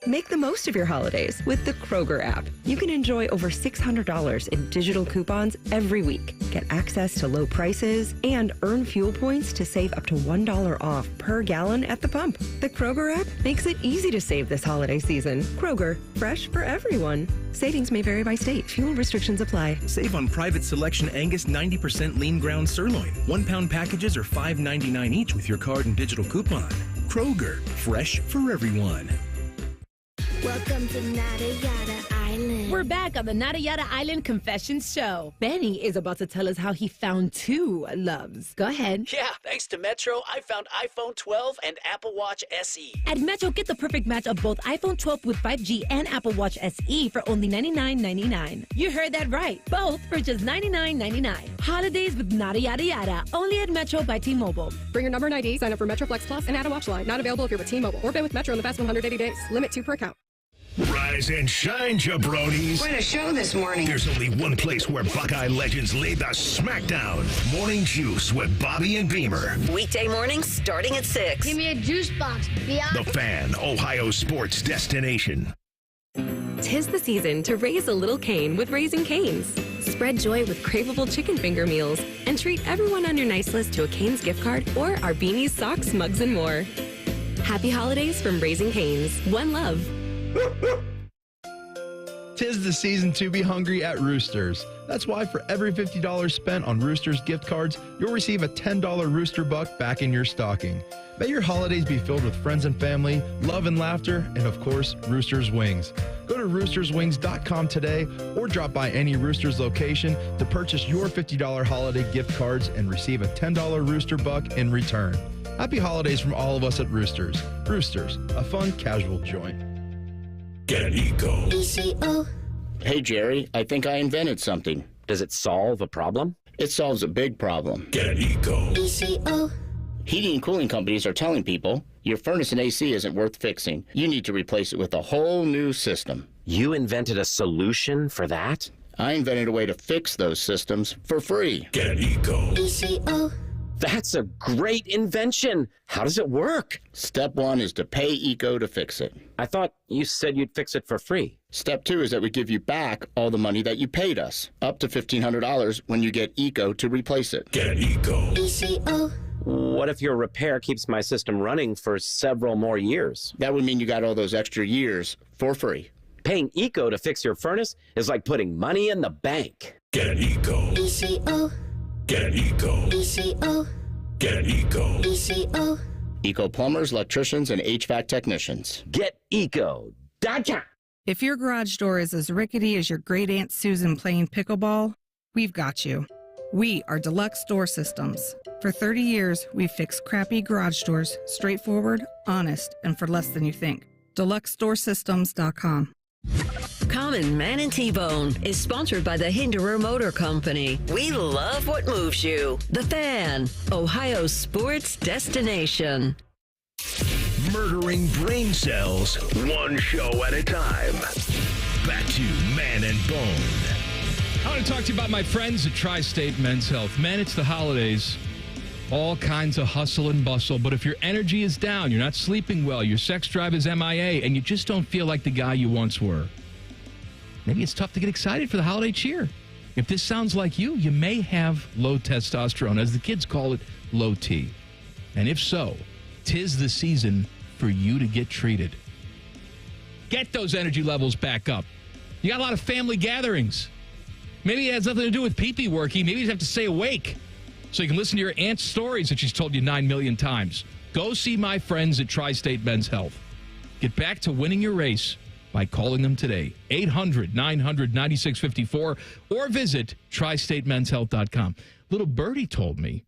[SPEAKER 15] Make the most of your holidays with the Kroger app. You can enjoy over $600 in digital coupons every week. Get access to low prices and earn fuel points to save up to $1 off per gallon at the pump. The Kroger app makes it easy to save this holiday season. Kroger, fresh for everyone. Savings may vary by state. Fuel restrictions apply.
[SPEAKER 16] Save on Private Selection Angus 90% lean ground sirloin. 1 pound packages are $5.99 each with your card and digital coupon. Kroger, fresh for everyone.
[SPEAKER 5] Welcome to Nada Yada Island. We're back on the Nada Yada Island Confessions Show. Benny is about to tell us how he found 2 loves. Go ahead.
[SPEAKER 6] Yeah, thanks to Metro, I found iPhone 12 and Apple Watch SE.
[SPEAKER 5] At Metro, get the perfect match of both iPhone 12 with 5G and Apple Watch SE for only $99.99. You heard that right. Both for just $99.99. Holidays with Nada Yada Yada. Only at Metro by T-Mobile.
[SPEAKER 11] Bring your number and ID, sign up for Metro Flex Plus, and add a watch line. Not available if you're with T-Mobile or been with Metro in the past 180 days. Limit 2 per account.
[SPEAKER 1] Rise and shine, jabronis.
[SPEAKER 18] Quite a show this morning.
[SPEAKER 1] There's only one place where Buckeye legends lay the smackdown. Morning Juice with Bobby and Beamer.
[SPEAKER 7] Weekday mornings starting at 6.
[SPEAKER 18] Give me a juice box, yeah.
[SPEAKER 1] The Fan, Ohio sports destination.
[SPEAKER 15] 'Tis the season to raise a little Cane with Raising Cane's. Spread joy with craveable chicken finger meals and treat everyone on your nice list to a Cane's gift card or our beanies, socks, mugs, and more. Happy holidays from Raising Cane's. One love.
[SPEAKER 19] 'Tis the season to be hungry at Roosters. That's why for every $50 spent on Roosters gift cards, you'll receive a $10 Rooster Buck back in your stocking. May your holidays be filled with friends and family, love and laughter, and of course, Roosters Wings. Go to roosterswings.com today or drop by any Roosters location to purchase your $50 holiday gift cards and receive a $10 Rooster Buck in return. Happy holidays from all of us at Roosters. Roosters, a fun, casual joint.
[SPEAKER 1] Get Eco.
[SPEAKER 20] ECO. Hey, Jerry, I think I invented something. Does it solve a problem? It solves a big problem.
[SPEAKER 1] Get Eco.
[SPEAKER 20] ECO. Heating and cooling companies are telling people your furnace and AC isn't worth fixing. You need to replace it with a whole new system.
[SPEAKER 21] You invented a solution for that?
[SPEAKER 20] I invented a way to fix those systems for free.
[SPEAKER 1] Get Eco.
[SPEAKER 20] ECO.
[SPEAKER 21] That's a great invention. How does it work?
[SPEAKER 20] Step 1 is to pay ECO to fix it.
[SPEAKER 21] I thought you said you'd fix it for free.
[SPEAKER 20] Step 2 is that we give you back all the money that you paid us, up to $1,500 when you get ECO to replace it.
[SPEAKER 1] Get Eco.
[SPEAKER 20] ECO.
[SPEAKER 21] What if your repair keeps my system running for several more years?
[SPEAKER 20] That would mean you got all those extra years for free.
[SPEAKER 21] Paying ECO to fix your furnace is like putting money in the bank.
[SPEAKER 1] Get Eco.
[SPEAKER 20] ECO.
[SPEAKER 1] Get Eco.
[SPEAKER 20] ECO.
[SPEAKER 1] Get Eco.
[SPEAKER 20] ECO. Eco plumbers, electricians, and HVAC technicians.
[SPEAKER 21] Get Eco.com.
[SPEAKER 22] If your garage door is as rickety as your great Aunt Susan playing pickleball, we've got you. We are Deluxe Door Systems. For 30 years, we've fixed crappy garage doors straightforward, honest, and for less than you think. DeluxeDoorSystems.com.
[SPEAKER 7] Common Man and T-Bone is sponsored by the Hinderer Motor Company. We love what moves you. The Fan, Ohio sports destination.
[SPEAKER 1] Murdering brain cells, one show at a time. Back to Man and Bone.
[SPEAKER 2] I want to talk to you about my friends at Tri-State Men's Health. Man, it's the holidays. All kinds of hustle and bustle. But if your energy is down, you're not sleeping well, your sex drive is MIA, and you just don't feel like the guy you once were, maybe it's tough to get excited for the holiday cheer. If this sounds like you, you may have low testosterone, as the kids call it, low T. And if so, 'tis the season for you to get treated. Get those energy levels back up. You got a lot of family gatherings. Maybe it has nothing to do with pee-pee working. Maybe you have to stay awake so you can listen to your aunt's stories that she's told you 9 million times. Go see my friends at Tri-State Men's Health. Get back to winning your race by calling them today. 800-900-9654 or visit tristatemenshealth.com. Little Birdie told me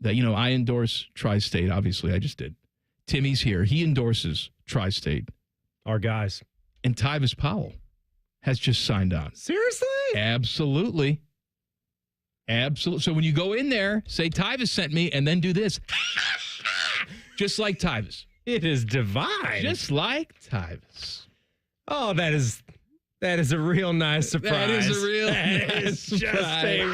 [SPEAKER 2] that, I endorse Tri-State. Obviously, I just did. Timmy's here. He endorses Tri-State.
[SPEAKER 3] Our guys.
[SPEAKER 2] And Tyvis Powell has just signed on.
[SPEAKER 3] Seriously?
[SPEAKER 2] Absolutely. Absolutely. So when you go in there, say Tyvis sent me, and then do this. Just like Tyvis.
[SPEAKER 3] It is divine.
[SPEAKER 2] Just like Tyvis.
[SPEAKER 3] Oh, that is a real nice surprise.
[SPEAKER 2] That is a real nice surprise.
[SPEAKER 3] Just a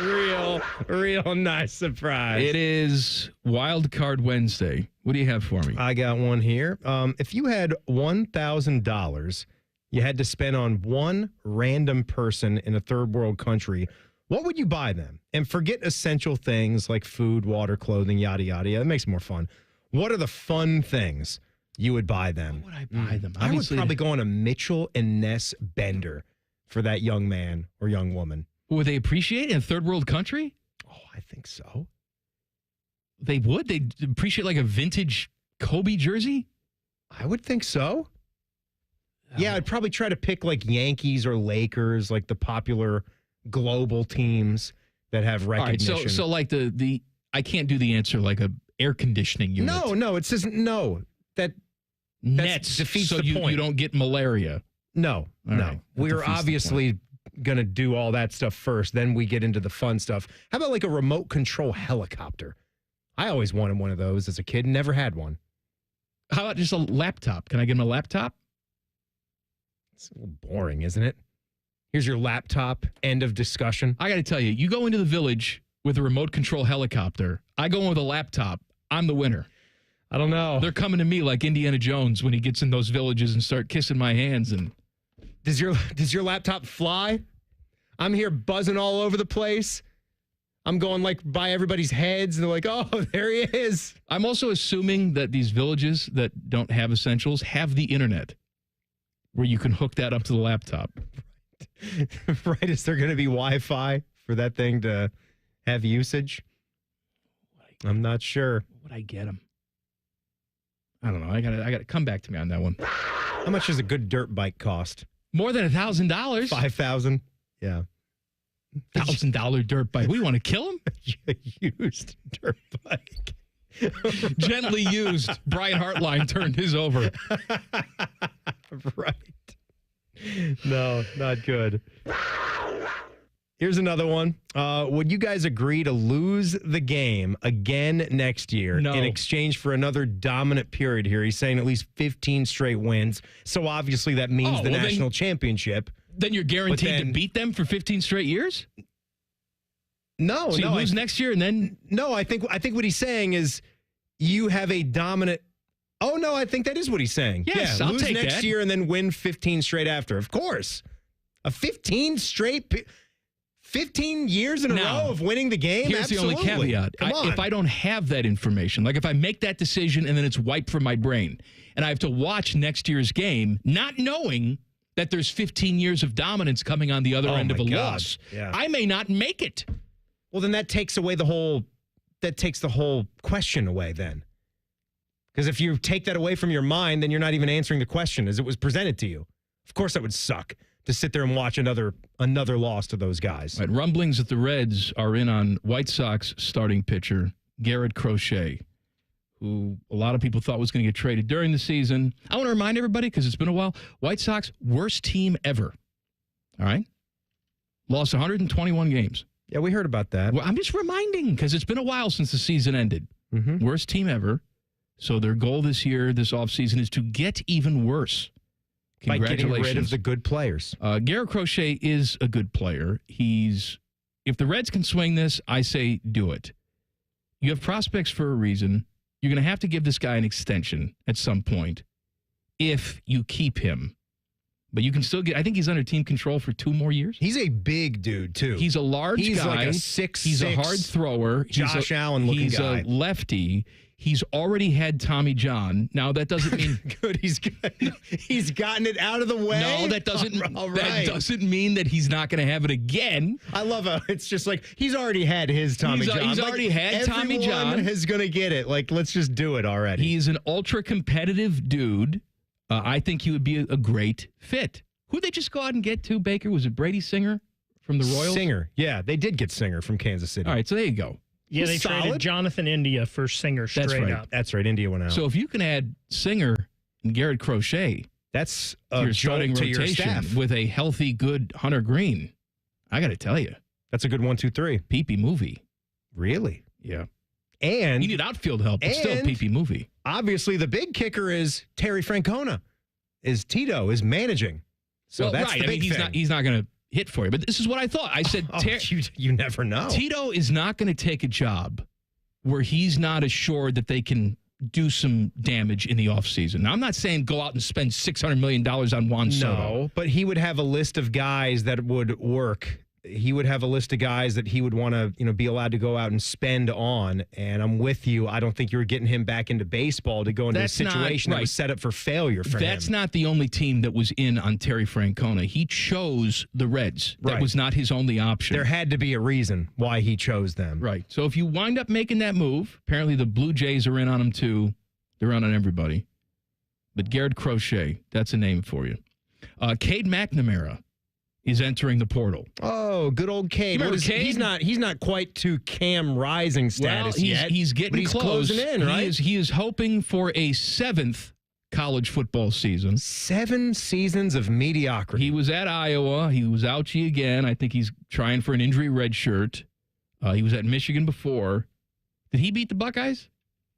[SPEAKER 3] real nice surprise.
[SPEAKER 2] It is Wild Card Wednesday. What do you have for me?
[SPEAKER 3] I got one here. If you had $1,000 you had to spend on one random person in a third world country, what would you buy them? And forget essential things like food, water, clothing, yada, yada. It makes it more fun. What are the fun things you would buy them?
[SPEAKER 2] What would I buy them?
[SPEAKER 3] I would probably go on a Mitchell and Ness bender for that young man or young woman.
[SPEAKER 2] Would they appreciate it in a third world country?
[SPEAKER 3] Oh, I think so.
[SPEAKER 2] They would? They'd appreciate like a vintage Kobe jersey?
[SPEAKER 3] I would think so. Yeah, I'd probably try to pick like Yankees or Lakers, like the popular global teams that have recognition.
[SPEAKER 2] All right, so like the I can't do the answer like a air conditioning unit.
[SPEAKER 3] No, it says no. That
[SPEAKER 2] nets
[SPEAKER 3] defeats
[SPEAKER 2] so
[SPEAKER 3] the point.
[SPEAKER 2] You don't get malaria.
[SPEAKER 3] No.
[SPEAKER 2] Right,
[SPEAKER 3] we're obviously going to do all that stuff first. Then we get into the fun stuff. How about like a remote control helicopter? I always wanted one of those as a kid. Never had one.
[SPEAKER 2] How about just a laptop? Can I get him a laptop?
[SPEAKER 3] It's a little boring, isn't it? Here's your laptop. End of discussion.
[SPEAKER 2] I got to tell you, you go into the village with a remote control helicopter. I go in with a laptop. I'm the winner.
[SPEAKER 3] I don't know.
[SPEAKER 2] They're coming to me like Indiana Jones when he gets in those villages and start kissing my hands. And
[SPEAKER 3] does your laptop fly? I'm here buzzing all over the place. I'm going like by everybody's heads, and they're like, "Oh, there he is."
[SPEAKER 2] I'm also assuming that these villages that don't have essentials have the internet, where you can hook that up to the laptop.
[SPEAKER 3] Right? Is there going to be Wi-Fi for that thing to have usage? I'm not sure.
[SPEAKER 2] What would I get him? I don't know. I got to come back to me on that one.
[SPEAKER 3] How much does a good dirt bike cost?
[SPEAKER 2] More than $1,000.
[SPEAKER 3] $5,000. Yeah.
[SPEAKER 2] $1,000 dirt bike. We want to kill him?
[SPEAKER 3] Used dirt bike.
[SPEAKER 2] Gently used. Brian Hartline turned his over.
[SPEAKER 3] Right. No, not good. Here's another one. Would you guys agree to lose the game again next year in exchange for another dominant period here? He's saying at least 15 straight wins. So obviously that means the national championship.
[SPEAKER 2] Then you're guaranteed to beat them for 15 straight years?
[SPEAKER 3] No.
[SPEAKER 2] So you lose next year and then?
[SPEAKER 3] No, I think what he's saying is you have a dominant. Oh, no, I think that is what he's saying.
[SPEAKER 2] Yes,
[SPEAKER 3] yeah,
[SPEAKER 2] I'll
[SPEAKER 3] lose
[SPEAKER 2] take
[SPEAKER 3] next
[SPEAKER 2] that.
[SPEAKER 3] year and then win 15 straight after. Of course. A 15 straight 15 years in a row of winning the game?
[SPEAKER 2] Here's
[SPEAKER 3] Absolutely.
[SPEAKER 2] the only caveat. If I don't have that information, like if I make that decision and then it's wiped from my brain, and I have to watch next year's game, not knowing that there's 15 years of dominance coming on the other end of a loss, I may not make it.
[SPEAKER 3] Well, then that takes away the whole question away then. Because if you take that away from your mind, then you're not even answering the question as it was presented to you. Of course, that would suck to sit there and watch another loss to those guys.
[SPEAKER 2] Right, rumblings that the Reds are in on White Sox starting pitcher Garrett Crochet, who a lot of people thought was going to get traded during the season. I want to remind everybody, because it's been a while, White Sox, worst team ever All right? Lost 121 games.
[SPEAKER 3] Yeah, we heard about that.
[SPEAKER 2] Well, I'm just reminding because it's been a while since the season ended.
[SPEAKER 3] Mm-hmm.
[SPEAKER 2] Worst team ever. So their goal this year, this offseason, is to get even worse. Congratulations.
[SPEAKER 3] By getting rid of the good players.
[SPEAKER 2] Garrett Crochet is a good player. If the Reds can swing this, I say do it. You have prospects for a reason. You're going to have to give this guy an extension at some point if you keep him. But you can still get, I think he's under team control for 2 more years.
[SPEAKER 3] He's a big dude, too.
[SPEAKER 2] He's a large guy.
[SPEAKER 3] He's like a 6'6".
[SPEAKER 2] He's a hard thrower.
[SPEAKER 3] Josh Allen looking guy.
[SPEAKER 2] He's a lefty. He's already had Tommy John. Now, that doesn't mean...
[SPEAKER 3] Good, he's gotten it out of the way?
[SPEAKER 2] No, that doesn't mean that he's not going to have it again.
[SPEAKER 3] I love it. It's just like, he's already had his Tommy John.
[SPEAKER 2] He's already had Tommy John.
[SPEAKER 3] Everyone is going to get it. Like, let's just do it already.
[SPEAKER 2] He's an ultra-competitive dude. I think he would be a great fit. Who'd they just go out and get to, Baker? Was it Brady Singer from the Royals?
[SPEAKER 3] Singer. Yeah, they did get Singer from Kansas City.
[SPEAKER 2] All right, so there you go.
[SPEAKER 9] Yeah, they traded Jonathan India for Singer straight up.
[SPEAKER 3] That's right. India went out.
[SPEAKER 2] So if you can add Singer and Garrett Crochet,
[SPEAKER 3] that's
[SPEAKER 2] to your starting rotation with a healthy, good Hunter Green. I got to tell you,
[SPEAKER 3] that's a good 1-2-3.
[SPEAKER 2] Pee-pee movie.
[SPEAKER 3] Really?
[SPEAKER 2] Yeah.
[SPEAKER 3] And
[SPEAKER 2] you need outfield help, but still pee-pee movie.
[SPEAKER 3] Obviously, the big kicker is Terry Francona. Tito is managing. So that's
[SPEAKER 2] right.
[SPEAKER 3] the big thing.
[SPEAKER 2] He's not going to hit for you. But this is what I thought. I said,
[SPEAKER 3] you never know.
[SPEAKER 2] Tito is not going to take a job where he's not assured that they can do some damage in the offseason. Now, I'm not saying go out and spend $600 million on Juan Soto.
[SPEAKER 3] No, but he would have a list of guys that would work. He would have a list of guys that he would want to, be allowed to go out and spend on. And I'm with you. I don't think you were getting him back into baseball to go into a situation that was set up for failure for him.
[SPEAKER 2] That's not the only team that was in on Terry Francona. He chose the Reds. That was not his only option.
[SPEAKER 3] There had to be a reason why he chose them.
[SPEAKER 2] Right. So if you wind up making that move, apparently the Blue Jays are in on him too. They're in on everybody. But Garrett Crochet, that's a name for you. Cade McNamara is entering the portal.
[SPEAKER 3] Oh, good old Cade.
[SPEAKER 2] Cade?
[SPEAKER 3] He's not quite to Cam Rising status yet.
[SPEAKER 2] He's getting
[SPEAKER 3] close.
[SPEAKER 2] Closing in, right? He is hoping for a 7th college football season.
[SPEAKER 3] 7 seasons of mediocrity.
[SPEAKER 2] He was at Iowa. He was ouchie again. I think he's trying for an injury red shirt. He was at Michigan before. Did he beat the Buckeyes?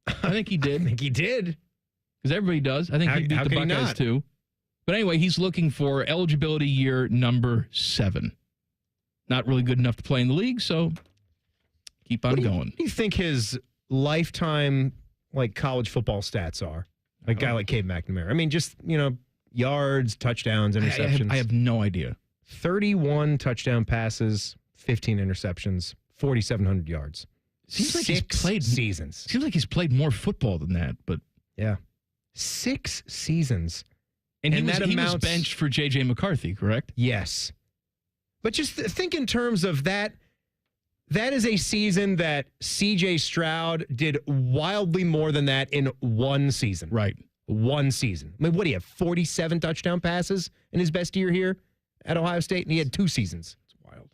[SPEAKER 2] I think he did.
[SPEAKER 3] I think he did.
[SPEAKER 2] Because everybody does. I think he beat the Buckeyes too. But anyway, he's looking for eligibility year number 7. Not really good enough to play in the league, so keep on going.
[SPEAKER 3] What do you think his lifetime college football stats are? A guy like Cade McNamara. I mean, just, yards, touchdowns, interceptions.
[SPEAKER 2] I have no idea.
[SPEAKER 3] 31 touchdown passes, 15 interceptions, 4,700 yards.
[SPEAKER 2] Seems like he's played
[SPEAKER 3] seasons.
[SPEAKER 2] Seems like he's played more football than that, but
[SPEAKER 3] yeah. 6 seasons.
[SPEAKER 2] And he was benched for J.J. McCarthy, correct?
[SPEAKER 3] Yes. But just think in terms of that. That is a season that C.J. Stroud did wildly more than that in 1 season.
[SPEAKER 2] Right.
[SPEAKER 3] 1 season. I mean, what do you have, 47 touchdown passes in his best year here at Ohio State? And he had 2 seasons. It's wild.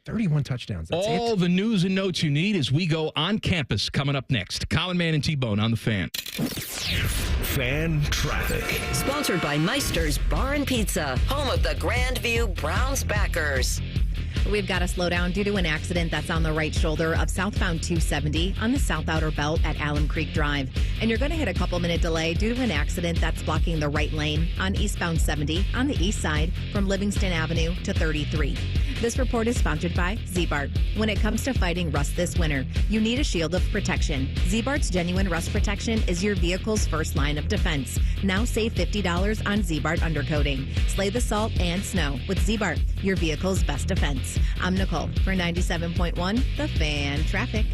[SPEAKER 3] 31 touchdowns. That's
[SPEAKER 2] all the news and notes you need as we go on campus coming up next. Common Man and T-Bone on the Fan.
[SPEAKER 1] Fan Traffic.
[SPEAKER 7] Sponsored by Meister's Bar and Pizza, home of the Grandview Browns backers.
[SPEAKER 4] We've got to slow down due to an accident that's on the right shoulder of southbound 270 on the South Outer Belt at Allen Creek Drive. And you're going to hit a couple-minute delay due to an accident that's blocking the right lane on eastbound 70 on the east side from Livingston Avenue to 33. This report is sponsored by Z-Bart. When it comes to fighting rust this winter, you need a shield of protection. Z-Bart's Genuine Rust Protection is your vehicle's first line of defense. Now save $50 on Z-Bart undercoating. Slay the salt and snow with Z-Bart, your vehicle's best defense. I'm Nicole for 97.1 The Fan Traffic.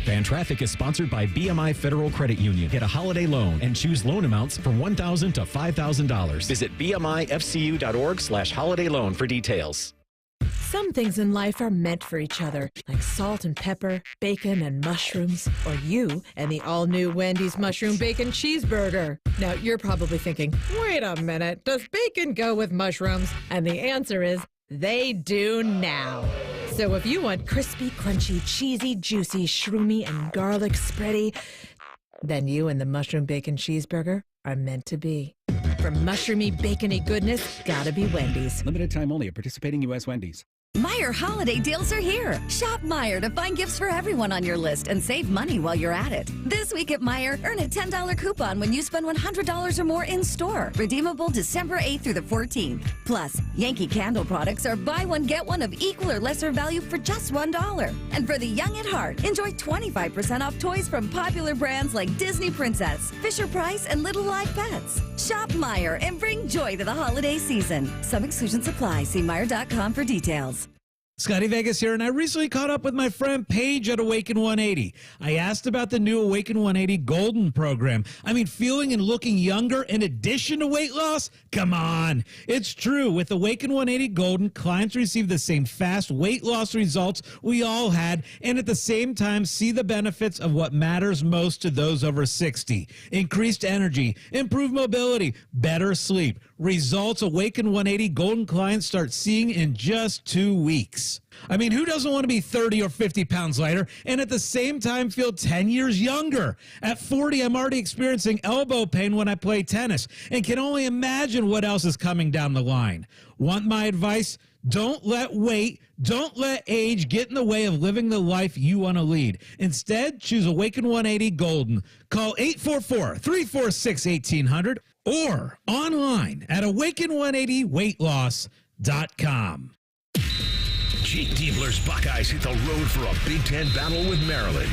[SPEAKER 32] Fan Traffic is sponsored by BMI Federal Credit Union. Get a holiday loan and choose loan amounts from $1,000 to $5,000.
[SPEAKER 14] Visit bmifcu.org/holiday loan for details.
[SPEAKER 5] Some things in life are meant for each other, like salt and pepper, bacon and mushrooms, or you and the all-new Wendy's Mushroom Bacon Cheeseburger. Now, you're probably thinking, wait a minute, does bacon go with mushrooms? And the answer is, they do now. So if you want crispy, crunchy, cheesy, juicy, shroomy, and garlic spready, then you and the Mushroom Bacon Cheeseburger are meant to be. For mushroomy, bacony goodness, gotta be Wendy's.
[SPEAKER 10] Limited time only at participating U.S. Wendy's.
[SPEAKER 12] Meijer holiday deals are here. Shop Meijer to find gifts for everyone on your list and save money while you're at it. This week at Meijer, earn a $10 coupon when you spend $100 or more in store. Redeemable December 8th through the 14th. Plus, Yankee Candle products are buy one, get one of equal or lesser value for just $1. And for the young at heart, enjoy 25% off toys from popular brands like Disney Princess, Fisher-Price, and Little Live Pets. Shop Meijer and bring joy to the holiday season. Some exclusions apply. See Meijer.com for details.
[SPEAKER 13] Scotty Vegas here, and I recently caught up with my friend Paige at Awaken 180. I asked about the new Awaken 180 Golden program. I mean, feeling and looking younger in addition to weight loss? Come on. It's true. With Awaken 180 Golden, clients receive the same fast weight loss results we all had, and at the same time see the benefits of what matters most to those over 60. Increased energy, improved mobility, better sleep. Results Awaken 180 Golden clients start seeing in just 2 weeks. I mean, who doesn't want to be 30 or 50 pounds lighter and at the same time feel 10 years younger? At 40, I'm already experiencing elbow pain when I play tennis and can only imagine what else is coming down the line. Want my advice? Don't let weight, don't let age get in the way of living the life you want to lead. Instead, choose Awaken 180 Golden. Call 844-346-1800 or online at awaken180weightloss.com.
[SPEAKER 1] Jake Diebler's Buckeyes hit the road for a Big Ten battle with Maryland.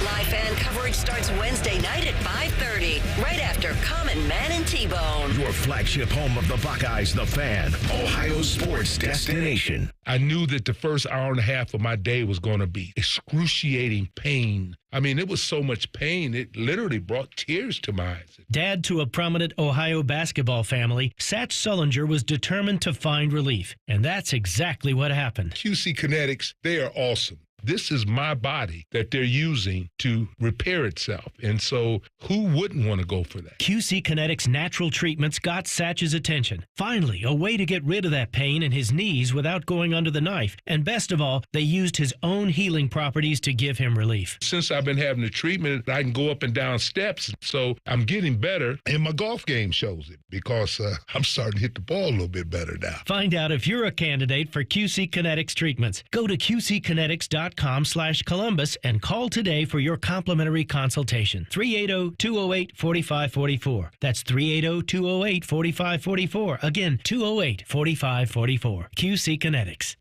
[SPEAKER 7] Live fan coverage starts Wednesday night at 5:30, right after Common Man and T-Bone.
[SPEAKER 1] Your flagship home of the Buckeyes, The Fan, Ohio sports destination.
[SPEAKER 17] I knew that the first hour and a half of my day was going to be excruciating pain. I mean, it was so much pain, it literally brought tears to my eyes.
[SPEAKER 9] Dad to a prominent Ohio basketball family, Satch Sullinger was determined to find relief. And that's exactly what happened.
[SPEAKER 17] QC Kinetics, they are awesome. This is my body that they're using to repair itself. And so who wouldn't want to go for that?
[SPEAKER 9] QC Kinetics natural treatments got Satch's attention. Finally, a way to get rid of that pain in his knees without going under the knife. And best of all, they used his own healing properties to give him relief.
[SPEAKER 17] Since I've been having the treatment, I can go up and down steps. So I'm getting better. And my golf game shows it because I'm starting to hit the ball a little bit better now.
[SPEAKER 9] Find out if you're a candidate for QC Kinetics treatments. Go to qckinetics.com/Columbus and call today for your complimentary consultation. 380-208-4544. That's 380-208-4544. Again, 208-4544. QC Kinetics.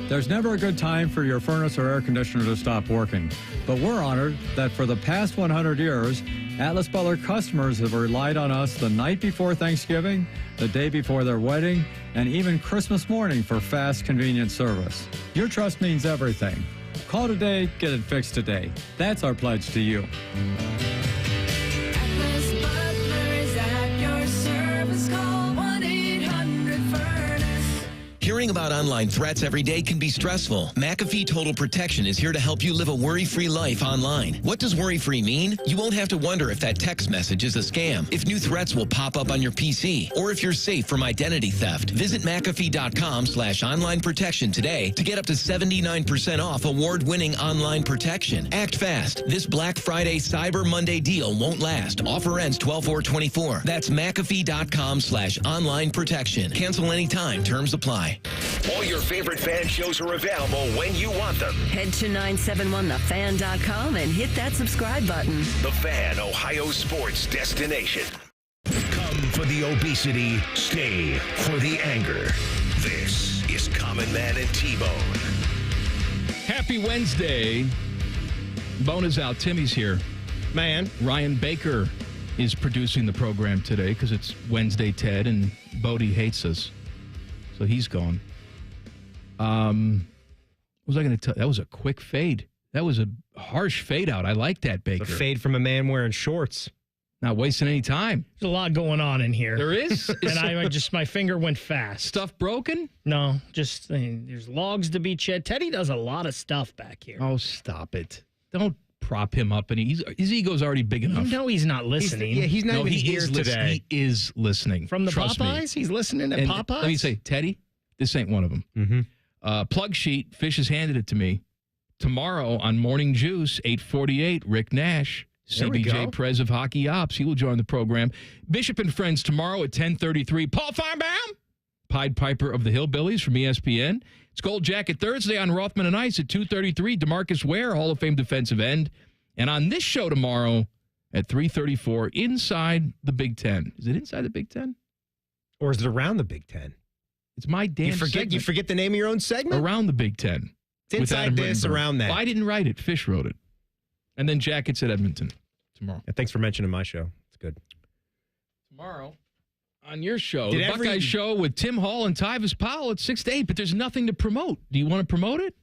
[SPEAKER 23] There's never a good time for your furnace or air conditioner to stop working. But we're honored that for the past 100 years, Atlas Butler customers have relied on us the night before Thanksgiving, the day before their wedding, and even Christmas morning for fast, convenient service. Your trust means everything. Call today, get it fixed today. That's our pledge to you.
[SPEAKER 24] Atlas Butler is at your service. Call 1-800-FURNACE.
[SPEAKER 25] Hearing about online threats every day can be stressful. McAfee Total Protection is here to help you live a worry-free life online. What does worry-free mean? You won't have to wonder if that text message is a scam, if new threats will pop up on your PC, or if you're safe from identity theft. Visit McAfee.com/online protection today to get up to 79% off award-winning online protection. Act fast. This Black Friday Cyber Monday deal won't last. Offer ends 12/4/24. That's McAfee.com/online protection. Cancel anytime. Terms apply.
[SPEAKER 1] All your favorite fan shows are available when you want them.
[SPEAKER 7] Head to 971thefan.com and hit that subscribe button.
[SPEAKER 1] The Fan, Ohio sports destination. Come for the obesity, stay for the anger. This is Common Man and T-Bone.
[SPEAKER 2] Happy Wednesday. Bone is out. Timmy's here.
[SPEAKER 3] Man.
[SPEAKER 2] Ryan Baker is producing the program today because it's Wednesday, Ted, and Bodie hates us. So he's gone. What was I going to tell? That was a quick fade. That was a harsh fade out. I like that, Baker.
[SPEAKER 3] A fade from a man wearing shorts.
[SPEAKER 2] Not wasting any time.
[SPEAKER 9] There's a lot going on in here.
[SPEAKER 2] There is?
[SPEAKER 9] And my finger went fast.
[SPEAKER 2] Stuff broken?
[SPEAKER 9] No, just there's logs to be checked. Teddy does a lot of stuff back here.
[SPEAKER 2] Oh, stop it. Don't prop him up. And his ego's already big enough.
[SPEAKER 9] No, he's not listening.
[SPEAKER 3] He's not even here today.
[SPEAKER 2] He is listening.
[SPEAKER 9] From the
[SPEAKER 2] Trust
[SPEAKER 9] Popeyes?
[SPEAKER 2] Me.
[SPEAKER 9] He's listening to
[SPEAKER 2] And
[SPEAKER 9] Popeyes?
[SPEAKER 2] Let me say, Teddy, this ain't one of them.
[SPEAKER 3] Mm-hmm.
[SPEAKER 2] Plug sheet, Fish has handed it to me. Tomorrow on Morning Juice, 8:48, Rick Nash
[SPEAKER 3] There we
[SPEAKER 2] CBJ
[SPEAKER 3] go.
[SPEAKER 2] Prez of Hockey Ops. He will join the program. Bishop and Friends tomorrow at 10:33. Paul Feinbaum, Pied Piper of the Hillbillies from ESPN. It's Gold Jacket Thursday on Rothman and Ice at 2:33. DeMarcus Ware, Hall of Fame defensive end. And on this show tomorrow at 3:34, Inside the Big Ten. Is it Inside the Big Ten?
[SPEAKER 3] Or is it Around the Big Ten?
[SPEAKER 2] It's my damn segment.
[SPEAKER 3] You forget the name of your own segment?
[SPEAKER 2] Around the Big Ten.
[SPEAKER 3] It's Inside this, Around that.
[SPEAKER 2] Well, I didn't write it. Fish wrote it. And then Jackets at Edmonton tomorrow.
[SPEAKER 3] Yeah, thanks for mentioning my show. It's good.
[SPEAKER 2] Tomorrow on your show,
[SPEAKER 3] Did
[SPEAKER 2] the Buckeyes show with Tim Hall and Tyvis Powell at 6 to 8, but there's nothing to promote. Do you want to promote it?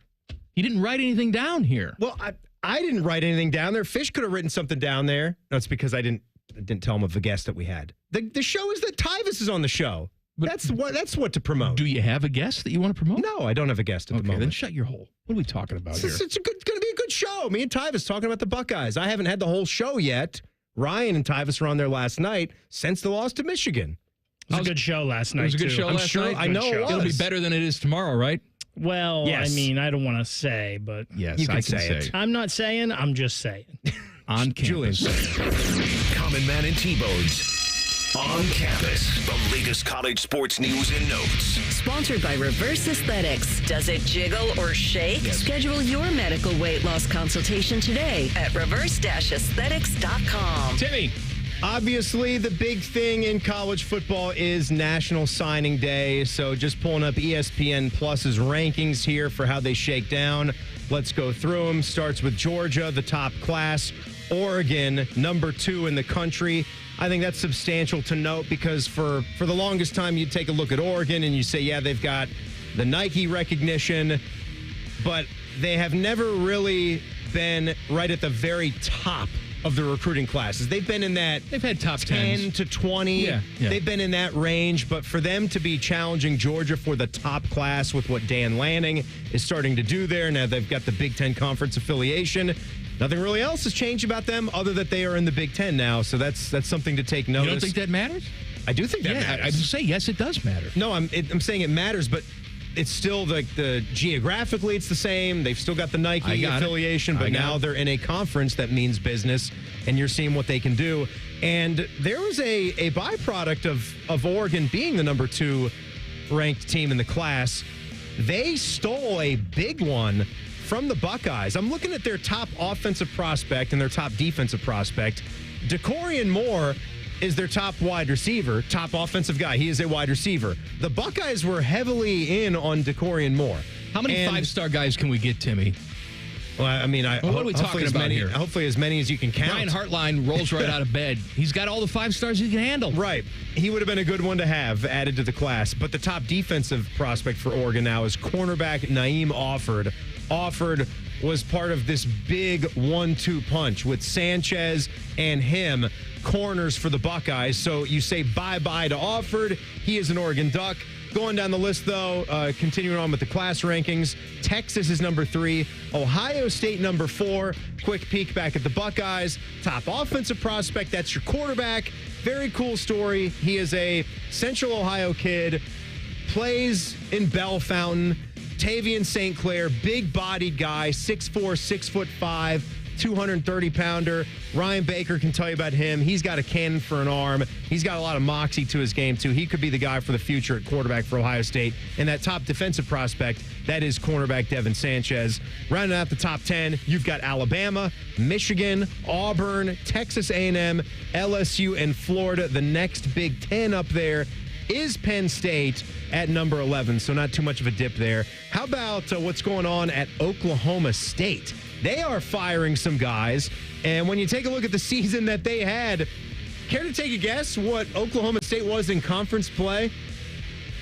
[SPEAKER 2] He didn't write anything down here.
[SPEAKER 3] Well, I didn't write anything down there. Fish could have written something down there. No, it's because I didn't tell him of the guest that we had. The show is that Tyvis is on the show. But that's what to promote.
[SPEAKER 2] Do you have a guest that you want to promote?
[SPEAKER 3] No, I don't have a guest at the moment.
[SPEAKER 2] Then shut your hole. What are we talking about here?
[SPEAKER 3] It's going to be a good show. Me and Tyvis talking about the Buckeyes. I haven't had the whole show yet. Ryan and Tyvis were on there last night since the loss to Michigan.
[SPEAKER 6] It was a good show last night.
[SPEAKER 2] It was a good show last night.
[SPEAKER 3] I know it was.
[SPEAKER 2] It'll be better than it is tomorrow, right?
[SPEAKER 6] Well,
[SPEAKER 3] Yes.
[SPEAKER 6] I mean, I don't want to say, but
[SPEAKER 2] Yes,
[SPEAKER 3] You
[SPEAKER 2] I
[SPEAKER 3] can
[SPEAKER 2] can
[SPEAKER 3] say it.
[SPEAKER 6] I'm not saying. I'm just saying.
[SPEAKER 2] On campus.
[SPEAKER 1] Common Man and T-Bones. On campus, the latest college sports news and notes.
[SPEAKER 7] Sponsored by Reverse Aesthetics. Does it jiggle or shake?
[SPEAKER 2] Yes.
[SPEAKER 7] Schedule your medical weight loss consultation today at reverse-aesthetics.com.
[SPEAKER 2] Timmy.
[SPEAKER 3] Obviously, the big thing in college football is National Signing Day. So just pulling up ESPN Plus's rankings here for how they shake down. Let's go through them. Starts with Georgia, the top class. Oregon, number 2 in the country. I think that's substantial to note because for the longest time, you take a look at Oregon and you say, yeah, they've got the Nike recognition, but they have never really been right at the very top of the recruiting classes. They've been in that.
[SPEAKER 2] They've had top
[SPEAKER 3] 10
[SPEAKER 2] 10s.
[SPEAKER 3] to 20.
[SPEAKER 2] Yeah.
[SPEAKER 3] They've been in that range, but for them to be challenging Georgia for the top class with what Dan Lanning is starting to do there, now they've got the Big Ten Conference affiliation. Nothing really else has changed about them other that they are in the Big Ten now, so that's something to take notice.
[SPEAKER 2] You don't think that matters?
[SPEAKER 3] I do think that matters.
[SPEAKER 2] I would say yes, it does matter.
[SPEAKER 3] No, I'm saying it matters, but it's still like the geographically it's the same. They've still got the Nike affiliation, but now they're in a conference that means business, and you're seeing what they can do. And there was a byproduct of Oregon being the number 2 ranked team in the class. They stole a big one from the Buckeyes. I'm looking at their top offensive prospect and their top defensive prospect. DeCorian Moore is their top wide receiver, top offensive guy. He is a wide receiver. The Buckeyes were heavily in on DeCorian Moore.
[SPEAKER 2] How many 5-star guys can we get, Timmy?
[SPEAKER 3] Well, I mean,
[SPEAKER 2] what are we talking about here?
[SPEAKER 3] Hopefully as many as you can count.
[SPEAKER 2] Brian Hartline rolls right out of bed. He's got all the 5 stars he can handle.
[SPEAKER 3] Right. He would have been a good one to have added to the class. But the top defensive prospect for Oregon now is cornerback Naeem Offord. Offord was part of this big 1-2 punch with Sanchez and him, corners for the Buckeyes. So you say bye-bye to Offord. He is an Oregon Duck. Going down the list, though, continuing on with the class rankings, Texas is number 3, Ohio State number 4. Quick peek back at the Buckeyes. Top offensive prospect, that's your quarterback. Very cool story. He is a Central Ohio kid, plays in Bell Fountain. Tavian St. Clair, big-bodied guy, 6'4", 6'5", 230-pounder. Ryan Baker can tell you about him. He's got a cannon for an arm. He's got a lot of moxie to his game, too. He could be the guy for the future at quarterback for Ohio State. And that top defensive prospect, that is cornerback Devin Sanchez. Rounding out the top 10, you've got Alabama, Michigan, Auburn, Texas A&M, LSU, and Florida. The next Big Ten up there is Penn State at number 11, so not too much of a dip there. How about what's going on at Oklahoma State? They are firing some guys, and when you take a look at the season that they had, care to take a guess what Oklahoma State was in conference play?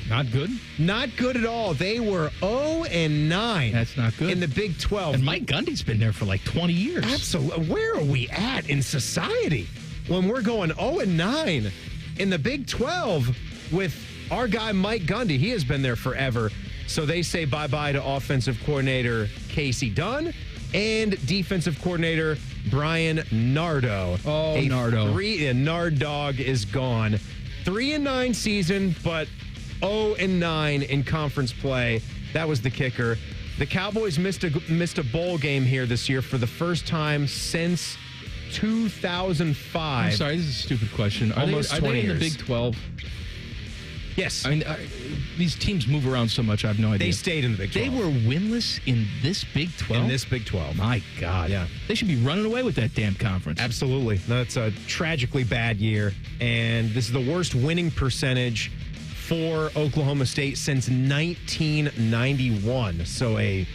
[SPEAKER 2] Not good?
[SPEAKER 3] Not good at all. They were 0-9.
[SPEAKER 2] That's not good.
[SPEAKER 3] In the Big 12.
[SPEAKER 2] And Mike Gundy's been there for like 20 years.
[SPEAKER 3] Absolutely. Where are we at in society when we're going 0-9 in the Big 12 with our guy Mike Gundy? He has been there forever. So they say bye-bye to offensive coordinator Casey Dunn and defensive coordinator Brian Nardo.
[SPEAKER 2] Oh, Nardo.
[SPEAKER 3] Nard Dog is gone. 3-9 season, but 0-9 in conference play. That was the kicker. The Cowboys missed a bowl game here this year for the first time since 2005.
[SPEAKER 2] I'm sorry, this is a stupid question. Are
[SPEAKER 3] Almost
[SPEAKER 2] they
[SPEAKER 3] 20
[SPEAKER 2] in the
[SPEAKER 3] years.
[SPEAKER 2] Big 12?
[SPEAKER 3] Yes.
[SPEAKER 2] I mean, these teams move around so much, I have no idea.
[SPEAKER 3] They stayed in the Big 12.
[SPEAKER 2] They were winless in this Big 12?
[SPEAKER 3] In this Big 12.
[SPEAKER 2] My God.
[SPEAKER 3] Yeah.
[SPEAKER 2] They should be running away with that damn conference.
[SPEAKER 3] Absolutely. That's a tragically bad year. And this is the worst winning percentage for Oklahoma State since 1991. So a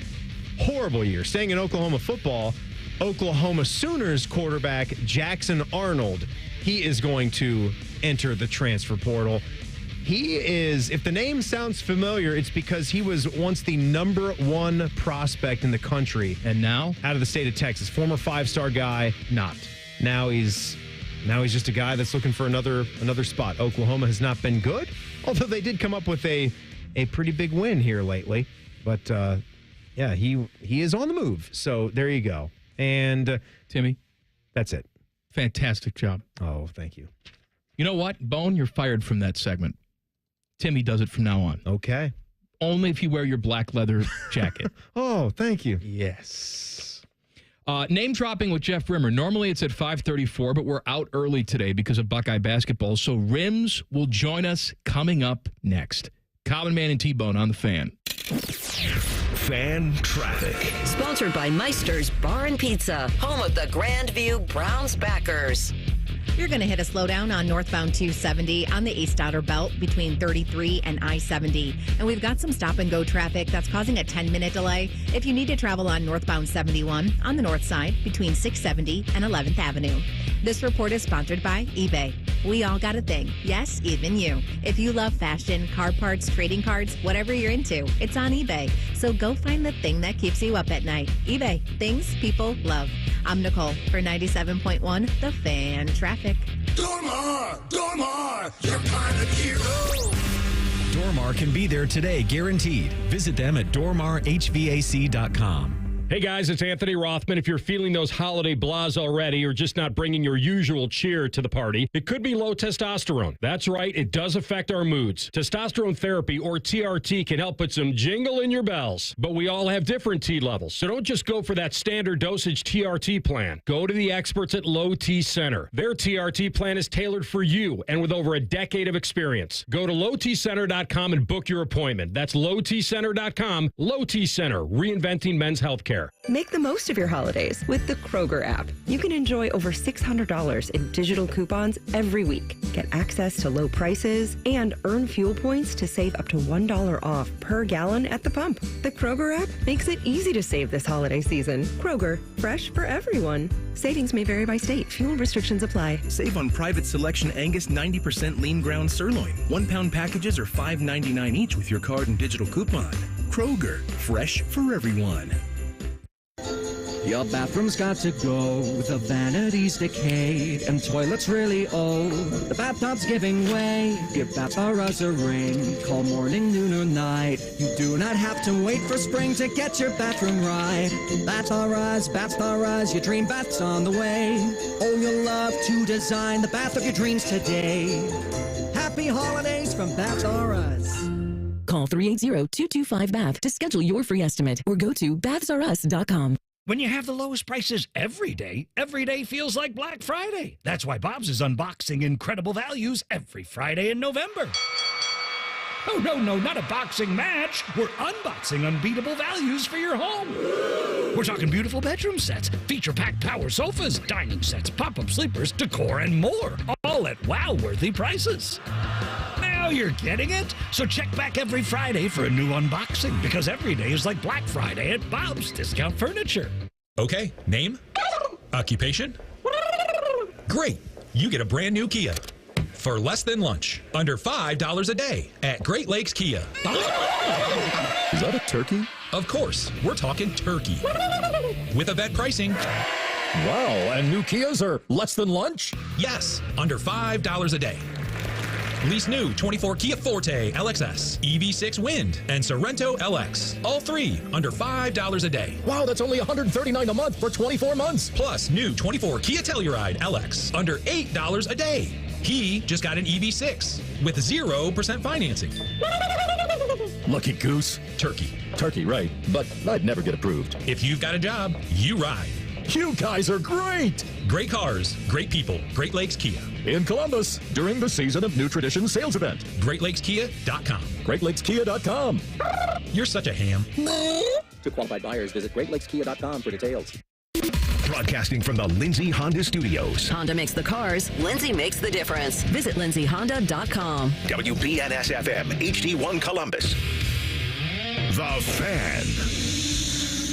[SPEAKER 3] horrible year. Staying in Oklahoma football, Oklahoma Sooners quarterback Jackson Arnold, he is going to enter the transfer portal. He is, if the name sounds familiar, it's because he was once the #1 prospect in the country.
[SPEAKER 2] And now?
[SPEAKER 3] Out of the state of Texas. Former 5-star guy.
[SPEAKER 2] Not.
[SPEAKER 3] Now he's just a guy that's looking for another spot. Oklahoma has not been good, although they did come up with a pretty big win here lately. But, yeah, he is on the move. So there you go. And
[SPEAKER 2] Timmy,
[SPEAKER 3] that's it.
[SPEAKER 2] Fantastic job.
[SPEAKER 3] Oh, thank you.
[SPEAKER 2] You know what? Bone, you're fired from that segment. Timmy does it from now on.
[SPEAKER 3] Okay.
[SPEAKER 2] Only if you wear your black leather jacket.
[SPEAKER 3] Oh, thank you.
[SPEAKER 2] Yes. Name dropping with Jeff Rimmer. Normally it's at 5:34, but we're out early today because of Buckeye basketball. So Rims will join us coming up next. Common Man and T-Bone on the Fan.
[SPEAKER 1] Fan traffic.
[SPEAKER 7] Sponsored by Meister's Bar and Pizza, home of the Grandview Browns backers.
[SPEAKER 4] You're going to hit a slowdown on northbound 270 on the East Outer Belt between 33 and I-70. And we've got some stop-and-go traffic that's causing a 10-minute delay if you need to travel on northbound 71 on the north side between 670 and 11th Avenue. This report is sponsored by eBay. We all got a thing. Yes, even you. If you love fashion, car parts, trading cards, whatever you're into, it's on eBay. So go find the thing that keeps you up at night. eBay. Things people love. I'm Nicole for 97.1 The Fan Traffic.
[SPEAKER 8] Dormar, you're kind of hero.
[SPEAKER 11] Dormar can be there today, guaranteed. Visit them at dormarhvac.com.
[SPEAKER 15] Hey guys, it's Anthony Rothman. If you're feeling those holiday blahs already or just not bringing your usual cheer to the party, it could be low testosterone. That's right, it does affect our moods. Testosterone therapy, or TRT, can help put some jingle in your bells. But we all have different T levels, so don't just go for that standard dosage TRT plan. Go to the experts at Low T Center. Their TRT plan is tailored for you and with over a decade of experience. Go to lowtcenter.com and book your appointment. That's lowtcenter.com. Low T Center, reinventing men's healthcare.
[SPEAKER 16] Make the most of your holidays with the Kroger app. You can enjoy over $600 in digital coupons every week. Get access to low prices and earn fuel points to save up to $1 off per gallon at the pump. The Kroger app makes it easy to save this holiday season. Kroger, fresh for everyone. Savings may vary by state. Fuel restrictions apply.
[SPEAKER 18] Save on private selection Angus 90% lean ground sirloin. 1 pound packages are $5.99 each with your card and digital coupon. Kroger, fresh for everyone.
[SPEAKER 19] Your bathroom's got to go, the vanity's decayed, and toilet's really old. The bathtub's giving way. Give Bath R Us a ring. Call morning, noon, or night. You do not have to wait for spring to get your bathroom right. Bath R Us, your dream bath's on the way. Oh, you'll love to design the bath of your dreams today. Happy holidays from Bath R Us.
[SPEAKER 26] Call 380-225-BATH to schedule your free estimate or go to bathsrus.com.
[SPEAKER 27] When you have the lowest prices every day feels like Black Friday. That's why Bob's is unboxing incredible values every Friday in November. Oh, no, not a boxing match. We're unboxing unbeatable values for your home. We're talking beautiful bedroom sets, feature-packed power sofas, dining sets, pop-up sleepers, decor, and more. All at wow-worthy prices. Now you're getting it? So check back every Friday for a new unboxing, because every day is like Black Friday at Bob's Discount Furniture.
[SPEAKER 11] Okay, name? Occupation? Great, you get a brand new Kia. For less than lunch, under $5 a day at Great Lakes Kia. Is that a turkey? Of course, we're talking turkey. With Event pricing.
[SPEAKER 28] Wow, and new Kias are less than lunch?
[SPEAKER 11] Yes, under $5 a day. Lease new 24 Kia Forte LXS, EV6 Wind, and Sorento LX. All three under $5 a day.
[SPEAKER 28] Wow, that's only $139 a month for 24 months.
[SPEAKER 11] Plus new 24 Kia Telluride LX under $8 a day. He just got an EV6 with 0% financing.
[SPEAKER 28] Lucky goose.
[SPEAKER 11] Turkey.
[SPEAKER 28] Turkey, right. But I'd never get approved.
[SPEAKER 11] If you've got a job, you ride.
[SPEAKER 28] You guys are great.
[SPEAKER 11] Great cars, great people. Great Lakes Kia.
[SPEAKER 28] In Columbus, during the Season of New Tradition sales event.
[SPEAKER 11] GreatLakesKia.com.
[SPEAKER 28] GreatLakesKia.com.
[SPEAKER 11] You're such a ham.
[SPEAKER 19] To qualified buyers, visit GreatLakesKia.com for details.
[SPEAKER 1] Broadcasting from the Lindsay Honda Studios.
[SPEAKER 7] Honda makes the cars, Lindsay makes the difference. Visit lindsayhonda.com.
[SPEAKER 1] WBNS-FM, HD1 Columbus. The Fan.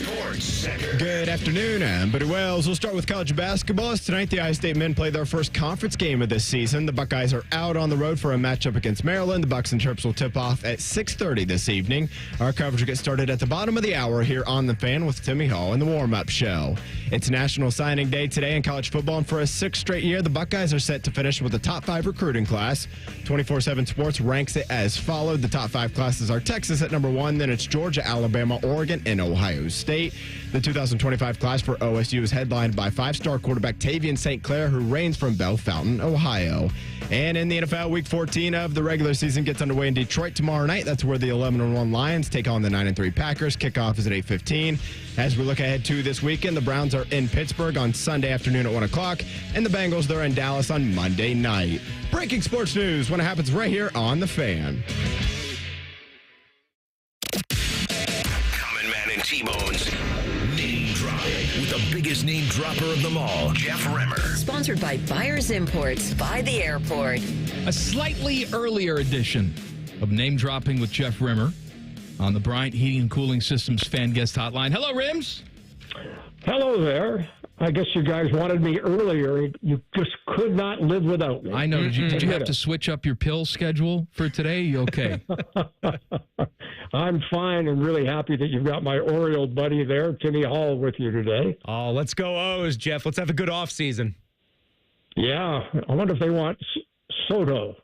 [SPEAKER 1] Sports Center.
[SPEAKER 5] Good afternoon, I'm Buddy Wells. We'll start with college basketball. As tonight, the Iowa State men play their first conference game of this season. The Buckeyes are out on the road for a matchup against Maryland. The Bucks and Terps will tip off at 6:30 this evening. Our coverage will get started at the bottom of the hour here on The Fan with Timmy Hall and the warm-up show. It's National Signing Day today in college football, and for a sixth straight year, the Buckeyes are set to finish with a top 5 recruiting class. 24/7 Sports ranks it as followed. The top 5 classes are Texas at number 1, then it's Georgia, Alabama, Oregon, and Ohio State. The 2025 class for OSU is headlined by 5-star quarterback Tavian St. Clair, who reigns from Bell Fountain, Ohio. And in the NFL, Week 14 of the regular season gets underway in Detroit tomorrow night. That's where the 11-1 Lions take on the 9-3 Packers. Kickoff is at 8:15. As we look ahead to this weekend, the Browns are in Pittsburgh on Sunday afternoon at 1 o'clock, and the Bengals, they're in Dallas on Monday night. Breaking sports news when it happens right here on The Fan.
[SPEAKER 1] Common Man and T-Bone's Name Drop with the biggest name dropper of them all, Jeff Remmer.
[SPEAKER 7] Sponsored by Buyers Imports, by the airport.
[SPEAKER 2] A slightly earlier edition of Name Dropping with Jeff Rimmer on the Bryant Heating and Cooling Systems fan guest hotline. Hello, Rims.
[SPEAKER 10] Hello there. I guess you guys wanted me earlier. You just could not live without me.
[SPEAKER 2] I know. Did you have to switch up your pill schedule for today? You okay?
[SPEAKER 10] I'm fine and really happy that you've got my Oriole buddy there, Timmy Hall, with you today.
[SPEAKER 3] Oh, let's go O's, Jeff. Let's have a good offseason.
[SPEAKER 10] Yeah. I wonder if they want Soto.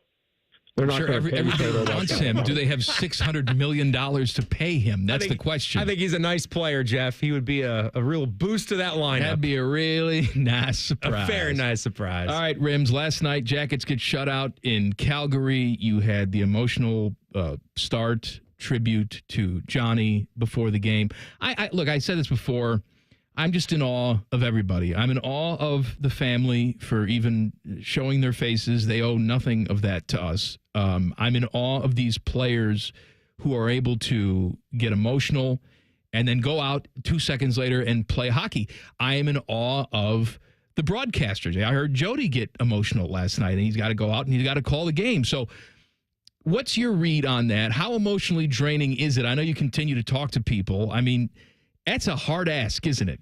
[SPEAKER 10] They're not
[SPEAKER 2] sure everybody wants him. Do they have $600 million to pay him? That's the question.
[SPEAKER 3] I think he's a nice player, Jeff. He would be a real boost to that lineup.
[SPEAKER 2] That'd be a really nice surprise.
[SPEAKER 3] A very nice surprise.
[SPEAKER 2] All right, Rims, last night, Jackets get shut out in Calgary. You had the emotional start tribute to Johnny before the game. Look, I said this before. I'm just in awe of everybody. I'm in awe of the family for even showing their faces. They owe nothing of that to us. I'm in awe of these players who are able to get emotional and then go out 2 seconds later and play hockey. I am in awe of the broadcasters. I heard Jody get emotional last night, and he's got to go out and he's got to call the game. So what's your read on that? How emotionally draining is it? I know you continue to talk to people. I mean, that's a hard ask, isn't it?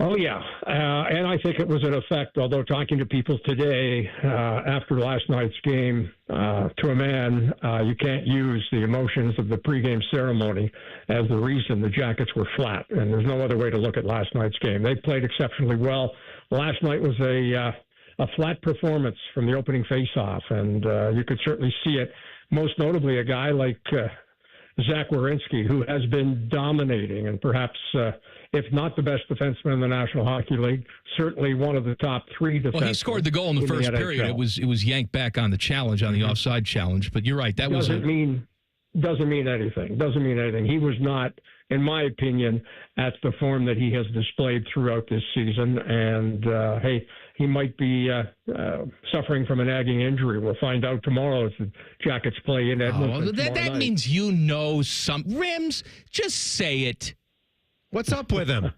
[SPEAKER 10] Oh, yeah. And I think it was an effect, although talking to people today after last night's game, to a man, you can't use the emotions of the pregame ceremony as the reason the Jackets were flat. And there's no other way to look at last night's game. They played exceptionally well. Last night was a flat performance from the opening faceoff, and you could certainly see it. Most notably, a guy like Zach Werenski, who has been dominating and perhaps, if not the best defenseman in the National Hockey League, certainly one of the top 3 defensemen.
[SPEAKER 2] Well, he scored the goal in the first period. It was yanked back on the challenge, on the offside challenge. But you're right. That doesn't
[SPEAKER 10] mean anything. Doesn't mean anything. He was not, in my opinion, at the form that he has displayed throughout this season. And hey, he might be suffering from a nagging injury. We'll find out tomorrow as the Jackets play in Edmonton.
[SPEAKER 2] That means you know some. Rims, just say it.
[SPEAKER 3] What's up with him?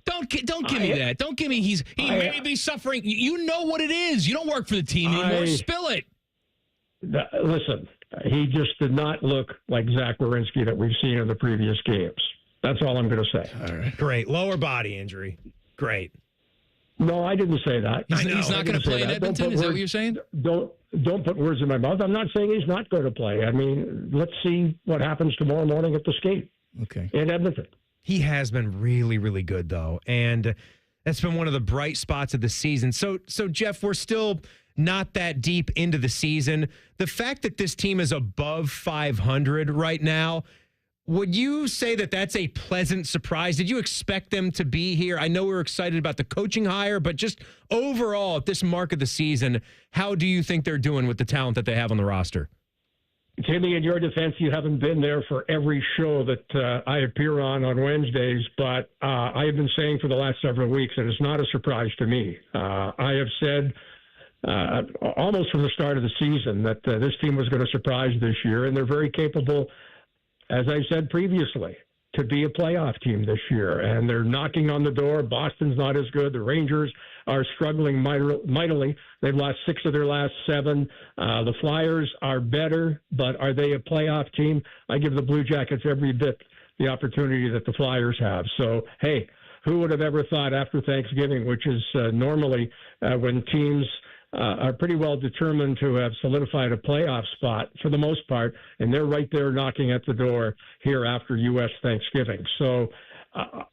[SPEAKER 2] Don't give me that. Don't give me he may be suffering. You know what it is. You don't work for the team anymore. Spill it.
[SPEAKER 10] Listen, he just did not look like Zach Werenski that we've seen in the previous games. That's all I'm going to say.
[SPEAKER 3] All right. Great. Lower body injury. Great.
[SPEAKER 10] No, I didn't say that.
[SPEAKER 2] He's not going to play in Edmonton? Is that what you're saying?
[SPEAKER 10] Don't put words in my mouth. I'm not saying he's not going to play. I mean, let's see what happens tomorrow morning at the skate.
[SPEAKER 2] Okay.
[SPEAKER 10] In Edmonton.
[SPEAKER 3] He has been really, really good, though. And that's been one of the bright spots of the season. So Jeff, we're still not that deep into the season. The fact that this team is above 500 right now, would you say that that's a pleasant surprise? Did you expect them to be here? I know we're excited about the coaching hire, but just overall at this mark of the season, how do you think they're doing with the talent that they have on the roster?
[SPEAKER 10] Timmy, in your defense, you haven't been there for every show that I appear on Wednesdays, but I have been saying for the last several weeks, and it's not a surprise to me. I have said almost from the start of the season that this team was going to surprise this year, and they're very capable, as I said previously, to be a playoff team this year. And they're knocking on the door. Boston's not as good. The Rangers are struggling mightily. They've lost 6 of their last 7. The Flyers are better, but are they a playoff team? I give the Blue Jackets every bit the opportunity that the Flyers have. So, hey, who would have ever thought after Thanksgiving, which is normally when teams are pretty well determined to have solidified a playoff spot for the most part, and they're right there knocking at the door here after U.S. Thanksgiving. So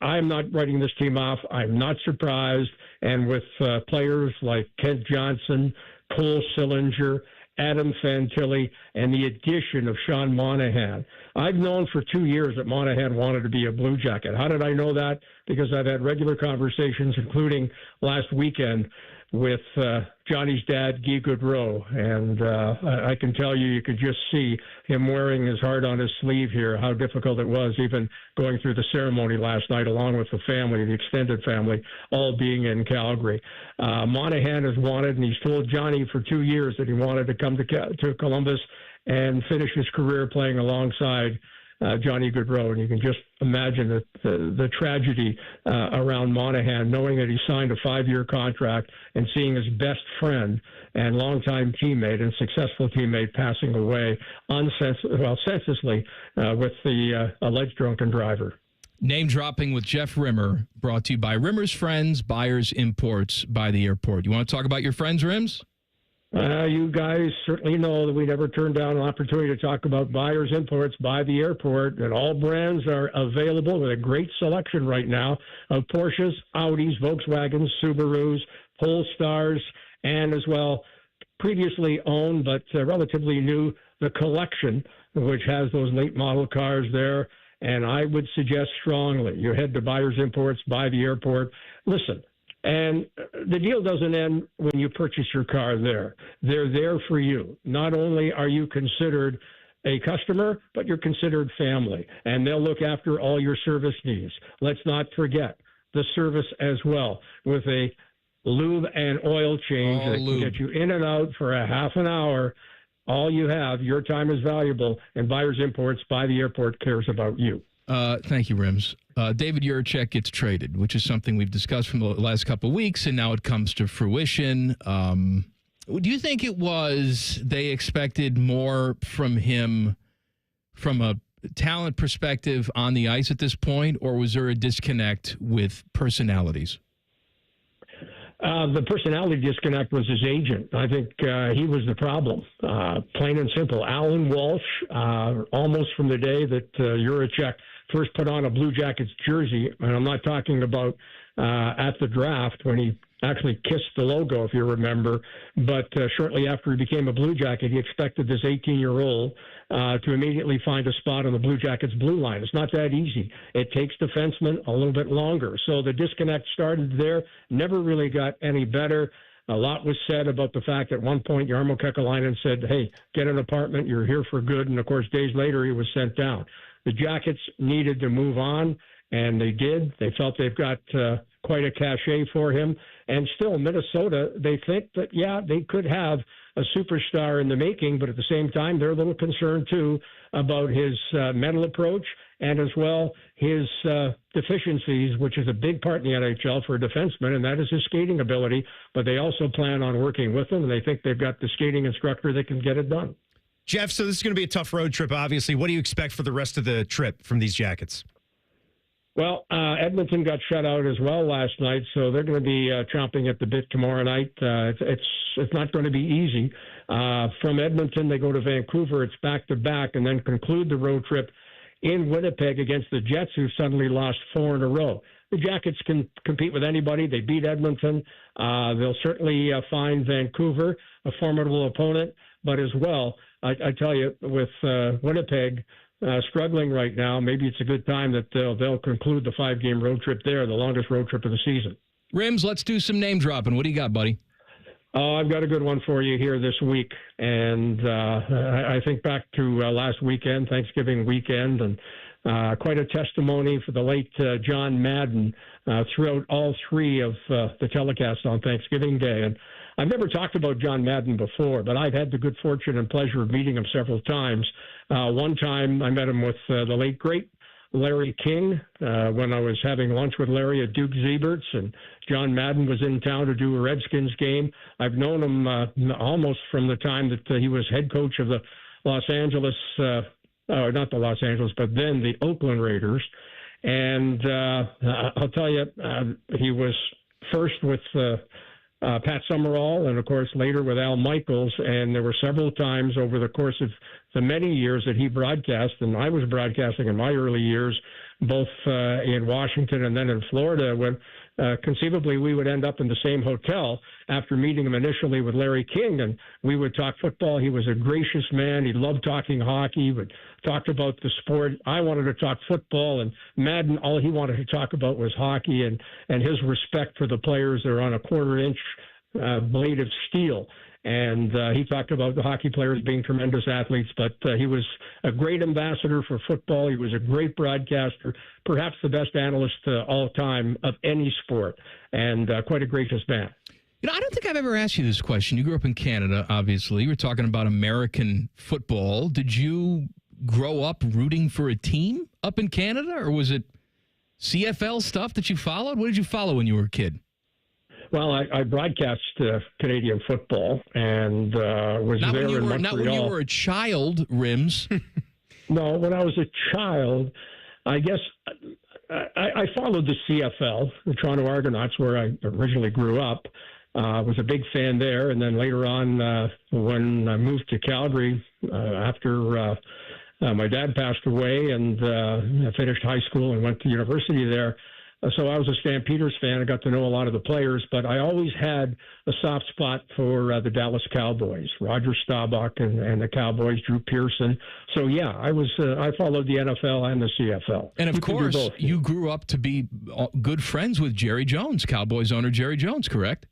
[SPEAKER 10] I'm not writing this team off. I'm not surprised. And with players like Kent Johnson, Cole Sillinger, Adam Fantilli, and the addition of Sean Monahan. I've known for 2 years that Monahan wanted to be a Blue Jacket. How did I know that? Because I've had regular conversations, including last weekend, with Johnny's dad, Guy Goodrow. And I can tell you, you could just see him wearing his heart on his sleeve here, how difficult it was, even going through the ceremony last night, along with the family, the extended family, all being in Calgary. Monahan has wanted, and he's told Johnny for 2 years that he wanted to come to Columbus and finish his career playing alongside Johnny Goodrow. And you can just imagine the tragedy around Monahan, knowing that he signed a 5-year contract and seeing his best friend and longtime teammate and successful teammate passing away senselessly with the alleged drunken driver.
[SPEAKER 2] Name dropping with Jeff Rimmer, brought to you by Rimmer's Friends, Buyers Imports by the Airport. You want to talk about your friends, Rims?
[SPEAKER 10] You guys certainly know that we never turn down an opportunity to talk about Buyers Imports by the Airport, and all brands are available with a great selection right now of Porsches, Audis, Volkswagens, Subarus, Polestars, and as well previously owned but relatively new, the Collection, which has those late model cars there. And I would suggest strongly you head to Buyers Imports by the Airport. Listen, and the deal doesn't end when you purchase your car there. They're there for you. Not only are you considered a customer, but you're considered family, and they'll look after all your service needs. Let's not forget the service as well, with a lube and oil change that can get you in and out for a half an hour. All you have, your time is valuable, and Buyers Imports by the Airport cares about you.
[SPEAKER 2] Thank you, Rims. David Juracek gets traded, which is something we've discussed from the last couple of weeks, and now it comes to fruition. Do you think it was they expected more from him from a talent perspective on the ice at this point, or was there a disconnect with personalities?
[SPEAKER 10] The personality disconnect was his agent. I think he was the problem, plain and simple. Alan Walsh, almost from the day that Juracek first put on a Blue Jackets jersey, and I'm not talking about at the draft when he actually kissed the logo, if you remember, but shortly after he became a Blue Jacket, he expected this 18-year-old to immediately find a spot on the Blue Jackets blue line. It's not that easy. It takes defensemen a little bit longer. So the disconnect started there, never really got any better. A lot was said about the fact at one point Jarmo Kekalainen said, hey, get an apartment, you're here for good. And, of course, days later he was sent down. The Jackets needed to move on, and they did. They felt they've got quite a cachet for him. And still, Minnesota, they think that, yeah, they could have a superstar in the making, but at the same time, they're a little concerned, too, about his mental approach and as well his deficiencies, which is a big part in the NHL for a defenseman, and that is his skating ability. But they also plan on working with him, and they think they've got the skating instructor that can get it done.
[SPEAKER 3] Jeff, so this is going to be a tough road trip, obviously. What do you expect for the rest of the trip from these Jackets?
[SPEAKER 10] Well, Edmonton got shut out as well last night, so they're going to be chomping at the bit tomorrow night. It's not going to be easy. From Edmonton, they go to Vancouver. It's back-to-back, and then conclude the road trip in Winnipeg against the Jets, who suddenly lost 4 in a row. The Jackets can compete with anybody. They beat Edmonton. They'll certainly find Vancouver a formidable opponent, but as well, I tell you, with Winnipeg struggling right now, maybe it's a good time that they'll conclude the 5-game road trip there, the longest road trip of the season.
[SPEAKER 2] Rims, let's do some name dropping. What do you got, buddy?
[SPEAKER 10] Oh, I've got a good one for you here this week. And I think back to last weekend, Thanksgiving weekend, and quite a testimony for the late John Madden throughout all three of the telecasts on Thanksgiving Day. And I've never talked about John Madden before, but I've had the good fortune and pleasure of meeting him several times. One time I met him with the late, great Larry King when I was having lunch with Larry at Duke Zebert's, and John Madden was in town to do a Redskins game. I've known him almost from the time that he was head coach of the Los Angeles, not the Los Angeles, but then the Oakland Raiders. And I'll tell you, he was first with Pat Summerall, and of course later with Al Michaels, and there were several times over the course of the many years that he broadcast, and I was broadcasting in my early years, both in Washington and then in Florida, when conceivably we would end up in the same hotel after meeting him initially with Larry King, and we would talk football. He was a gracious man. He loved talking hockey, but talked about the sport. I wanted to talk football, and Madden, all he wanted to talk about was hockey and his respect for the players that are on a quarter-inch blade of steel. And he talked about the hockey players being tremendous athletes, but he was a great ambassador for football. He was a great broadcaster, perhaps the best analyst all time of any sport, and quite a gracious man.
[SPEAKER 2] You know, I don't think I've ever asked you this question. You grew up in Canada, obviously. You were talking about American football. Did you grow up rooting for a team up in Canada, or was it CFL stuff that you followed? What did you follow when you were a kid?
[SPEAKER 10] Well, I broadcast Canadian football and was
[SPEAKER 2] not
[SPEAKER 10] there
[SPEAKER 2] when you
[SPEAKER 10] in
[SPEAKER 2] were,
[SPEAKER 10] Montreal.
[SPEAKER 2] Not when you were a child, Rims.
[SPEAKER 10] No, when I was a child, I guess I followed the CFL, the Toronto Argonauts, where I originally grew up. Was a big fan there, and then later on, when I moved to Calgary after my dad passed away, and I finished high school and went to university there. So I was a Stampeders fan. I got to know a lot of the players, but I always had a soft spot for the Dallas Cowboys, Roger Staubach and the Cowboys, Drew Pearson. So yeah, I followed the NFL and the CFL.
[SPEAKER 2] And of course, you grew up to be good friends with Jerry Jones, Cowboys owner Jerry Jones, correct?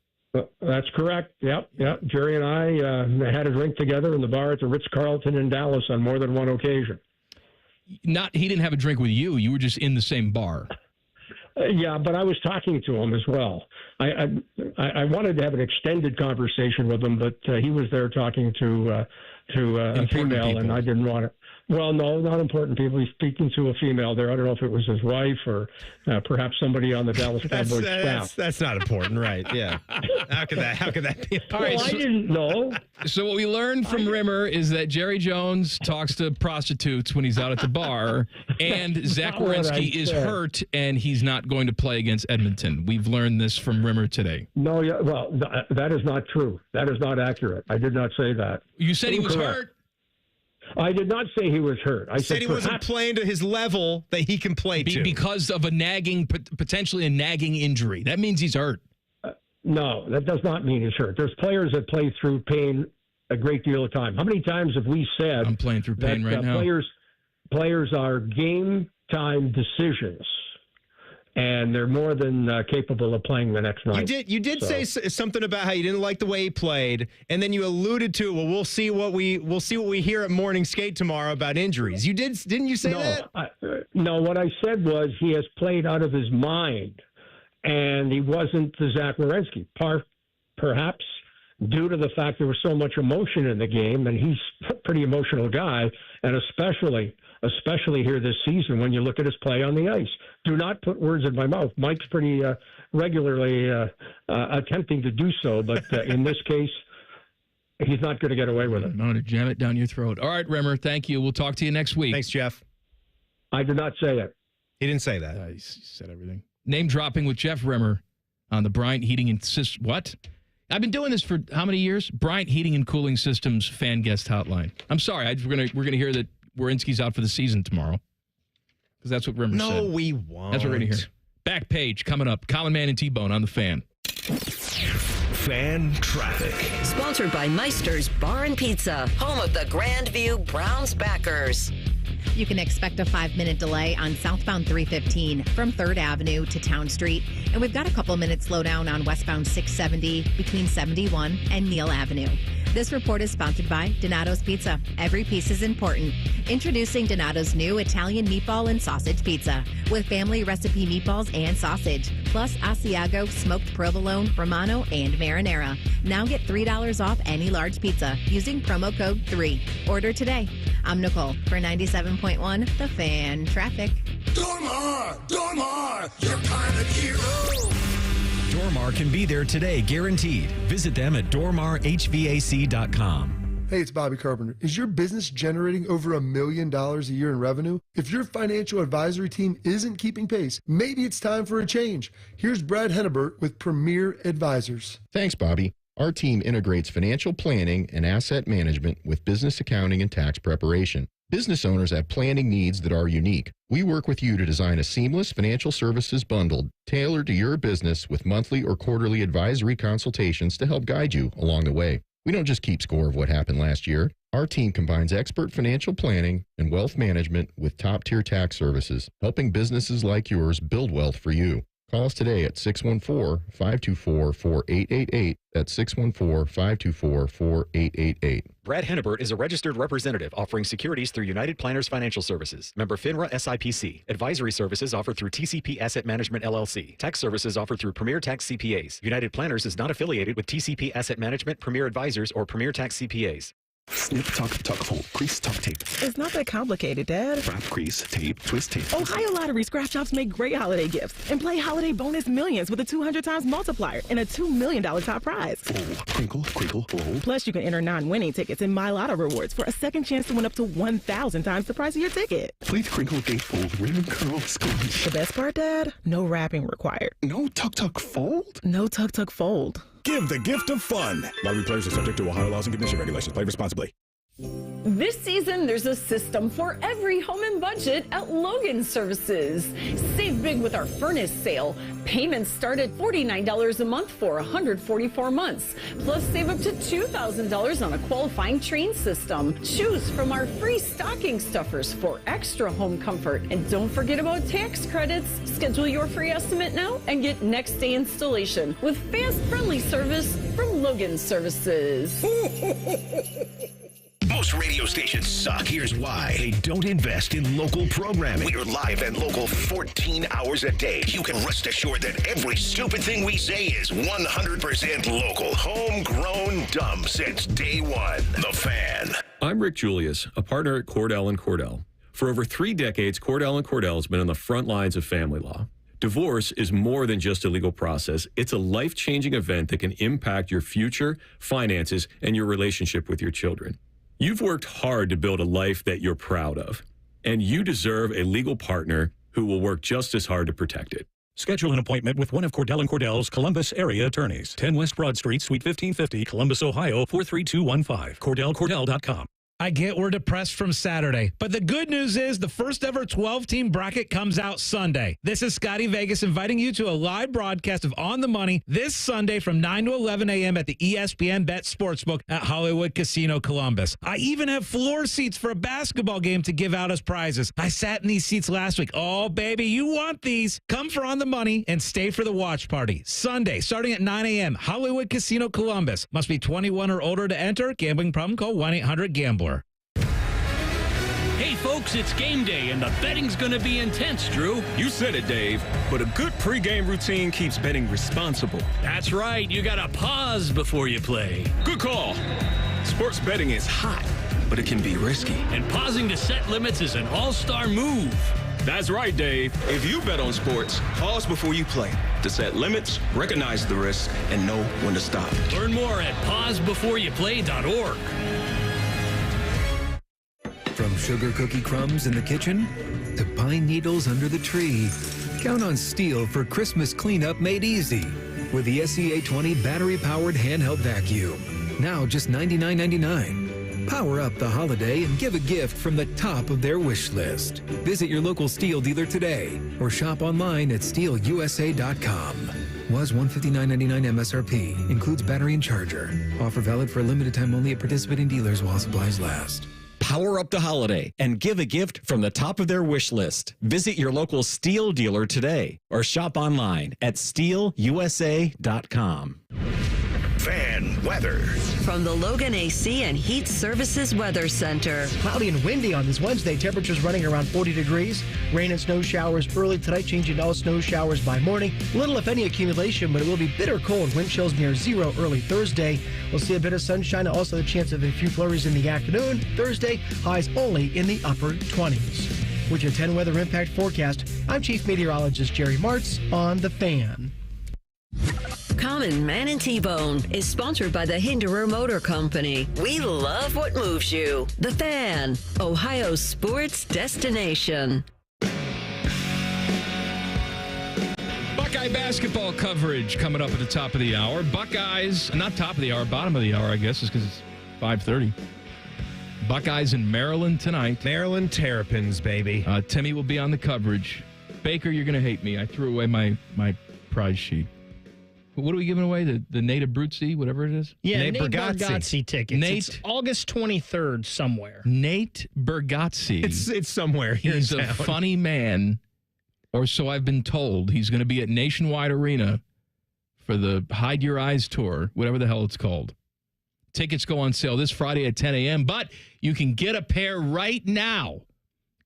[SPEAKER 10] That's correct. Yep. Jerry and I had a drink together in the bar at the Ritz-Carlton in Dallas on more than one occasion.
[SPEAKER 2] He didn't have a drink with you. You were just in the same bar.
[SPEAKER 10] Yeah, but I was talking to him as well. I wanted to have an extended conversation with him, but he was there talking to a female, people. And I didn't want to. Well, no, not important people. He's speaking to a female there. I don't know if it was his wife or perhaps somebody on the Dallas Cowboys staff.
[SPEAKER 3] That's not important, right? Yeah. How could that be?
[SPEAKER 10] All right, I didn't know.
[SPEAKER 2] So what we learned from Rimmer is that Jerry Jones talks to prostitutes when he's out at the bar, and Zach Werenski is hurt, and he's not going to play against Edmonton. We've learned this from Rimmer today.
[SPEAKER 10] No, yeah, well, that is not true. That is not accurate. I did not say that.
[SPEAKER 2] You said he was hurt.
[SPEAKER 10] I did not say he was hurt. I said
[SPEAKER 3] he wasn't playing to his level that he can play to.
[SPEAKER 2] Because of potentially a nagging injury. That means he's hurt.
[SPEAKER 10] No, that does not mean he's hurt. There's players that play through pain a great deal of time. How many times have we said
[SPEAKER 2] I'm playing through pain right now?
[SPEAKER 10] Players are game time decisions, and they're more than capable of playing the next night.
[SPEAKER 3] You did say something about how you didn't like the way he played, and then you alluded to, well, we'll see what we hear at morning skate tomorrow about injuries. Didn't you say that?
[SPEAKER 10] No, what I said was he has played out of his mind, and he wasn't the Zach Werenski. Perhaps due to the fact there was so much emotion in the game, and he's a pretty emotional guy, and especially here this season when you look at his play on the ice. Do not put words in my mouth. Mike's pretty regularly attempting to do so, but in this case, he's not going to get away with it.
[SPEAKER 2] I'm going to jam it down your throat. All right, Rimmer, thank you. We'll talk to you next week.
[SPEAKER 3] Thanks, Jeff.
[SPEAKER 10] I did not say it.
[SPEAKER 3] He didn't say that.
[SPEAKER 2] He said everything. Name dropping with Jeff Rimmer on the Bryant Heating and What? I've been doing this for how many years? Bryant Heating and Cooling Systems fan guest hotline. I'm sorry. We're gonna hear that Werenski's out for the season tomorrow, because that's what Rimmer said.
[SPEAKER 3] No, we won't.
[SPEAKER 2] That's what we're going to hear. Back page coming up. Common Man and T-Bone on the Fan.
[SPEAKER 1] Fan Traffic.
[SPEAKER 7] Sponsored by Meister's Bar and Pizza, home of the Grandview Browns backers.
[SPEAKER 4] You can expect a 5-minute delay on southbound 315 from 3rd Avenue to Town Street. And we've got a couple minutes slowdown on westbound 670 between 71 and Neal Avenue. This report is sponsored by Donato's Pizza. Every piece is important. Introducing Donato's new Italian meatball and sausage pizza with family recipe meatballs and sausage, plus Asiago, smoked provolone, Romano, and marinara. Now get $3 off any large pizza using promo code 3. Order today. I'm Nicole for 97.1 The Fan Traffic.
[SPEAKER 8] Dormar, you're kind of hero.
[SPEAKER 12] Dormar can be there today, guaranteed. Visit them at dormarhvac.com.
[SPEAKER 13] Hey, it's Bobby Carpenter. Is your business generating over $1 million a year in revenue? If your financial advisory team isn't keeping pace, maybe it's time for a change. Here's Brad Hennebert with Premier Advisors.
[SPEAKER 14] Thanks, Bobby. Our team integrates financial planning and asset management with business accounting and tax preparation. Business owners have planning needs that are unique. We work with you to design a seamless financial services bundle tailored to your business with monthly or quarterly advisory consultations to help guide you along the way. We don't just keep score of what happened last year. Our team combines expert financial planning and wealth management with top-tier tax services, helping businesses like yours build wealth for you. Call us today at 614-524-4888. That's 614-524-4888.
[SPEAKER 17] Brad Hennebert is a registered representative offering securities through United Planners Financial Services. Member FINRA SIPC. Advisory services offered through TCP Asset Management LLC. Tax services offered through Premier Tax CPAs. United Planners is not affiliated with TCP Asset Management, Premier Advisors, or Premier Tax CPAs.
[SPEAKER 20] Snip, tuck, fold, crease, tuck, tape.
[SPEAKER 21] It's not that complicated, Dad.
[SPEAKER 20] Wrap, crease, tape, twist, tape.
[SPEAKER 21] Ohio Lottery scratch offs make great holiday gifts. And play Holiday Bonus Millions with a 200 times multiplier and a $2 million top prize.
[SPEAKER 20] Fold, crinkle, fold.
[SPEAKER 21] Plus, you can enter non-winning tickets in My Lotto Rewards for a second chance to win up to 1,000 times the price of your ticket.
[SPEAKER 20] Please crinkle, gate, fold, ribbon, curl, squeeze.
[SPEAKER 21] The best part, Dad? No wrapping required.
[SPEAKER 20] No tuck, fold?
[SPEAKER 21] No tuck, fold.
[SPEAKER 18] Give the gift of fun. Lottery players are subject to Ohio laws and condition regulations. Play responsibly.
[SPEAKER 22] This season, there's a system for every home and budget at Logan Services. Save big with our furnace sale. Payments start at $49 a month for 144 months. Plus, save up to $2,000 on a qualifying train system. Choose from our free stocking stuffers for extra home comfort. And don't forget about tax credits. Schedule your free estimate now and get next day installation with fast, friendly service from Logan Services.
[SPEAKER 1] Most radio stations suck. Here's why. They don't invest in local programming. We're live and local 14 hours a day. You can rest assured that every stupid thing we say is 100% local. Homegrown dumb since day one. The Fan.
[SPEAKER 23] I'm Rick Julius, a partner at Cordell & Cordell. For over 3 decades, Cordell & Cordell has been on the front lines of family law. Divorce is more than just a legal process. It's a life-changing event that can impact your future, finances, and your relationship with your children. You've worked hard to build a life that you're proud of, and you deserve a legal partner who will work just as hard to protect it.
[SPEAKER 18] Schedule an appointment with one of Cordell & Cordell's Columbus area attorneys. 10 West Broad Street, Suite 1550, Columbus, Ohio, 43215. CordellCordell.com.
[SPEAKER 29] I get we're depressed from Saturday, but the good news is the first ever 12-team bracket comes out Sunday. This is Scotty Vegas inviting you to a live broadcast of On the Money this Sunday from 9 to 11 a.m. at the ESPN Bet Sportsbook at Hollywood Casino Columbus. I even have floor seats for a basketball game to give out as prizes. I sat in these seats last week. Oh, baby, you want these. Come for On the Money and stay for the watch party. Sunday, starting at 9 a.m., Hollywood Casino Columbus. Must be 21 or older to enter. Gambling problem, call 1-800-GAMBLER.
[SPEAKER 27] Hey, folks, it's game day, and the betting's going to be intense, Drew.
[SPEAKER 30] You said it, Dave, but a good pregame routine keeps betting responsible.
[SPEAKER 27] That's right. You got to pause before you play.
[SPEAKER 30] Good call. Sports betting is hot, but it can be risky.
[SPEAKER 27] And pausing to set limits is an all-star move.
[SPEAKER 30] That's right, Dave. If you bet on sports, pause before you play to set limits, recognize the risk, and know when to stop.
[SPEAKER 27] Learn more at pausebeforeyouplay.org.
[SPEAKER 31] From sugar cookie crumbs in the kitchen to pine needles under the tree, count on Steel for Christmas cleanup made easy with the SCA20 battery-powered handheld vacuum. Now just $99.99. Power up the holiday and give a gift from the top of their wish list. Visit your local Steel dealer today or shop online at steelusa.com. Was $159.99 MSRP. Includes battery and charger. Offer valid for a limited time only at participating dealers while supplies last.
[SPEAKER 5] Power up the holiday and give a gift from the top of their wish list. Visit your local Steel dealer today or shop online at steelusa.com.
[SPEAKER 1] Fan weather.
[SPEAKER 7] From the Logan AC and Heat Services Weather Center.
[SPEAKER 6] Cloudy and windy on this Wednesday. Temperatures running around 40 degrees. Rain and snow showers early tonight, changing to all snow showers by morning. Little, if any, accumulation, but it will be bitter cold. Wind chills near zero early Thursday. We'll see a bit of sunshine, also the chance of a few flurries in the afternoon. Thursday, highs only in the upper 20s. With your 10 weather impact forecast, I'm Chief Meteorologist Jerry Martz on The Fan.
[SPEAKER 7] Common Man and T-Bone is sponsored by the Hinderer Motor Company. We love what moves you. The Fan, Ohio's sports destination.
[SPEAKER 2] Buckeye basketball coverage coming up at the top of the hour. Buckeyes, not top of the hour, bottom of the hour, I guess, is because it's 5:30. Buckeyes in Maryland tonight.
[SPEAKER 3] Maryland Terrapins, baby.
[SPEAKER 2] Timmy will be on the coverage. Baker, you're going to hate me. I threw away my prize sheet. What are we giving away? The Nate Abruzzi, whatever it is?
[SPEAKER 9] Yeah, Nate Bargatze tickets. It's August 23rd somewhere.
[SPEAKER 2] Nate Bargatze.
[SPEAKER 3] It's somewhere here
[SPEAKER 2] He's
[SPEAKER 3] in
[SPEAKER 2] a
[SPEAKER 3] town.
[SPEAKER 2] funny man, or so I've been told. He's going to be at Nationwide Arena for the Hide Your Eyes tour, whatever the hell it's called. Tickets go on sale this Friday at 10 a.m., but you can get a pair right now.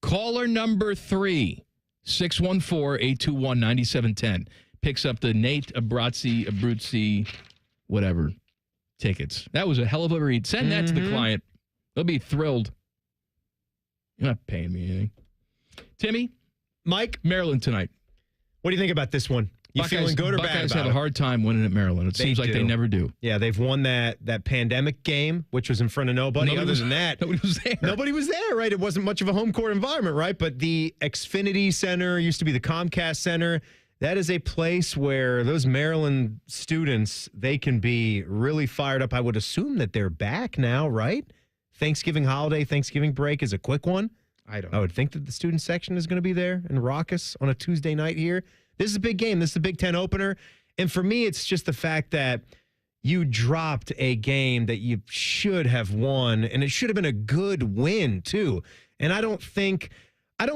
[SPEAKER 2] Caller number 3, 614-821-9710. Picks up the Nate Abruzzi, whatever, tickets. That was a hell of a read. Send that to the client. They'll be thrilled. You're not paying me anything. Timmy?
[SPEAKER 3] Mike?
[SPEAKER 2] Maryland tonight.
[SPEAKER 3] What do you think about this one? You feeling good or bad about it?
[SPEAKER 2] Buckeyes have a hard time winning at Maryland. It seems like they never do.
[SPEAKER 3] Yeah, they've won that pandemic game, which was in front of nobody. Other than that,
[SPEAKER 2] nobody was there.
[SPEAKER 3] Nobody was there, right? It wasn't much of a home court environment, right? But the Xfinity Center used to be the Comcast Center. That is a place where those Maryland students, they can be really fired up. I would assume that they're back now, right? Thanksgiving holiday, Thanksgiving break is a quick one. I would think that the student section is going to be there and raucous on a Tuesday night here. This is a big game. This is a Big Ten opener. And for me, it's just the fact that you dropped a game that you should have won, and it should have been a good win, too. And I don't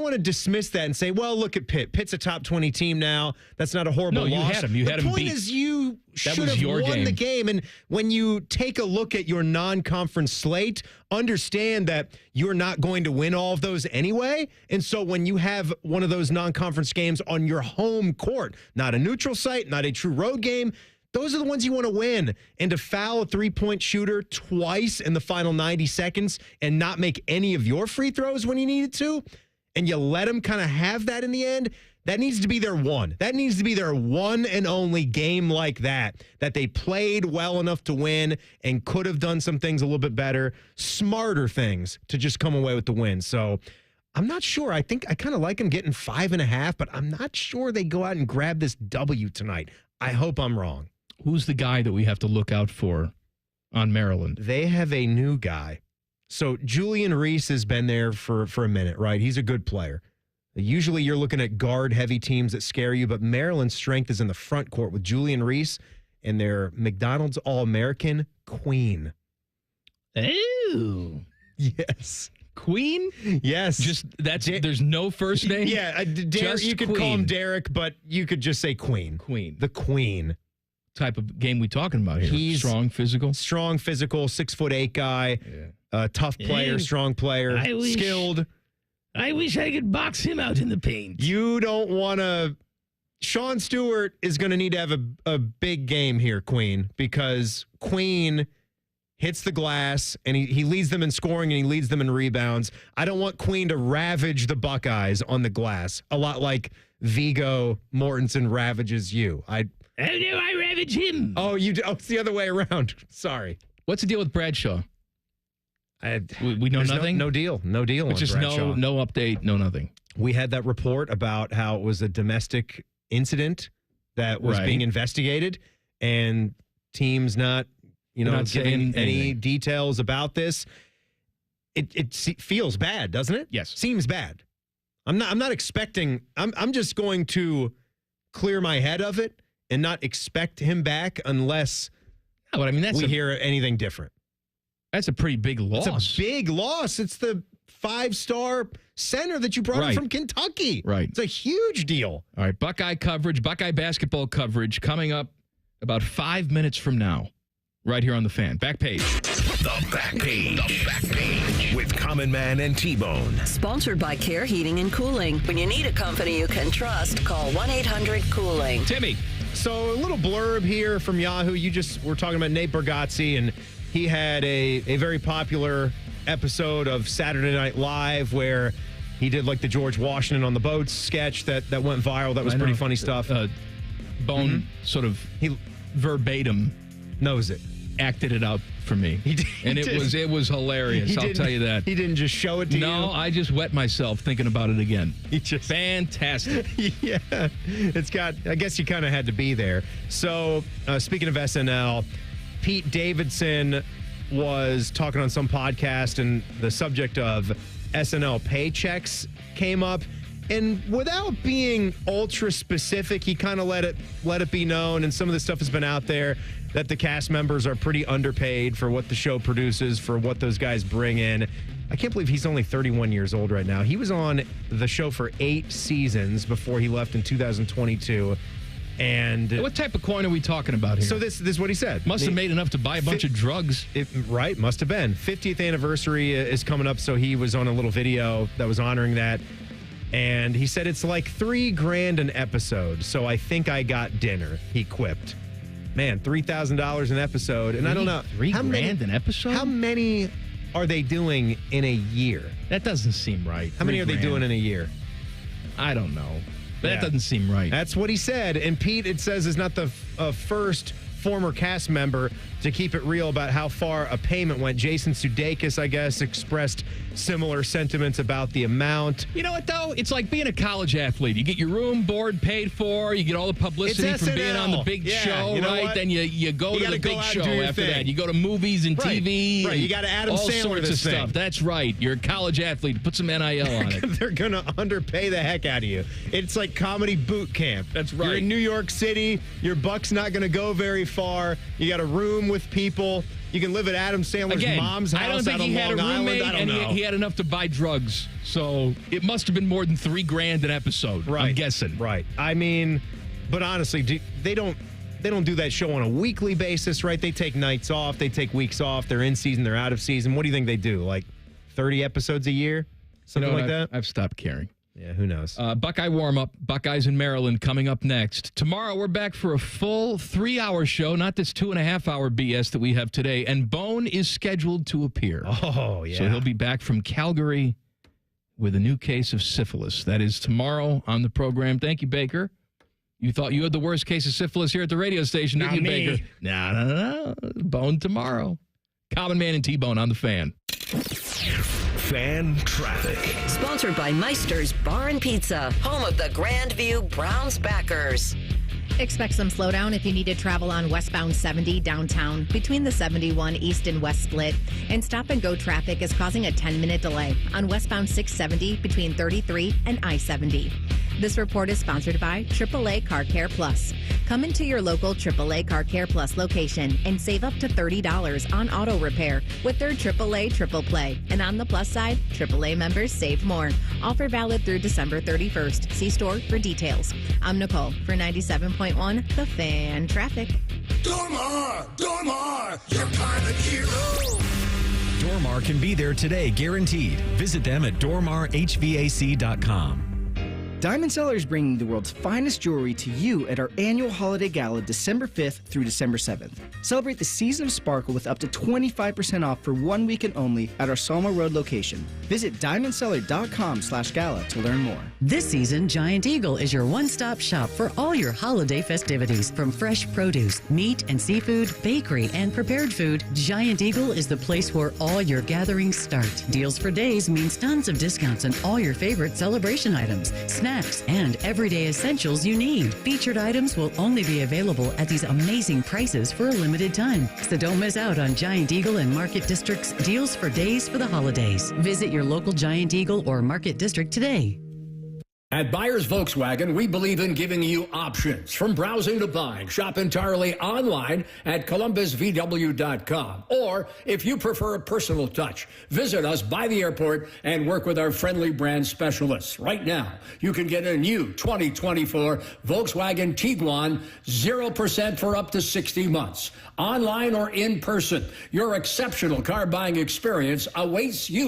[SPEAKER 3] want to dismiss that and say, well, look at Pitt. Pitt's a top 20 team now. That's not a horrible loss.
[SPEAKER 2] No, you had him. You had him beat.
[SPEAKER 3] The point is you should have won the game. And when you take a look at your non-conference slate, understand that you're not going to win all of those anyway. And so when you have one of those non-conference games on your home court, not a neutral site, not a true road game, those are the ones you want to win. And to foul a three-point shooter twice in the final 90 seconds and not make any of your free throws when you needed to, and you let them kind of have that in the end, that needs to be their one. That needs to be their one and only game like that they played well enough to win and could have done some things a little bit better, smarter things to just come away with the win. So I'm not sure. I think I kind of like them getting 5.5, but I'm not sure they go out and grab this W tonight. I hope I'm wrong.
[SPEAKER 2] Who's the guy that we have to look out for on Maryland?
[SPEAKER 3] They have a new guy. So Julian Reese has been there for a minute, right? He's a good player. Usually you're looking at guard-heavy teams that scare you, but Maryland's strength is in the front court with Julian Reese and their McDonald's All-American Queen.
[SPEAKER 2] Ooh.
[SPEAKER 3] Yes.
[SPEAKER 2] Queen?
[SPEAKER 3] Yes.
[SPEAKER 2] Just there's no first name?
[SPEAKER 3] Yeah, Derek, you could call him Derek, but you could just say Queen.
[SPEAKER 2] Queen.
[SPEAKER 3] The Queen.
[SPEAKER 2] Type of game we talking about here?
[SPEAKER 3] He's
[SPEAKER 2] strong physical,
[SPEAKER 3] 6'8" guy, tough player, strong player, skilled.
[SPEAKER 9] I wish I could box him out in the paint.
[SPEAKER 3] You don't want to. Sean Stewart is going to need to have a big game here, Queen, because Queen hits the glass and he leads them in scoring and he leads them in rebounds. I don't want Queen to ravage the Buckeyes on the glass, a lot like Viggo Mortensen ravages you.
[SPEAKER 9] How do I ravage him?
[SPEAKER 3] Oh, it's the other way around. Sorry.
[SPEAKER 2] What's the deal with Bradshaw? We know
[SPEAKER 3] There's
[SPEAKER 2] nothing?
[SPEAKER 3] No deal. No deal on
[SPEAKER 2] Just
[SPEAKER 3] Bradshaw.
[SPEAKER 2] no update, no nothing.
[SPEAKER 3] We had that report about how it was a domestic incident that was being investigated, and teams not giving any details about this. It feels bad, doesn't it?
[SPEAKER 2] Yes.
[SPEAKER 3] Seems bad. I'm not expecting. I'm just going to clear my head of it and not expect him back unless we hear anything different.
[SPEAKER 2] That's a pretty big loss.
[SPEAKER 3] It's a big loss. It's the 5-star center that you brought in from Kentucky.
[SPEAKER 2] Right.
[SPEAKER 3] It's a huge deal.
[SPEAKER 2] All right, Buckeye coverage, Buckeye basketball coverage coming up about 5 minutes from now, right here on The Fan. Back page.
[SPEAKER 1] The Back Page. The Back Page with Common Man and T-Bone.
[SPEAKER 7] Sponsored by Care Heating and Cooling. When you need a company you can trust, call 1-800-COOLING.
[SPEAKER 2] Timmy.
[SPEAKER 3] So a little blurb here from Yahoo. We're talking about Nate Bargatze, and he had a very popular episode of Saturday Night Live where he did like the George Washington on the boats sketch that went viral. That was pretty funny stuff.
[SPEAKER 2] Bone sort of verbatim
[SPEAKER 3] knows it.
[SPEAKER 2] Acted it out for me. It was hilarious. I'll tell you that.
[SPEAKER 3] He didn't just show it to you?
[SPEAKER 2] No, I just wet myself thinking about it again. Fantastic.
[SPEAKER 3] Yeah. I guess you kind of had to be there. So, speaking of SNL, Pete Davidson was talking on some podcast, and the subject of SNL paychecks came up. And without being ultra specific, he kind of let it be known, and some of the stuff has been out there, that the cast members are pretty underpaid for what the show produces, for what those guys bring in. I can't believe he's only 31 years old right now. He was on the show for 8 seasons before he left in 2022. And
[SPEAKER 2] what type of coin are we talking about here?
[SPEAKER 3] So this is what he said.
[SPEAKER 2] Must have made enough to buy a bunch of drugs.
[SPEAKER 3] Right, must have been. 50th anniversary is coming up, so he was on a little video that was honoring that. And he said it's like $3,000 an episode, so I think I got dinner, he quipped. Man, $3,000 an episode. And I don't know.
[SPEAKER 2] $3,000 an episode?
[SPEAKER 3] How many are they doing in a year?
[SPEAKER 2] That doesn't seem right.
[SPEAKER 3] How many are they doing in a year?
[SPEAKER 2] I don't know. But that doesn't seem right.
[SPEAKER 3] That's what he said. And Pete, it says, is not the first former cast member to keep it real about how far a payment went. Jason Sudeikis, I guess, expressed similar sentiments about the amount.
[SPEAKER 2] You know what, though? It's like being a college athlete. You get your room, board paid for. You get all the publicity from being on the big show,
[SPEAKER 3] you know
[SPEAKER 2] right?
[SPEAKER 3] What?
[SPEAKER 2] Then you go to the big show after that. You go to movies and
[SPEAKER 3] right.
[SPEAKER 2] TV.
[SPEAKER 3] Right, you got to Adam
[SPEAKER 2] all
[SPEAKER 3] Sandler
[SPEAKER 2] sorts of stuff. That's right. You're a college athlete. Put some NIL on it.
[SPEAKER 3] They're going to underpay the heck out of you. It's like comedy boot camp.
[SPEAKER 2] That's right.
[SPEAKER 3] You're in New York City. Your buck's not going to go very far. You got a room with people. You can live at Adam Sandler's mom's house.
[SPEAKER 2] I don't think he had a roommate, and he had enough to buy drugs. So it must have been more than $3,000 an episode.
[SPEAKER 3] Right.
[SPEAKER 2] I'm guessing.
[SPEAKER 3] Right. I mean, but honestly, they don't do that show on a weekly basis, right? They take nights off. They take weeks off. They're in season. They're out of season. What do you think they do? Like 30 episodes a year? Something like that?
[SPEAKER 2] I've stopped caring.
[SPEAKER 3] Yeah, who knows?
[SPEAKER 2] Buckeye warm-up, Buckeyes in Maryland coming up next. Tomorrow we're back for a full 3-hour show, not this 2.5-hour BS that we have today. And Bone is scheduled to appear.
[SPEAKER 3] Oh, yeah.
[SPEAKER 2] So he'll be back from Calgary with a new case of syphilis. That is tomorrow on the program. Thank you, Baker. You thought you had the worst case of syphilis here at the radio station, didn't you, Baker? No. Bone tomorrow. Common Man and T-Bone on the Fan.
[SPEAKER 1] Fan traffic.
[SPEAKER 7] Sponsored by Meister's Bar and Pizza, home of the Grandview Browns backers.
[SPEAKER 4] Expect some slowdown if you need to travel on westbound 70 downtown between the 71 east and west split. And stop-and-go traffic is causing a 10-minute delay on westbound 670 between 33 and I-70. This report is sponsored by AAA Car Care Plus. Come into your local AAA Car Care Plus location and save up to $30 on auto repair with their AAA Triple Play. And on the plus side, AAA members save more. Offer valid through December 31st. See store for details. I'm Nicole for 97.1 The Fan Traffic.
[SPEAKER 8] Dormar, you're kind of hero.
[SPEAKER 12] Dormar can be there today, guaranteed. Visit them at dormarhvac.com.
[SPEAKER 10] Diamond Seller is bringing the world's finest jewelry to you at our annual holiday gala December 5th through December 7th. Celebrate the season of sparkle with up to 25% off for 1 weekend only at our Selma Road location. Visit diamondseller.com/gala to learn more.
[SPEAKER 11] This season, Giant Eagle is your one-stop shop for all your holiday festivities. From fresh produce, meat and seafood, bakery, and prepared food, Giant Eagle is the place where all your gatherings start. Deals for days means tons of discounts on all your favorite celebration items, snacks, and everyday essentials you need. Featured items will only be available at these amazing prices for a limited time. So don't miss out on Giant Eagle and Market District's deals for days for the holidays. Visit your local Giant Eagle or Market District today.
[SPEAKER 13] At Buyers Volkswagen, we believe in giving you options. From browsing to buying, shop entirely online at columbusvw.com. Or, if you prefer a personal touch, visit us by the airport and work with our friendly brand specialists. Right now, you can get a new 2024 Volkswagen Tiguan 0% for up to 60 months. Online or in person, your exceptional car buying experience awaits you.